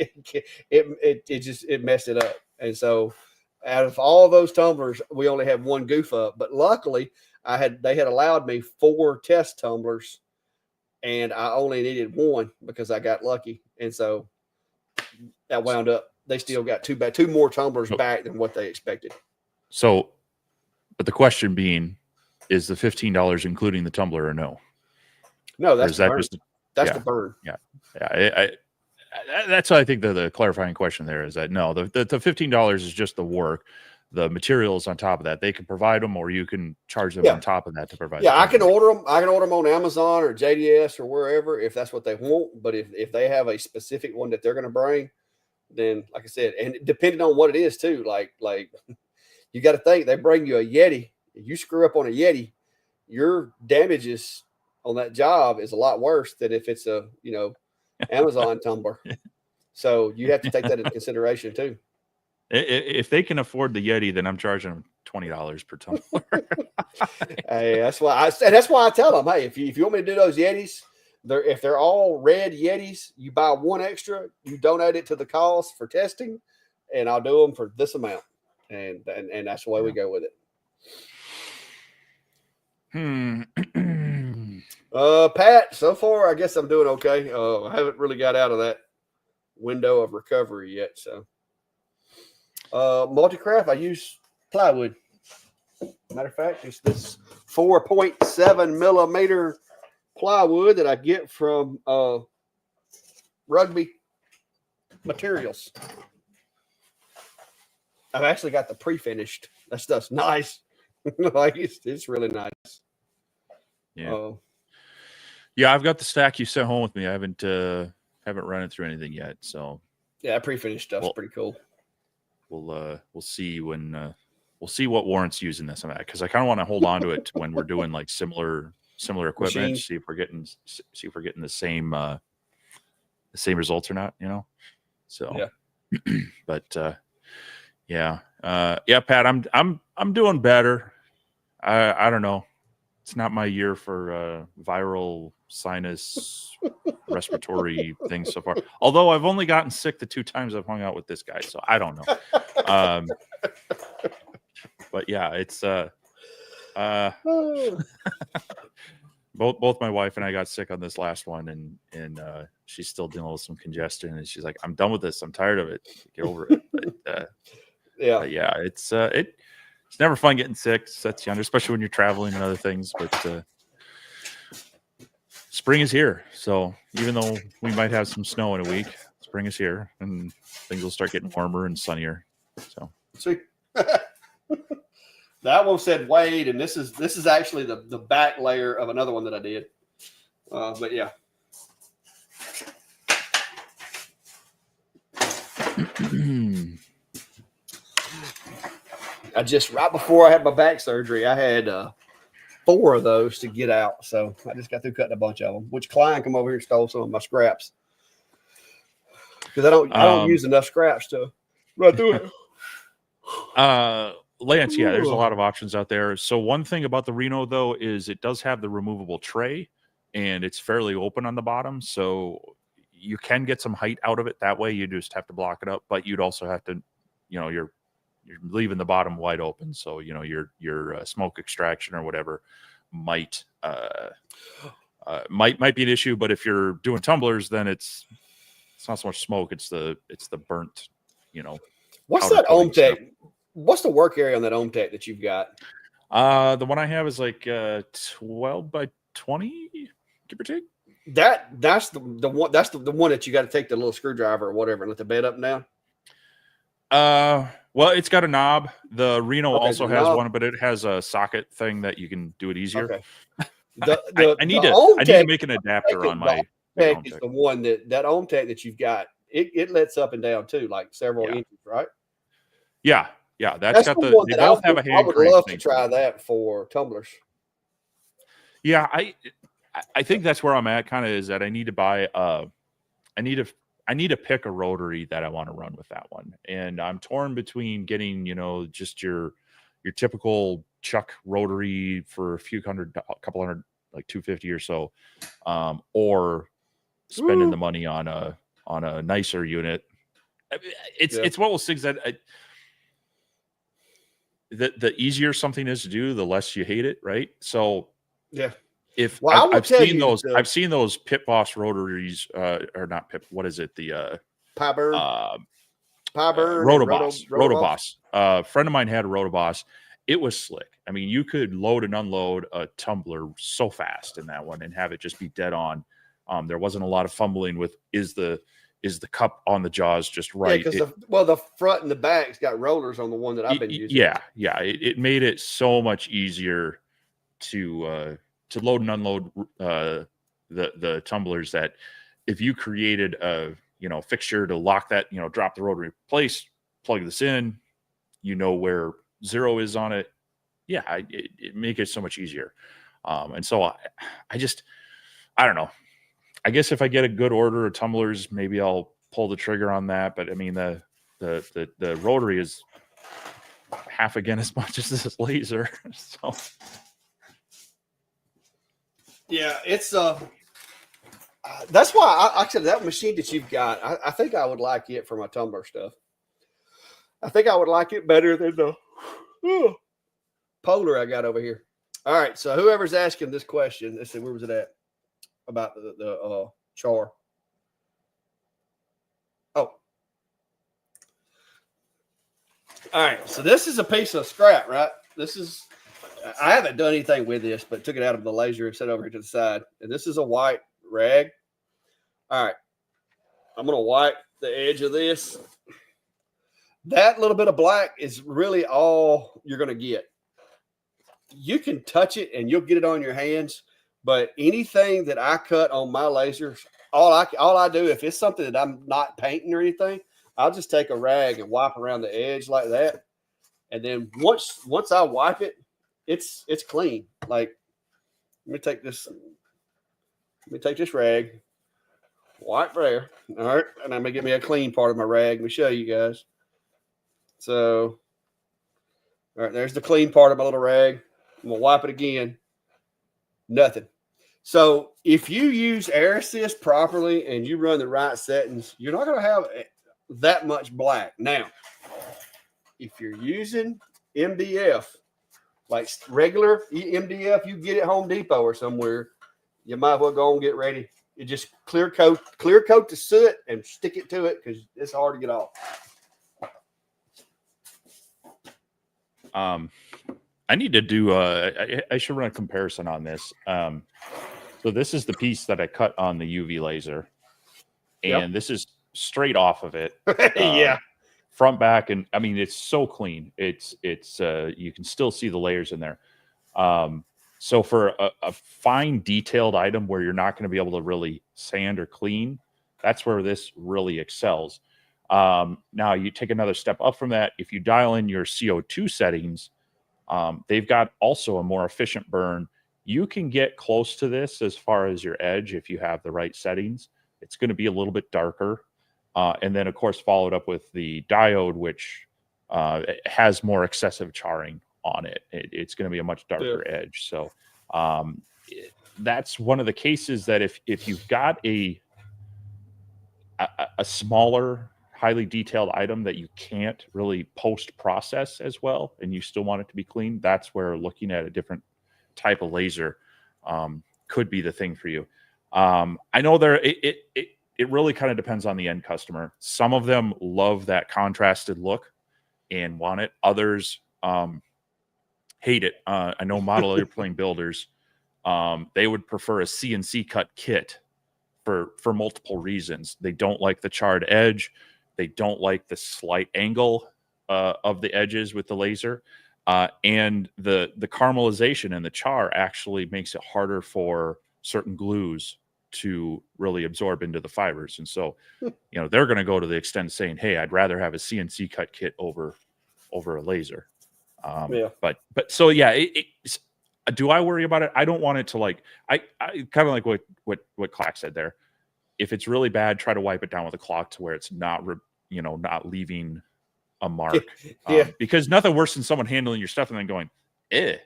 it messed it up. And so, out of all those tumblers, we only had one goof up. But luckily, they had allowed me 4 test tumblers, and I only needed 1 because I got lucky. And so that wound up. They still got 2 more tumblers back than what they expected. So, but the question being, is the $15 including the tumbler or no? No, that's the burn. That's the burn. Yeah. That's I think the clarifying question there is that no, the $15 is just the work. The materials on top of that, they can provide them, or you can charge them on top of that to provide. Yeah, I can order them. I can order them on Amazon or JDS or wherever if that's what they want. But if they have a specific one that they're going to bring, then like I said, and depending on what it is too, like you got to think, they bring you a Yeti. If you screw up on a Yeti, your damages on that job is a lot worse than if it's a Amazon tumbler. So you have to take that into consideration too. If they can afford the Yeti, then I'm charging them $20 per tumbler. Hey, that's why I tell them, hey, if you want me to do those Yetis, if they're all red Yetis, you buy 1 extra, you donate it to the cause for testing, and I'll do them for this amount, and that's the way we go with it. Pat, so far I guess I'm doing okay. I haven't really got out of that window of recovery yet. So, multi-craft, I use plywood. Matter of fact, it's this 4.7 millimeter plywood that I get from Rugby Materials. I've actually got the pre-finished. That stuff's nice. Like it's really nice. Yeah. Yeah, I've got the stack you sent home with me. I haven't run it through anything yet. So yeah, pre-finished stuff's pretty cool. We'll see when we'll see what warrants using this on that, because I kind of want to hold on to it when we're doing like similar equipment. Machine. See if we're getting the same results or not. So yeah. But yeah, Pat, I'm doing better. I don't know. It's not my year for viral sinus respiratory things so far. Although I've only gotten sick the 2 times I've hung out with this guy, so I don't know. But yeah, it's both my wife and I got sick on this last one, and she's still dealing with some congestion, and she's like, "I'm done with this. I'm tired of it. Get over it." But, yeah, it's never fun getting sick. Sets you under, especially when you're traveling and other things. But spring is here, so even though we might have some snow in a week, spring is here, and things will start getting warmer and sunnier. So see, that one said Wade, and this is actually the back layer of another one that I did. But yeah. Right before I had my back surgery, I had 4 of those to get out. So I just got through cutting a bunch of them, which Klein come over here and stole some of my scraps. Because I don't use enough scraps to run through it. Lance, yeah, there's a lot of options out there. So one thing about the Reno though is it does have the removable tray, and it's fairly open on the bottom, so you can get some height out of it that way. You just have to block it up, but you'd also have to, you're leaving the bottom wide open, so your smoke extraction or whatever might be an issue. But if you're doing tumblers, then it's not so much smoke; it's the burnt, What's powder that coating Tech? stuff. What's the work area on that Tech that you've got? The one I have is like 12 by 20, give or take. That's the one. That's the one that you got to take the little screwdriver or whatever and let the bed up and down. Well, it's got a knob. The Reno also has knob. one, but it has a socket thing that you can do it easier. Okay. I need to make an adapter on my Tech is the one that Ohm Tech that you've got. It lets up and down too, like several inches, right? Yeah. That's got the. They both have a hand. I would love to try that for tumblers. Yeah, I think that's where I'm at. Kind of is that I need to buy. I need to pick a rotary that I want to run with that one, and I'm torn between getting just your typical Chuck rotary for a couple hundred, like $250 or so, or spending the money on a nicer unit. It's one of those things that the easier something is to do, the less you hate it, right? So yeah. I've seen those Pit Boss rotaries, or not Pit. What is it? The Pyburn, Rotoboss. A friend of mine had a Rotoboss. It was slick. I mean, you could load and unload a tumbler so fast in that one and have it just be dead on. There wasn't a lot of fumbling with is the cup on the jaws just right? Yeah, because the front and the back's got rollers on the one that I've been using. Yeah. It made it so much easier to load and unload the tumblers, that if you created a fixture to lock that, drop the rotary place, plug this in, where zero is on it. Yeah, it make it so much easier. And so I don't know. I guess if I get a good order of tumblers, maybe I'll pull the trigger on that. But I mean, the rotary is half again as much as this laser. So yeah, it's that's why I said that machine that you've got. I think I would like it for my tumbler stuff. I think I would like it better than the Polar I got over here. All right, so whoever's asking this question, let's see, where was it at? About the char. Oh. All right, so this is a piece of scrap, right? I haven't done anything with this, but took it out of the laser and set it over here to the side. And this is a white rag. All right, I'm going to wipe the edge of this. That little bit of black is really all you're going to get. You can touch it and you'll get it on your hands. But anything that I cut on my lasers, all I do, if it's something that I'm not painting or anything, I'll just take a rag and wipe around the edge like that. And then once I wipe it, it's clean. Like, let me take this rag, wipe there. All right. And I'm going to get me a clean part of my rag. Let me show you guys. So, all right, there's the clean part of my little rag. I'm going to wipe it again. Nothing. So if you use air assist properly and you run the right settings, you're not going to have that much black. Now, if you're using MDF, like regular MDF, you get it Home Depot or somewhere, you might as well go and get ready. You just clear coat the soot and stick it to it because it's hard to get off. I need to do I should run a comparison on this. So this is the piece that I cut on the UV laser, and this is straight off of it. Yeah, front, back, and I mean it's so clean. It's you can still see the layers in there. So for a fine detailed item where you're not going to be able to really sand or clean, that's where this really excels. Now you take another step up from that. If you dial in your CO2 settings, they've got also a more efficient burn. You can get close to this as far as your edge if you have the right settings. It's going to be a little bit darker. And then, of course, followed up with the diode, which it has more excessive charring on it. It's going to be a much darker edge. So that's one of the cases that if you've got a smaller, highly detailed item that you can't really post process as well, and you still want it to be clean, that's where looking at a different type of laser could be the thing for you. I know it really kind of depends on the end customer. Some of them love that contrasted look and want it. Others hate it. I know model airplane builders, they would prefer a CNC cut kit for multiple reasons. They don't like the charred edge. They don't like the slight angle of the edges with the laser. And the caramelization and the char actually makes it harder for certain glues to really absorb into the fibers. And so, they're going to go to the extent of saying, hey, I'd rather have a CNC cut kit over a laser. But so, yeah, do I worry about it? I don't want it to I kind of like what Clack said there. If it's really bad, try to wipe it down with a cloth to where it's not, not leaving a mark. Because nothing worse than someone handling your stuff and then going, eh.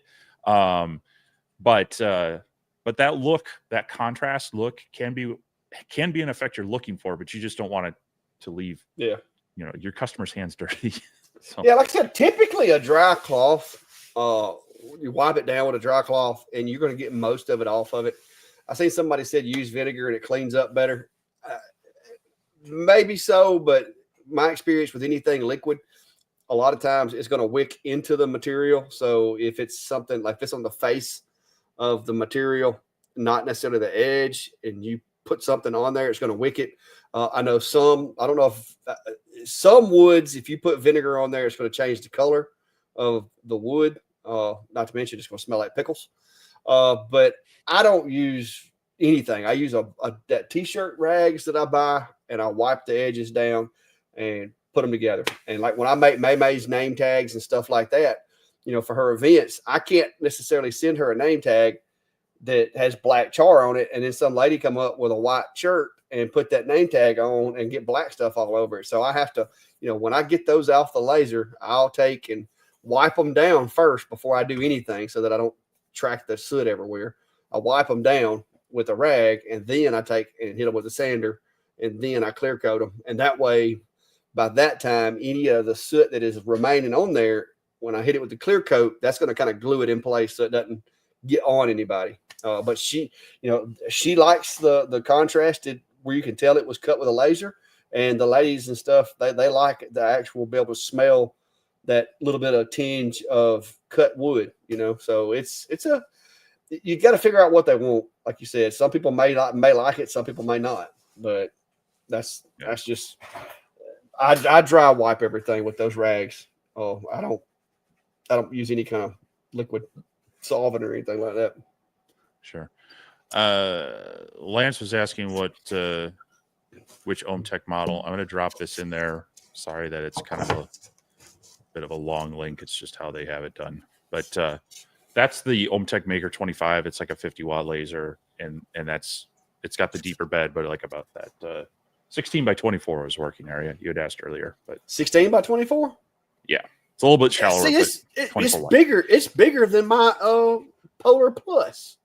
But that look, that contrast look can be an effect you're looking for, but you just don't want it to leave, your customer's hands dirty. So. Yeah, like I said, typically a dry cloth, you wipe it down with a dry cloth and you're going to get most of it off of it. I seen somebody said use vinegar and it cleans up better. Maybe so, but my experience with anything liquid, a lot of times it's going to wick into the material. So if it's something like this on the face of the material, not necessarily the edge, and you put something on there, it's going to wick it. I know I don't know if some woods, if you put vinegar on there, it's going to change the color of the wood. Not to mention it's going to smell like pickles. But I don't use anything. I use that t-shirt rags that I buy, and I wipe the edges down and put them together. And like when I make May's name tags and stuff like that, for her events, I can't necessarily send her a name tag that has black char on it, and then some lady come up with a white shirt and put that name tag on and get black stuff all over it. So I have to, when I get those off the laser, I'll take and wipe them down first before I do anything so that I don't track the soot everywhere. I wipe them down with a rag, and then I take and hit them with a sander, and then I clear coat them. And that way, by that time, any of the soot that is remaining on there, when I hit it with the clear coat, that's going to kind of glue it in place so it doesn't get on anybody. But she likes the contrasted where you can tell it was cut with a laser, and the ladies and stuff, they like the actual be able to smell that little bit of tinge of cut wood, so you got to figure out what they want. Like you said, some people may like it, some people may not, but that's just, I dry wipe everything with those rags. Oh, I don't use any kind of liquid solvent or anything like that. Sure. Lance was asking which OhmTech model. I'm going to drop this in there. Sorry that it's kind of a bit of a long link. It's just how they have it done. But that's the OhmTech Maker 25. It's like a 50-watt laser, and it's got the deeper bed, but like about that 16 by 24 was working area you had asked earlier. But 16 by 24? Yeah. It's a little bit shallower. See, it's bigger. It's bigger than my Polar Plus.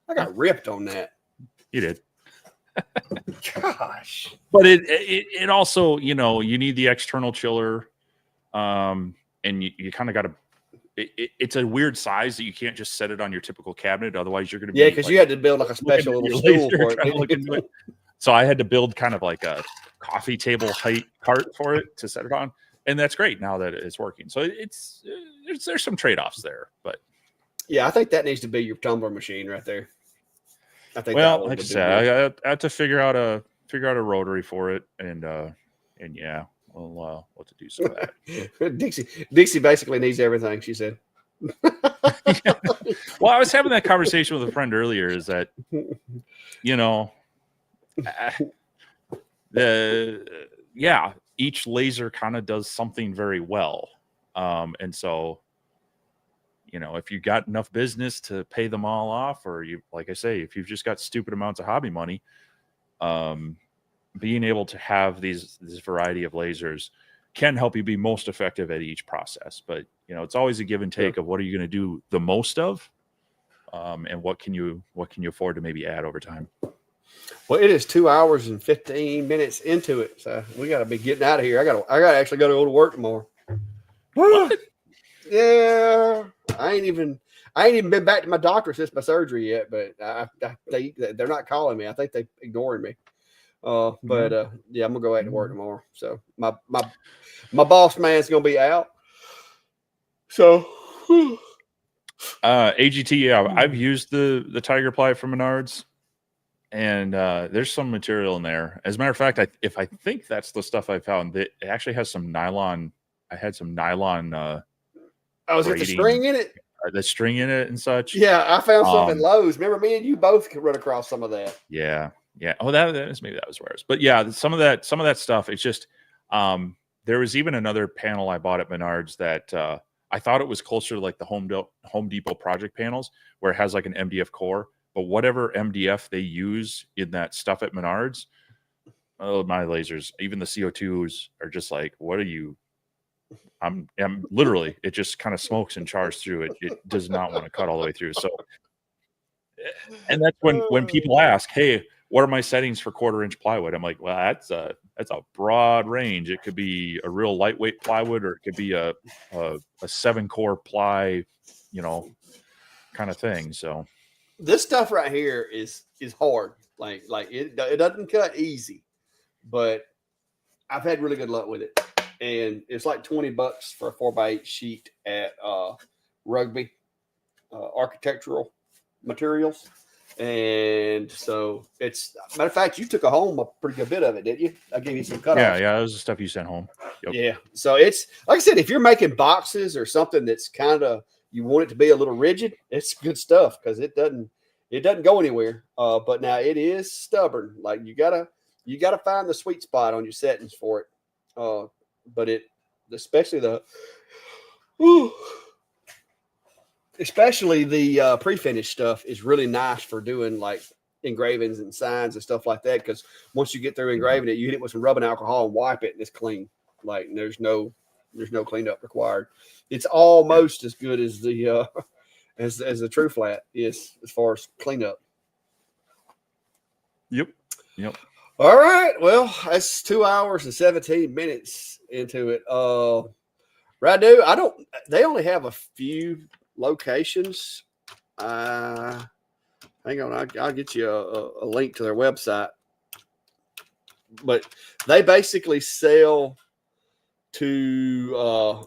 I got ripped on that. You did. Gosh. But it also, you need the external chiller, and you kind of got to. It's a weird size that you can't just set it on your typical cabinet. Otherwise, you're going to be because you had to build like a special little stool for it. So I had to build kind of like a coffee table height cart for it to set it on. And that's great now that it's working. So there's some trade-offs there, but yeah, I think that needs to be your tumbler machine right there. I think. Well, like I said, I have to figure out a rotary for it, and yeah, we'll have to do some of that. Dixie basically needs everything. She said. Yeah. Well, I was having that conversation with a friend earlier. Is that each laser kind of does something very well. And so, if you got enough business to pay them all off, or like I say, if you've just got stupid amounts of hobby money, being able to have this variety of lasers can help you be most effective at each process. But it's always a give and take of what are you going to do the most of, and what can you afford to maybe add over time. Well, it is 2 hours and 15 minutes into it, so we got to be getting out of here. I got to actually go to work tomorrow. What? Yeah, I ain't even been back to my doctor since my surgery yet, but they're not calling me. I think they're ignoring me. But yeah, I'm gonna go back to work tomorrow. So my boss man's gonna be out. So AGT, yeah, I've used the Tiger Ply from Menards, and there's some material in there. As a matter of fact, I think that's the stuff I found. That it actually has some nylon. I had some nylon. I was got the string in it. The string in it and such. Yeah, I found something in Lowe's. Remember, me and you both could run across some of that. Yeah. Oh, maybe that was where's. But yeah, some of that stuff. It's just there was even another panel I bought at Menards that I thought it was closer to like the Home Depot project panels, where it has like an MDF core. But whatever MDF they use in that stuff at Menards, oh, my lasers, even the CO2s are just like, what are you? I'm literally, it just kind of smokes and chars through it. It does not want to cut all the way through. So, and that's when people ask, hey, what are my settings for 1/4-inch plywood? I'm like, well, that's a broad range. It could be a real lightweight plywood, or it could be a 7-core ply, kind of thing. So this stuff right here is hard. Like it doesn't cut easy, but I've had really good luck with it. And it's like $20 for a 4x8 sheet at Rugby Architectural Materials. And so it's, matter of fact, you took home a pretty good bit of it, didn't you? I gave you some cutoffs. Yeah, that was the stuff you sent home. Yep. Yeah. So it's, like I said, if you're making boxes or something that's kind of, you want it to be a little rigid, it's good stuff because it doesn't go anywhere. But now it is stubborn. Like you gotta find the sweet spot on your settings for it. But especially the pre-finished stuff is really nice for doing like engravings and signs and stuff like that. Because once you get through engraving it, you hit it with some rubbing alcohol and wipe it, and it's clean. Like there's no cleanup required. It's almost as good as the as the True Flat is as far as cleanup. Yep. All right. Well, that's 2 hours and 17 minutes into it. Radu, they only have a few locations. Hang on, I'll get you a link to their website. But they basically sell to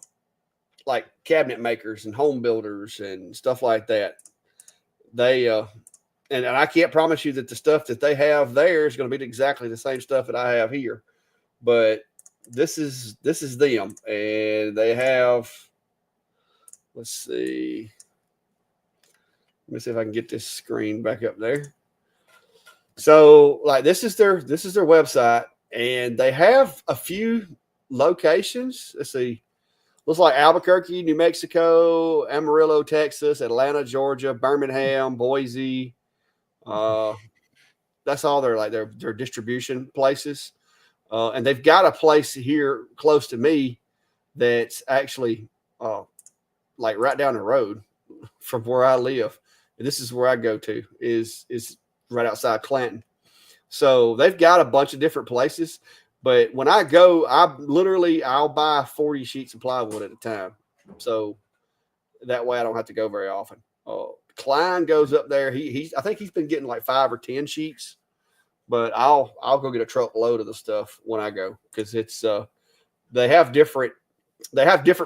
like cabinet makers and home builders and stuff like that. They and I can't promise you that the stuff that they have there is going to be exactly the same stuff that I have here, but this is them, and they have. Let's see. Let me see if I can get this screen back up there. So, like, this is their website, and they have a few locations. Let's see. Looks like Albuquerque, New Mexico, Amarillo, Texas, Atlanta, Georgia, Birmingham, Boise. That's all their distribution places. And they've got a place here close to me that's actually like right down the road from where I live. And this is where I go to is right outside Clanton. So they've got a bunch of different places. But when I go, I'll buy 40 sheets of plywood at a time. So that way I don't have to go very often. Klein goes up there. I think he's been getting like 5 or 10 sheets, but I'll go get a truckload of the stuff when I go because it's they have different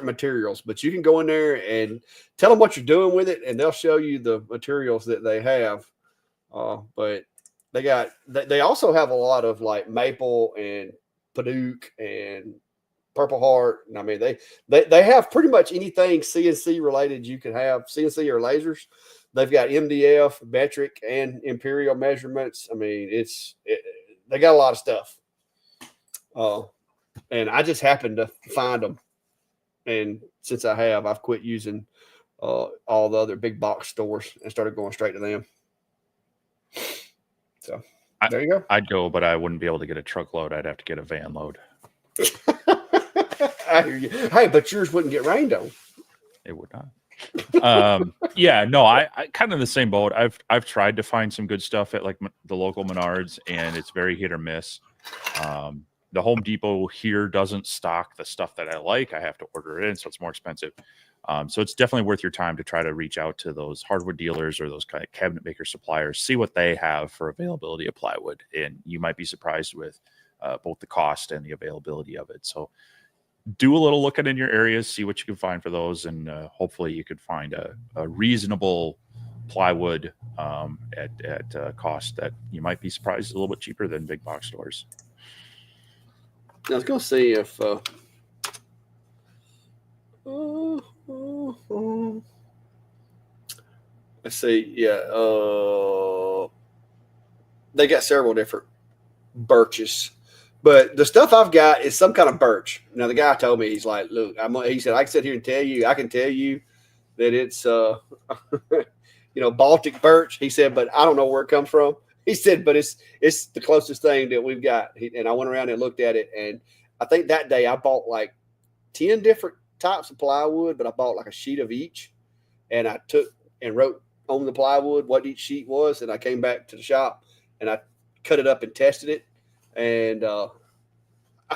materials, but you can go in there and tell them what you're doing with it, and they'll show you the materials that they have. But they also have a lot of like maple and Paduke and Purple Heart. And I mean, they have pretty much anything CNC related you can have, CNC or lasers. They've got MDF, metric, and imperial measurements. I mean, they got a lot of stuff. And I just happened to find them. And since I've quit using all the other big box stores and started going straight to them. So there you go. I'd go, but I wouldn't be able to get a truckload. I'd have to get a van load. I hear you. Hey, but yours wouldn't get rained on. It would not. Yeah, no, I kind of the same boat. I've tried to find some good stuff at like the local Menards, and it's very hit or miss. The Home Depot here doesn't stock the stuff that I like. I have to order it in, so it's more expensive. So it's definitely worth your time to try to reach out to those hardwood dealers or those kind of cabinet maker suppliers, see what they have for availability of plywood, and you might be surprised with both the cost and the availability of it. So do a little looking in your areas, see what you can find for those, and hopefully you could find a reasonable plywood at a cost that you might be surprised is a little bit cheaper than big box stores. I was going to see if let's see. Yeah, they got several different birches. But the stuff I've got is some kind of birch. Now, the guy told me, he's like, look, he said, I can sit here and tell you, I can tell you that it's, Baltic birch. He said, but I don't know where it comes from. He said, but it's the closest thing that we've got. And I went around and looked at it. And I think that day I bought like 10 different types of plywood, but I bought like a sheet of each. And I took and wrote on the plywood what each sheet was. And I came back to the shop and I cut it up and tested it. And I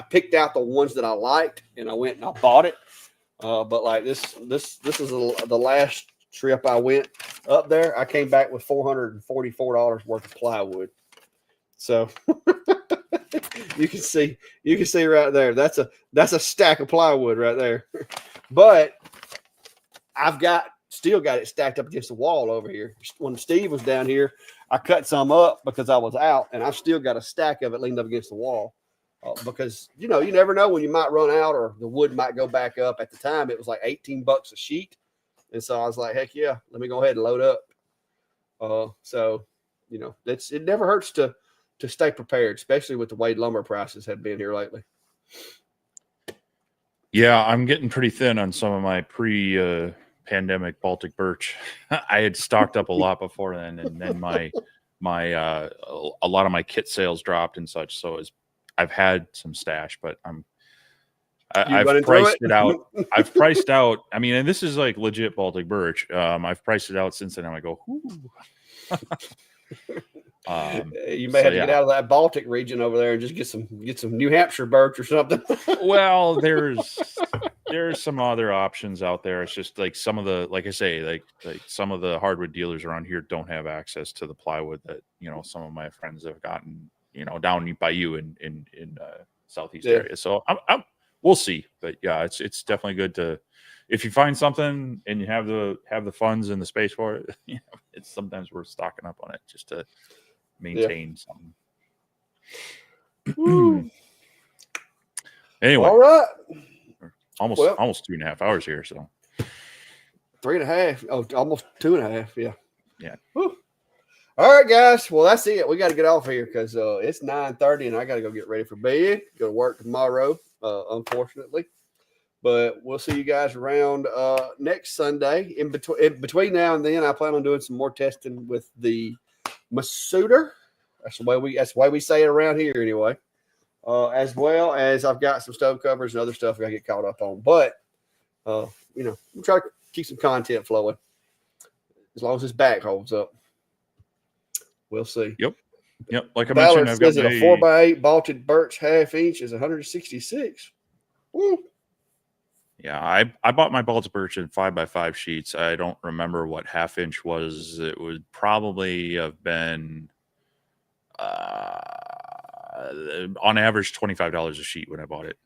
picked out the ones that I liked, and I went and I bought it. But like this is the last trip I went up there. I came back with $444 worth of plywood. So you can see right there. That's a stack of plywood right there. But I've still got it stacked up against the wall over here. When Steve was down here, I cut some up because I was out, and I've still got a stack of it leaned up against the wall because, you never know when you might run out or the wood might go back up. At the time, it was like $18 a sheet. And so I was like, heck yeah, let me go ahead and load up. So, it never hurts to stay prepared, especially with the way lumber prices have been here lately. Yeah, I'm getting pretty thin on some of my pandemic Baltic birch. I had stocked up a lot before then, and then my a lot of my kit sales dropped and such. So I've had some stash, but I've priced it out. I've priced out. I mean, and this is like legit Baltic birch. I've priced it out since then. And I go, you may have to get out of that Baltic region over there and just get some New Hampshire birch or something. Well, there's some other options out there. It's just like some of the, like I say, like some of the hardwood dealers around here don't have access to the plywood that some of my friends have gotten down by you in southeast area. So we'll see, but yeah, it's definitely good to, if you find something and you have the funds and the space for it, it's sometimes worth stocking up on it just to maintain something. Anyway, all right, almost 2.5 hours here, so 3.5. Oh, almost 2.5. Yeah. Woo. All right, guys. Well, that's it. We got to get off here because it's 9:30 and I got to go get ready for bed. Go to work tomorrow, unfortunately. But we'll see you guys around next Sunday. In between now and then, I plan on doing some more testing with the Masuder. That's the way we say it around here, anyway. As well as I've got some stove covers and other stuff I got to get caught up on. But we'll try to keep some content flowing as long as this back holds up. We'll see. Yep. Like I mentioned, I've got a 4x8 Baltic birch 1/2 inch is 166. Woo. Yeah, I bought my Baltic birch in 5x5 sheets. I don't remember what 1/2 inch was. It would probably have been on average $25 a sheet when I bought it.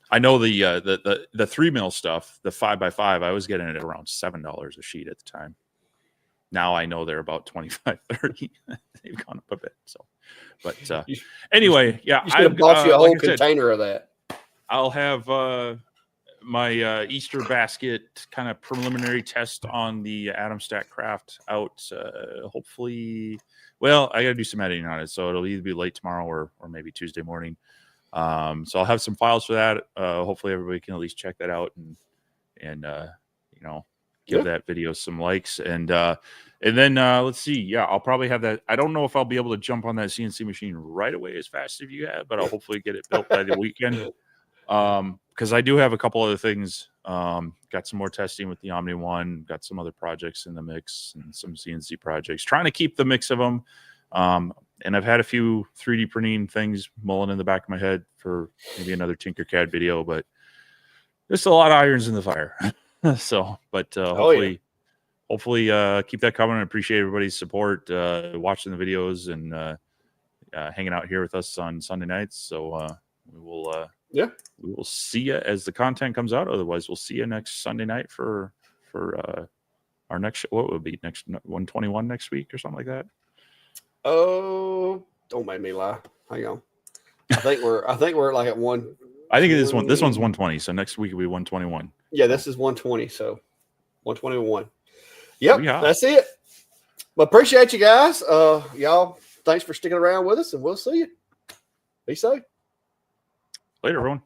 I know the 3mm stuff, the 5x5, I was getting it around $7 a sheet at the time. Now I know they're about 25, 30. They've gone up a bit. So, but anyway, yeah, I bought you a whole container of that. I'll have my Easter basket kind of preliminary test on the Adam Stack Craft out. Hopefully, well, I got to do some editing on it, so it'll either be late tomorrow or maybe Tuesday morning. So I'll have some files for that. Hopefully, everybody can at least check that out and give that video some likes and then let's see. Yeah, I'll probably have that. I don't know if I'll be able to jump on that CNC machine right away as fast as you have, but I'll hopefully get it built by the weekend. Because I do have a couple other things. Got some more testing with the Omni One. Got some other projects in the mix and some CNC projects. Trying to keep the mix of them. And I've had a few 3D printing things mulling in the back of my head for maybe another Tinkercad video, but there's a lot of irons in the fire. So, but hopefully keep that coming. I appreciate everybody's support, watching the videos and hanging out here with us on Sunday nights. So we will see you as the content comes out. Otherwise, we'll see you next Sunday night for our next. What would be next 121 next week or something like that. Oh, don't make me lie. Hang on. I think we're like at one. I think this one's 120. So next week will be 121. Yeah, this is 120. So 121. Yep, Yeah. That's it. But appreciate you guys. Y'all, thanks for sticking around with us, and we'll see you. Be safe. Later, everyone.